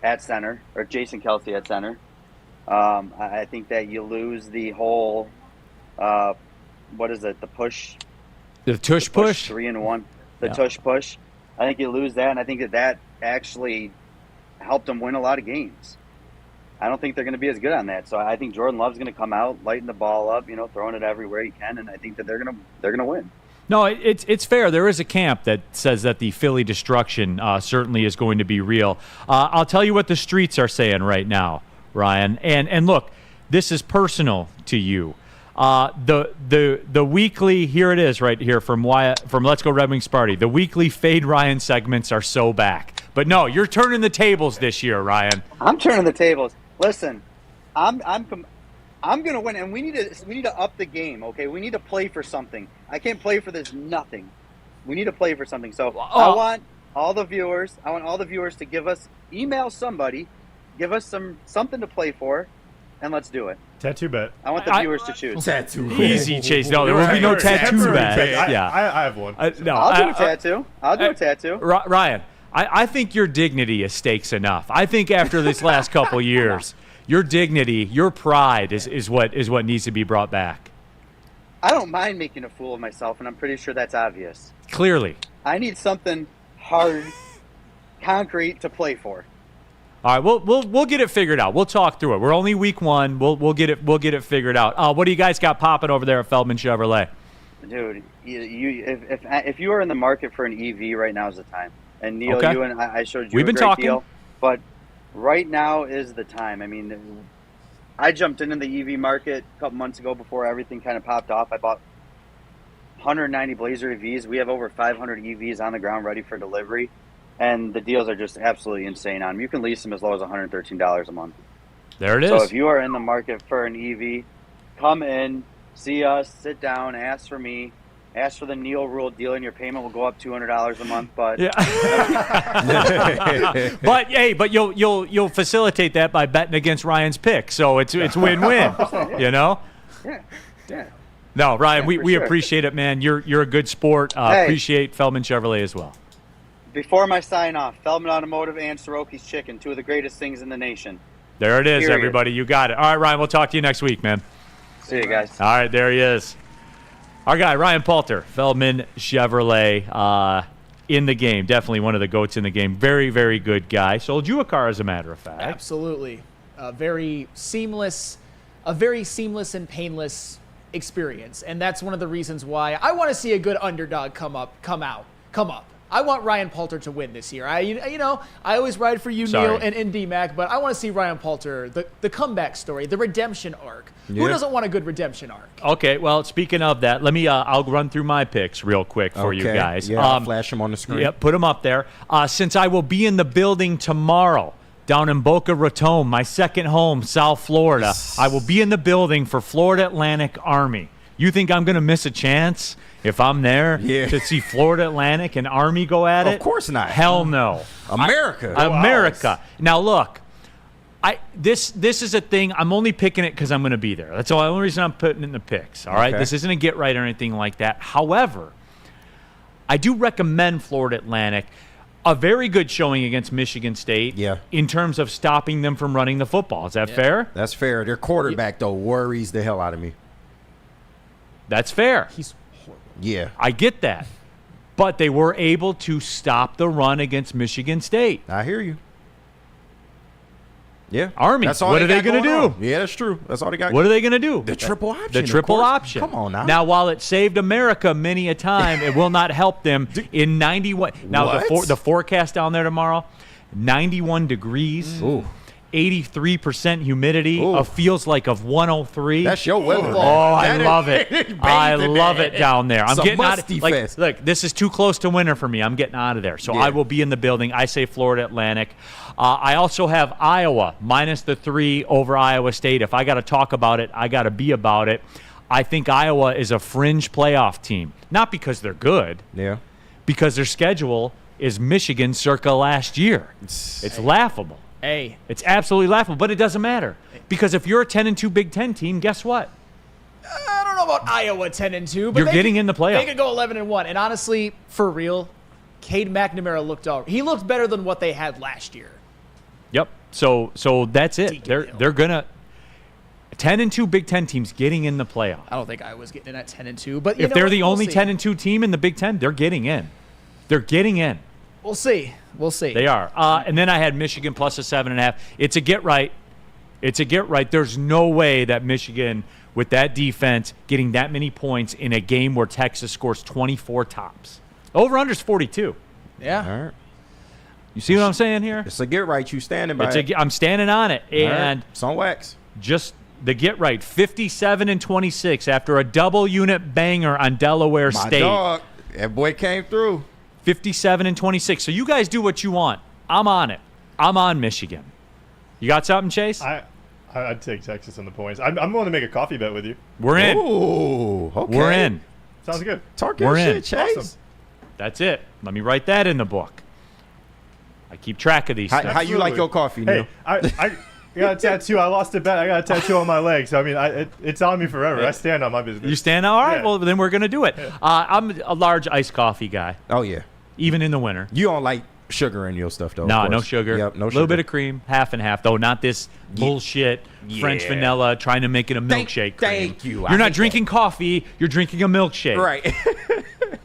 at center, or Jason Kelce at center. I think that you lose the whole, what is it, the push? The tush push? 3-1. The tush push. I think you lose that, and I think that actually helped them win a lot of games. I don't think they're going to be as good on that. So I think Jordan Love's going to come out, lighten the ball up, throwing it everywhere he can, and I think that they're going to win. No, it's fair. There is a camp that says that the Philly destruction certainly is going to be real. I'll tell you what the streets are saying right now, Ryan. And look, this is personal to you. The weekly, here it is right here from Let's Go Red Wings Party. The weekly Fade Ryan segments are so back. But no, you're turning the tables this year, Ryan. I'm turning the tables. Listen, I'm going to win, and we need to up the game. Okay, we need to play for something. I can't play for this nothing. We need to play for something. So I want all the viewers. to email somebody, give us something to play for, and let's do it. Tattoo bet. I want the viewers to choose. Tattoo bet. Easy, Chase. No, there will be no tattoo bet. Yeah, I have one. No, I'll do a tattoo. I'll do a tattoo. Ryan, I think your dignity is stakes enough. I think after this last couple years, your dignity, your pride is what needs to be brought back. I don't mind making a fool of myself, and I'm pretty sure that's obvious. Clearly. I need something hard, concrete to play for. All right, we'll get it figured out. We'll talk through it. We're only week one. We'll get it figured out. What do you guys got popping over there at Feldman Chevrolet? Dude, if you are in the market for an EV, right now is the time. And Neil, Okay. you and I showed you We've a been great talking. deal, but right now is the time. I mean, I jumped into the EV market a couple months ago before everything kind of popped off. I bought 190 Blazer EVs. We have over 500 EVs on the ground ready for delivery, and the deals are just absolutely insane on them. You can lease them as low as $113 a month. There it is. So if you are in the market for an EV, come in, see us, sit down, ask for me. Ask for the Neil Rule deal, and your payment will go up $200 a month. But but you'll facilitate that by betting against Ryan's pick, so it's win-win. Yeah. Yeah. No, Ryan, we sure. appreciate it, man. You're a good sport. Hey. Appreciate Feldman Chevrolet as well. Before my sign off, Feldman Automotive and Soroki's Chicken, two of the greatest things in the nation. There it is, Period. everybody. You got it. All right, Ryan, we'll talk to you next week, man. See you guys. All right, there he is. Our guy, Ryan Poulter, Feldman Chevrolet, in the game. Definitely one of the GOATs in the game. Very, very good guy. Sold you a car, as a matter of fact. Absolutely. A very seamless and painless experience. And that's one of the reasons why I want to see a good underdog come up. I want Ryan Poulter to win this year. I always ride for you, Sorry. Neil, and D-Mac, but I want to see Ryan Poulter, the comeback story, the redemption arc. Yeah. Who doesn't want a good redemption arc? Okay, well, speaking of that, let me. I'll run through my picks real quick for you guys. Yeah, I'll flash them on the screen. Yep, put them up there. Since I will be in the building tomorrow down in Boca Raton, my second home, South Florida, I will be in the building for Florida Atlantic Army. You think I'm going to miss a chance if I'm there to see Florida Atlantic and Army go at it? Of course not. Hell no. America. America. Now, look. This is a thing. I'm only picking it because I'm going to be there. That's the only reason I'm putting it in the picks. All right. Okay. This isn't a get right or anything like that. However, I do recommend Florida Atlantic. A very good showing against Michigan State. Yeah. In terms of stopping them from running the football. Is that fair? That's fair. Their quarterback though worries the hell out of me. That's fair. He's horrible. Yeah. I get that. But they were able to stop the run against Michigan State. I hear you. Yeah. Army. That's all What are they going to do? Yeah, that's true. That's all they got. What are they going to do? The triple option. The of triple course. option. Come on now. Now, while it saved America many a time, it will not help them in 91. Now, the forecast down there tomorrow, 91 degrees. Ooh. 83% humidity, feels like of 103. That's your weather. Oh, I love it. I love it down there. I'm It's a getting out musty of fest. look, this is too close to winter for me. I'm getting out of there. So I will be in the building. I say Florida Atlantic. I also have Iowa minus the 3 over Iowa State. If I got to talk about it, I got to be about it. I think Iowa is a fringe playoff team. Not because they're good. Yeah. Because their schedule is Michigan circa last year. It's laughable. Hey. It's absolutely laughable, but it doesn't matter. Because if you're a 10-2 Big Ten team, guess what? I don't know about Iowa 10-2, but You're getting in the playoff. They could go 11-1. And honestly, for real, Cade McNamara looked better than what they had last year. Yep. So that's it. They're gonna 10-2 Big Ten teams getting in the playoff. I don't think Iowa's getting in at 10-2, but If they're the only 10-2 team in the Big Ten, they're getting in. They're getting in. We'll see. We'll see. They are. And then I had Michigan plus a 7.5. It's a get right. It's a get right. There's no way that Michigan, with that defense, getting that many points in a game where Texas scores 24 tops. Over-under's 42. Yeah. All right. You see what I'm saying here? It's a get right. You standing by it. I'm standing on it. And right. It's on wax. Just the get right, 57-26 after a double-unit banger on Delaware State. Dog. That boy came through. 57-26. So you guys do what you want. I'm on it. I'm on Michigan. You got something, Chase? I'd take Texas on the points. I'm willing to make a coffee bet with you. We're in. Ooh, okay. We're in. Sounds good. Talk We're your in. shit, Chase. Awesome. That's it. Let me write that in the book. I keep track of these things. How you like your coffee, Neil? Hey, I got a tattoo. I lost a bet. I got a tattoo on my leg. So, I mean, it's on me forever. I stand on my business. You stand out? All right, Yeah. well, then we're going to do it. Yeah. I'm a large iced coffee guy. Oh, yeah. Even in the winter. You don't like sugar in your stuff, though. No, of no course. sugar. Yep, no A sugar. little bit of cream, half and half, though. Not this bullshit French vanilla trying to make it a milkshake cream. Thank you. You're not drinking coffee. You're drinking a milkshake. Right.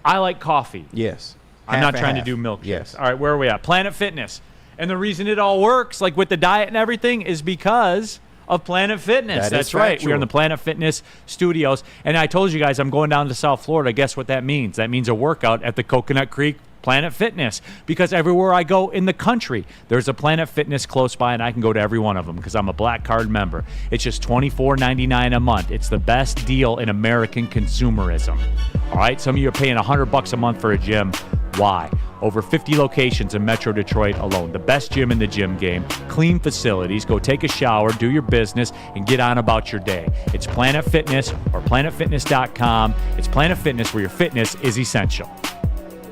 I like coffee. Yes. I'm Half not and trying half. to do milkshakes. Yes. All right, where are we at? Planet Fitness. And the reason it all works, like with the diet and everything, is because of Planet Fitness. That is That's right. factual. We're in the Planet Fitness studios. And I told you guys I'm going down to South Florida. Guess what that means? That means a workout at the Coconut Creek Planet Fitness, because everywhere I go in the country, there's a Planet Fitness close by, and I can go to every one of them because I'm a Black Card member. It's just $24.99 a month. It's the best deal in American consumerism. All right, some of you are paying $100 a month for a gym. Why? Over 50 locations in Metro Detroit alone. The best gym in the gym game. Clean facilities. Go take a shower, do your business, and get on about your day. It's Planet Fitness or planetfitness.com. It's Planet Fitness, where your fitness is essential.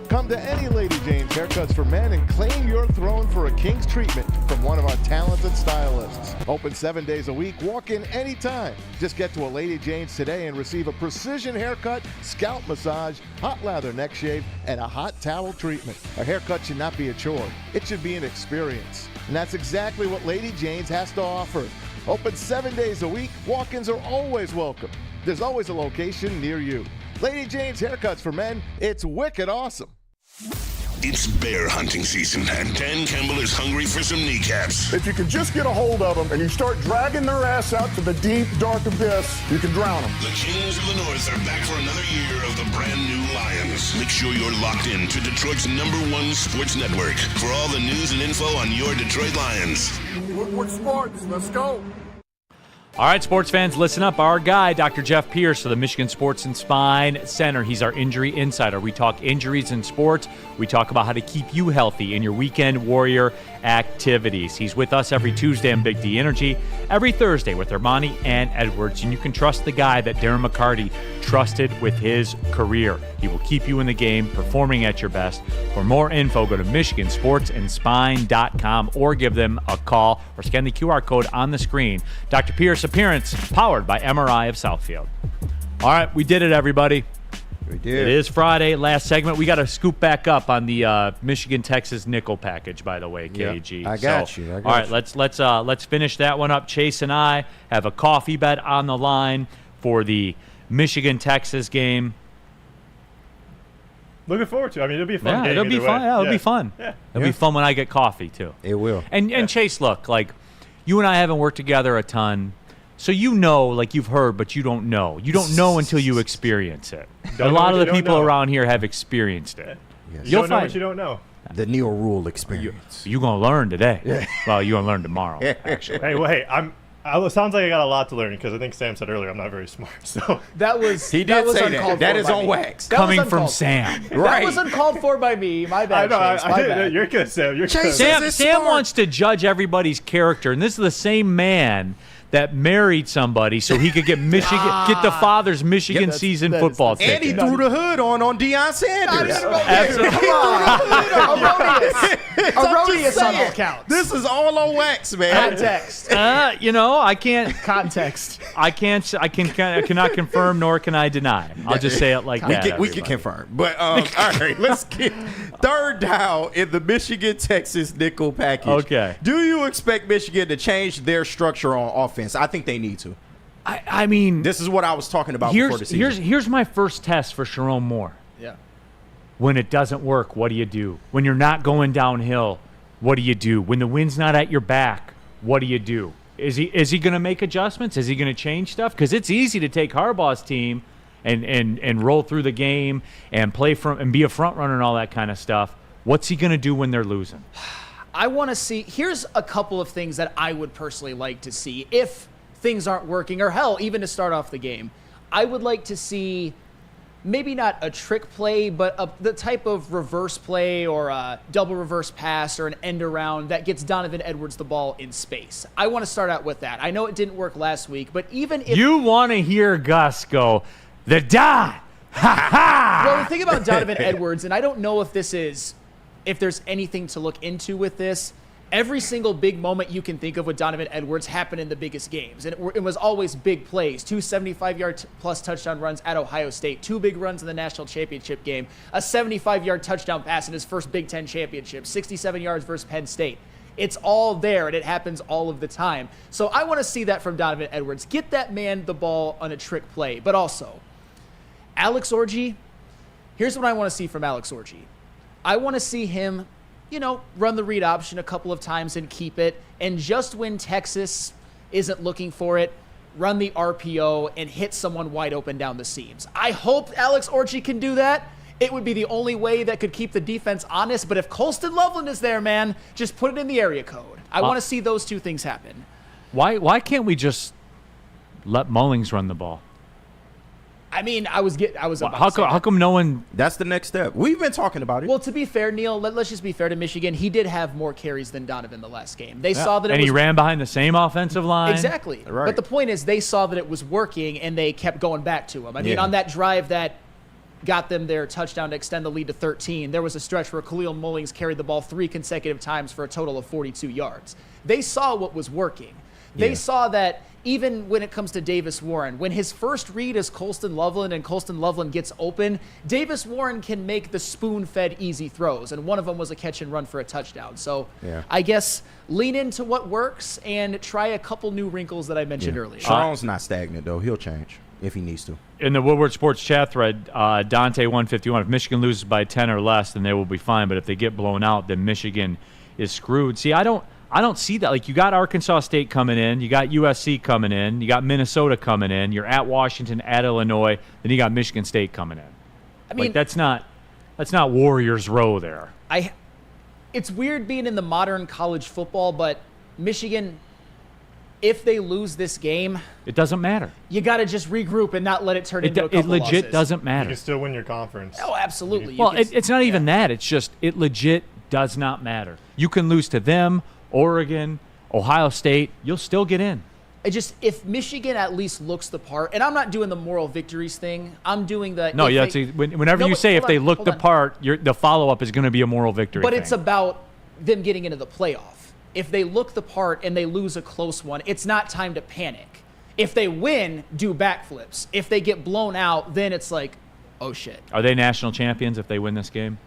Come to any Lady Jane's Haircuts for Men and claim your throne for a king's treatment from one of our talented stylists. Open 7 days a week. Walk in anytime. Just get to a Lady Jane's today and receive a precision haircut, scalp massage, hot lather neck shave, and a hot towel treatment. A haircut should not be a chore. It should be an experience. And that's exactly what Lady Jane's has to offer. Open 7 days a week. Walk-ins are always welcome. There's always a location near you. Lady Jane's Haircuts for Men. It's wicked awesome. It's bear hunting season, and Dan Campbell is hungry for some kneecaps. If you can just get a hold of them and you start dragging their ass out to the deep, dark abyss, you can drown them. The Kings of the North are back for another year of the brand new Lions. Make sure you're locked in to Detroit's #1 sports network for all the news and info on your Detroit Lions. Woodward Sports, let's go. All right, sports fans, listen up. Our guy, Dr. Jeff Pierce of the Michigan Sports and Spine Center. He's our injury insider. We talk injuries in sports. We talk about how to keep you healthy in your weekend warrior activities. He's with us every Tuesday on Big D Energy, every Thursday with Ermanni and Edwards. And you can trust the guy that Darren McCarty trusted with his career. He will keep you in the game, performing at your best. For more info, go to michigansportsandspine.com or give them a call or scan the QR code on the screen. Dr. Pierce appearance powered by Amon-Ra of Southfield. All right, we did it, everybody. We did. It is Friday, last segment. We got to scoop back up on the Michigan-Texas nickel package, by the way, KG. Yep, I got you. All right, let's finish that one up. Chase and I have a coffee bet on the line for the Michigan-Texas game. Looking forward to it. I mean, it'll be a fun Yeah, game. it'll be either fun. way. Yeah, it'll be fun. Yeah. It'll be fun when I get coffee too. It will. And Chase, look, like you and I haven't worked together a ton, so you know, like you've heard, but you don't know. You don't know until you experience it. Don't A know lot what of you the don't people know. around here have experienced it. Yes. You You'll don't know find what you don't know. The Neil Rule experience. you're gonna learn today. Yeah. Well, you're gonna learn tomorrow. Actually, Hey, it sounds like I got a lot to learn because I think Sam said earlier I'm not very smart. So That was He did that was say uncalled that. That for is by on me. wax. That was coming from uncalled for. Sam. That was uncalled for by me. My I bad, know. Chase. My bad. You're good, Sam. You're Chase, good. Sam smart. wants to judge everybody's character, and this is the same man that married somebody so he could get get the father's Michigan season football ticket. And he threw the hood on Deion Sanders. Erroneous on all counts. This is all on wax, man. Context. I can't. Context. I cannot confirm nor can I deny. I'll just say it like that. We can confirm. But all right, let's get third down in the Michigan-Texas nickel package. Okay. Do you expect Michigan to change their structure on offense? I think they need to. I mean, this is what I was talking about before the season. Here's my first test for Sharon Moore. Yeah. When it doesn't work, what do you do? When you're not going downhill, what do you do? When the wind's not at your back, what do you do? Is he going to make adjustments? Is he going to change stuff? Because it's easy to take Harbaugh's team and roll through the game and play and be a front runner and all that kind of stuff. What's he going to do when they're losing? I want to see. Here's a couple of things that I would personally like to see if things aren't working, or hell, even to start off the game. I would like to see maybe not a trick play, but the type of reverse play or a double reverse pass or an end around that gets Donovan Edwards the ball in space. I want to start out with that. I know it didn't work last week, but even if you want to hear Gus go, the Don, ha ha. Well, the thing about Donovan Edwards, and I don't know if there's anything to look into with this. Every single big moment you can think of with Donovan Edwards happened in the biggest games. And it was always big plays. 2 75-yard plus touchdown runs at Ohio State. 2 big runs in the national championship game. A 75-yard touchdown pass in his first Big Ten championship. 67 yards versus Penn State. It's all there, and it happens all of the time. So I want to see that from Donovan Edwards. Get that man the ball on a trick play. But also, Alex Orji, here's what I want to see from Alex Orji. I want to see him, run the read option a couple of times and keep it. And just when Texas isn't looking for it, run the RPO and hit someone wide open down the seams. I hope Alex Orji can do that. It would be the only way that could keep the defense honest. But if Colston Loveland is there, man, just put it in the area code. I want to see those two things happen. Why can't we just let Mullings run the ball? I mean, how come no one? That's the next step. We've been talking about it. Well, to be fair, Neil, let's just be fair to Michigan. He did have more carries than Donovan the last game. They saw that, he ran behind the same offensive line. Exactly. Right. But the point is, they saw that it was working, and they kept going back to him. I mean, on that drive that got them their touchdown to extend the lead to 13, there was a stretch where Khalil Mullings carried the ball 3 consecutive times for a total of 42 yards. They saw what was working. They saw that even when it comes to Davis Warren, when his first read is Colston Loveland and Colston Loveland gets open, Davis Warren can make the spoon-fed easy throws, and one of them was a catch and run for a touchdown. So I guess lean into what works and try a couple new wrinkles that I mentioned earlier. Sharon's not stagnant, though. He'll change if he needs to. In the Woodward Sports chat thread, Dante151, if Michigan loses by 10 or less, then they will be fine. But if they get blown out, then Michigan is screwed. See, I don't see that. Like, you got Arkansas State coming in, you got USC coming in, you got Minnesota coming in, you're at Washington, at Illinois, then you got Michigan State coming in. I mean, that's not Warriors Row there. It's weird being in the modern college football, but Michigan, if they lose this game, it doesn't matter. You got to just regroup and not let it turn into a couple It legit losses. doesn't matter. You can still win your conference. Oh, absolutely. Well, it's not even that. It's just it legit does not matter. You can lose to them, Oregon, Ohio State, you'll still get in. If Michigan at least looks the part, and I'm not doing the moral victories thing, I'm doing the... No, whenever you say if they look the part, the follow-up is going to be a moral victory But thing. it's about them getting into the playoff. If they look the part and they lose a close one, it's not time to panic. If they win, do backflips. If they get blown out, then it's like, oh shit. Are they national champions if they win this game?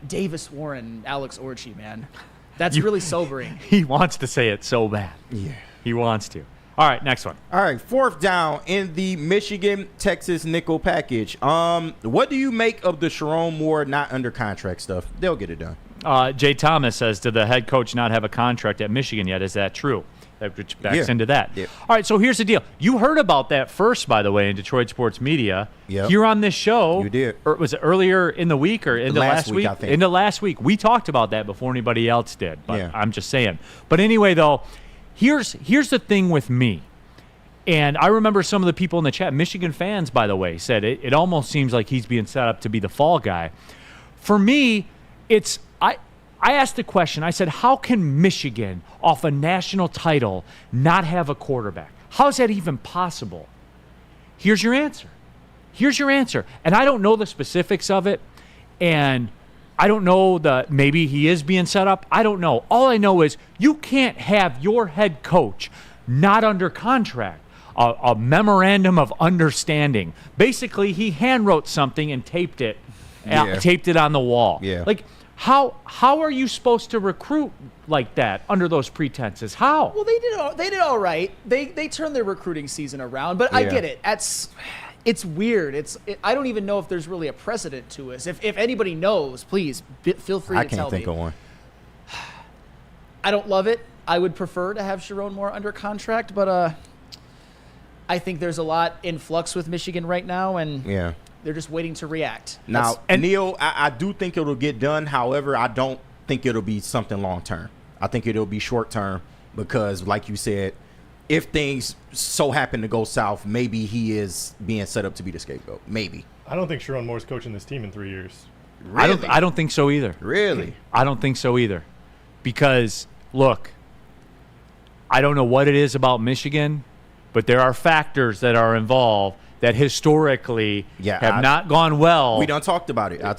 Davis Warren, Alex Orji, man. That's really sobering. He wants to say it so bad. Yeah. He wants to. All right, next one. All right, 4th down in the Michigan-Texas nickel package. What do you make of the Sharon Moore not under contract stuff? They'll get it done. Jay Thomas says, did the head coach not have a contract at Michigan yet? Is that true? Which backs into that. Yeah. All right, so here's the deal. You heard about that first, by the way, in Detroit sports media. Yep. Here on this show. You did. Or was it earlier in the week or in the last week? I think. In the last week. We talked about that before anybody else did. But I'm just saying. But anyway, though, here's the thing with me. And I remember some of the people in the chat, Michigan fans, by the way, said it almost seems like he's being set up to be the fall guy. For me, I asked the question, I said, how can Michigan, off a national title, not have a quarterback? How is that even possible? Here's your answer. And I don't know the specifics of it, and I don't know maybe he is being set up. I don't know. All I know is you can't have your head coach not under contract. A memorandum of understanding. Basically, he hand wrote something and taped it on the wall. Yeah. Like, How are you supposed to recruit like that under those pretenses? How? Well, they did all right. They turned their recruiting season around, but I get it. It's weird. I don't even know if there's really a precedent to this. If anybody knows, please feel free to tell me. I can't think of one. I don't love it. I would prefer to have Sharon Moore under contract, but I think there's a lot in flux with Michigan right now, and they're just waiting to react. Now, Neil, I do think it'll get done. However, I don't think it'll be something long term. I think it'll be short term because, like you said, if things so happen to go south, maybe he is being set up to be the scapegoat. Maybe. I don't think Sharon Moore's coaching this team in 3 years. Really? I don't think so either. Really? I don't think so either. Because, look, I don't know what it is about Michigan, but there are factors that are involved that historically have not gone well. We done talked about it. I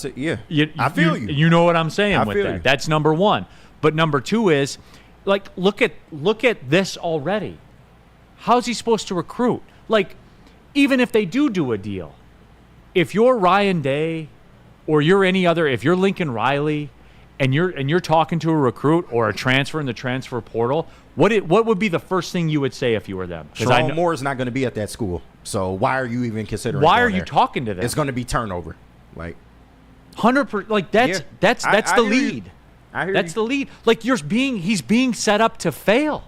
feel you. You know what I'm saying with feel that. you. That's number one. But number two is, like, look at this already. How's he supposed to recruit? Like, even if they do a deal, if you're Ryan Day or you're any other, if you're Lincoln Riley and you're talking to a recruit or a transfer in the transfer portal, what would be the first thing you would say if you were them? Sharon Moore is not going to be at that school, so why are you even considering? Why are you talking to them? It's going to be turnover, like 100%. Like that's the lead. I hear that's you. the lead. Like he's being set up to fail.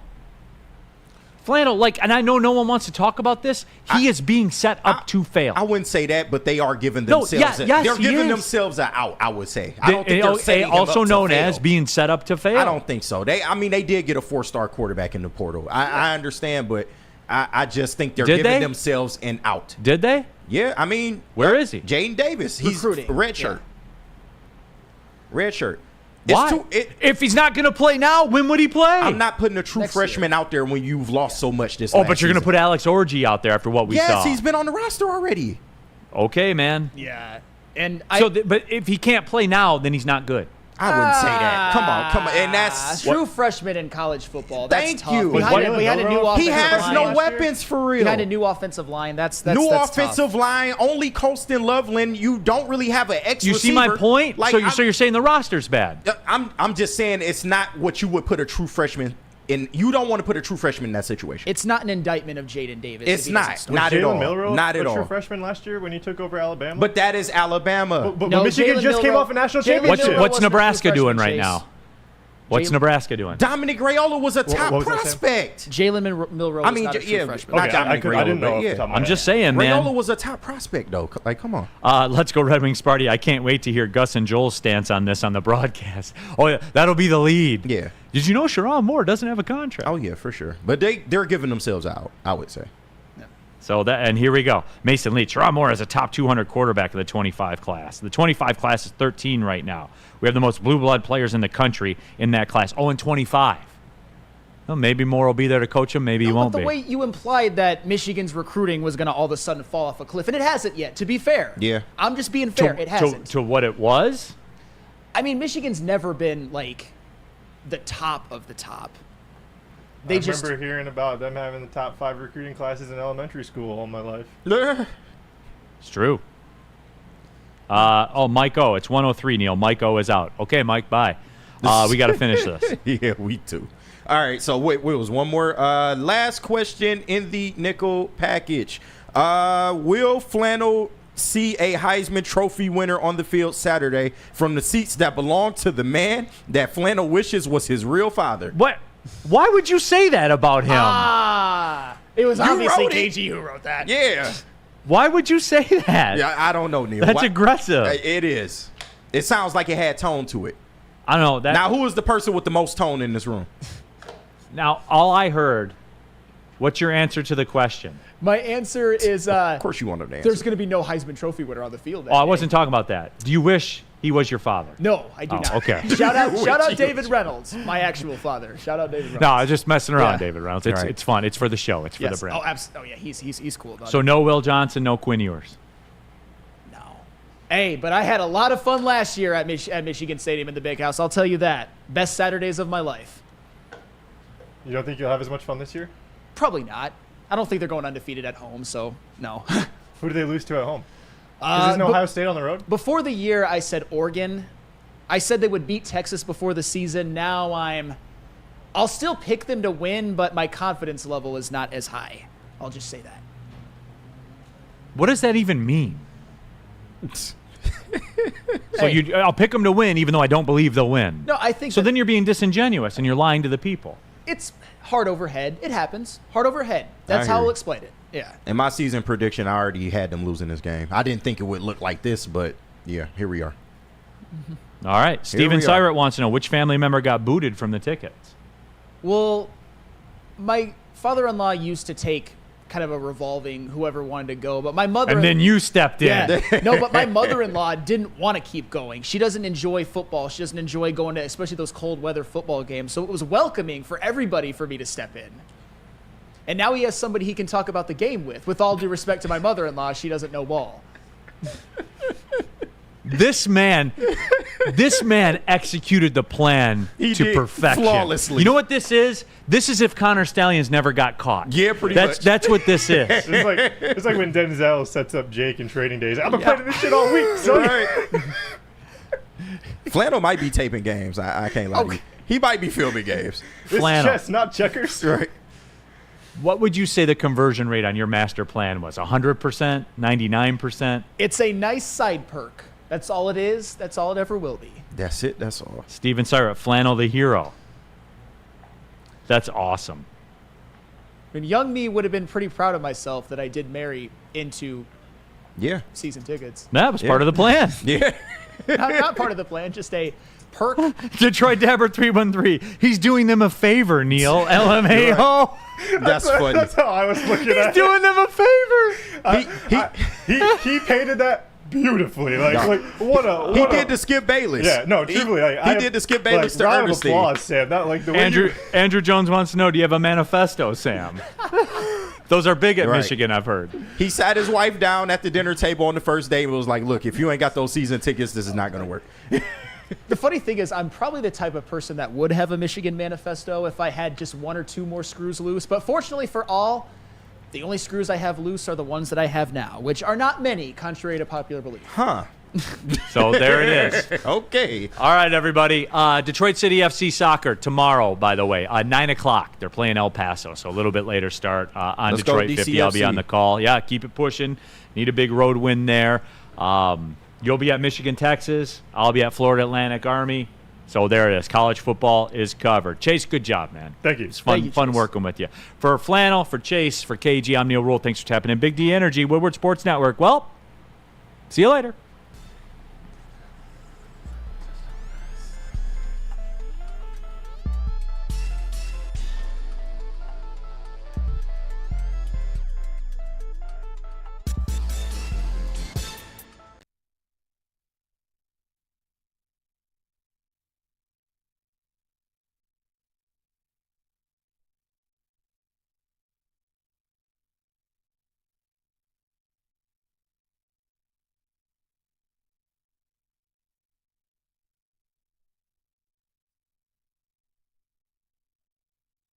Flannel, like, and I know no one wants to talk about this. He is being set up to fail. I wouldn't say that, but they are giving themselves. They're giving themselves an out. I would say. I don't think they're setting him also up to known fail. as being set up to fail. I don't think so. They did get a 4-star quarterback in the portal. I understand, but I just think they're giving themselves an out. Did they? Yeah, I mean, where is he? Jaden Davis. He's recruiting. Red shirt. Red shirt. Why? If he's not going to play now, when would he play? I'm not putting a true freshman out there when you've lost so much this. But you're going to put Alex Orji out there after what we saw. Yes, he's been on the roster already. Okay, man. Yeah, and but if he can't play now, then he's not good. I wouldn't say that. Come on, and that's true freshman in college football. That's Thank tough. you. We had a new offensive line. He has no weapons for real. We had a new offensive line. That's new that's offensive tough. line. Only Colston Loveland. You don't really have an ex. You see my point? Like, so you're saying the roster's bad? I'm just saying it's not what you would put a true freshman in. You don't want to put a true freshman in that situation. It's not an indictment of Jaden Davis. It's not at all. Not at all. True freshman last year when he took over Alabama. But that is Alabama. But Michigan just came off a national championship. What's Nebraska doing right now? What's Nebraska doing? Dominic Raiola was a top prospect. Jalen Milroe was not a true freshman. Not Dominic Raiola. I didn't know. I'm just saying, man. Raiola was a top prospect, though. Like, come on. Let's go Red Wings party. I can't wait to hear Gus and Joel's stance on this on the broadcast. Oh, yeah, that'll be the lead. Yeah. Did you know Sharon Moore doesn't have a contract? Oh, yeah, for sure. But they're giving themselves out, I would say. So and here we go. Mason Leach. Sharon Moore is a top 200 quarterback in the 25 class. The 25 class is 13 right now. We have the most blue blood players in the country in that class. 0-25. Well, maybe Moore will be there to coach him. Maybe he won't be. But the way you implied that Michigan's recruiting was going to all of a sudden fall off a cliff, and it hasn't yet, to be fair. Yeah. I'm just being fair. It hasn't. To what it was? I mean, Michigan's never been, like, the top of the top. I remember hearing about them having the top 5 recruiting classes in elementary school all my life. It's true. Mike O. It's 103, Neil. Mike O is out. Okay, Mike, bye. We got to finish this. Yeah, we too. All right, so wait, was one more. Last question in the nickel package. Will Flannel see a Heisman Trophy winner on the field Saturday from the seats that belong to the man that Flannel wishes was his real father? What? Why would you say that about him? It was obviously wrote it. KG who wrote that. Yeah. Why would you say that? Yeah, I don't know, Neil. That's aggressive. It is. It sounds like it had tone to it. I don't know. Now, who is the person with the most tone in this room? Now, all I heard, what's your answer to the question? My answer is of course you want an answer. There's going to be no Heisman Trophy winner on the field. I wasn't talking about that. Do you wish he was your father? No, I do not. Okay. Shout out David Reynolds, my actual father. Shout out David Reynolds. No, I was just messing around, Yeah. David Reynolds. It's fun. It's for the show. It's for the brand. Oh, absolutely. Oh, yeah, he's cool about it. So no Will Johnson, no Quinn Ewers. Hey, but I had a lot of fun last year at Michigan Stadium in the Big House. I'll tell you that. Best Saturdays of my life. You don't think you'll have as much fun this year? Probably not. I don't think they're going undefeated at home, so no. Who do they lose to at home? Isn't Ohio State on the road? Before the year, I said Oregon, I said they would beat Texas before the season. Now I'll still pick them to win, but my confidence level is not as high. I'll just say that. What does that even mean? So I'll pick them to win, even though I don't believe they'll win. No, I think so. Then you're being disingenuous and you're lying to the people. It's heart over head. It happens. Heart over head. That's how I'll explain it. Yeah. In my season prediction, I already had them losing this game. I didn't think it would look like this, but yeah, here we are. All right. Steven Syrett wants to know which family member got booted from the tickets. Well, my father-in-law used to take kind of a revolving whoever wanted to go, but my mother... And then you stepped in. Yeah. No, but my mother-in-law didn't want to keep going. She doesn't enjoy football. She doesn't enjoy going to, especially those cold weather football games. So it was welcoming for everybody for me to step in. And now he has somebody he can talk about the game with. With all due respect to my mother-in-law, she doesn't know ball. This man executed the plan to perfection. Flawlessly. You know what this is? This is if Connor Stallions never got caught. Yeah, pretty much. That's what this is. It's like when Denzel sets up Jake in Trading Days. I've been playing this shit all week. So Right. Flannel might be taping games. I can't lie to you. He might be filming games. It's Flannel. chess, not checkers. Right. What would you say the conversion rate on your master plan was? 100%? 99%? It's a nice side perk. That's all it is. That's all it ever will be. That's it. That's all. Steven Syrett, Flannel the hero. That's awesome. I mean, young me would have been pretty proud of myself that I did marry into season tickets. That was part of the plan. Yeah. Not part of the plan, just a perk. Detroit Dabber 313. He's doing them a favor, Neil. LMAO. That's funny. That's how I was looking at it. He's doing them a favor. He painted that beautifully. Like what did the Skip Bayless. Yeah, no, truthfully. He did the Skip Bayless to round of Ernestine. applause, Sam. Not like the way Andrew Jones wants to know, do you have a manifesto, Sam? Those are big at Michigan, I've heard. He sat his wife down at the dinner table on the first day and was like, look, if you ain't got those season tickets, this is not going to work. The funny thing is, I'm probably the type of person that would have a Michigan manifesto if I had just one or two more screws loose. But fortunately for all, the only screws I have loose are the ones that I have now, which are not many, contrary to popular belief. Huh. So there it is. Okay. All right, everybody. Detroit City FC soccer tomorrow, by the way, 9 o'clock. They're playing El Paso, so a little bit later start on Let's Detroit go 50. DCFC. I'll be on the call. Yeah, keep it pushing. Need a big road win there. You'll be at Michigan, Texas. I'll be at Florida Atlantic Army. So there it is. College football is covered. Chase, good job, man. Thank you. It's fun working with you. For Flannel, for Chase, for KG, I'm Neil Rule. Thanks for tapping in. Big D Energy, Woodward Sports Network. Well, see you later.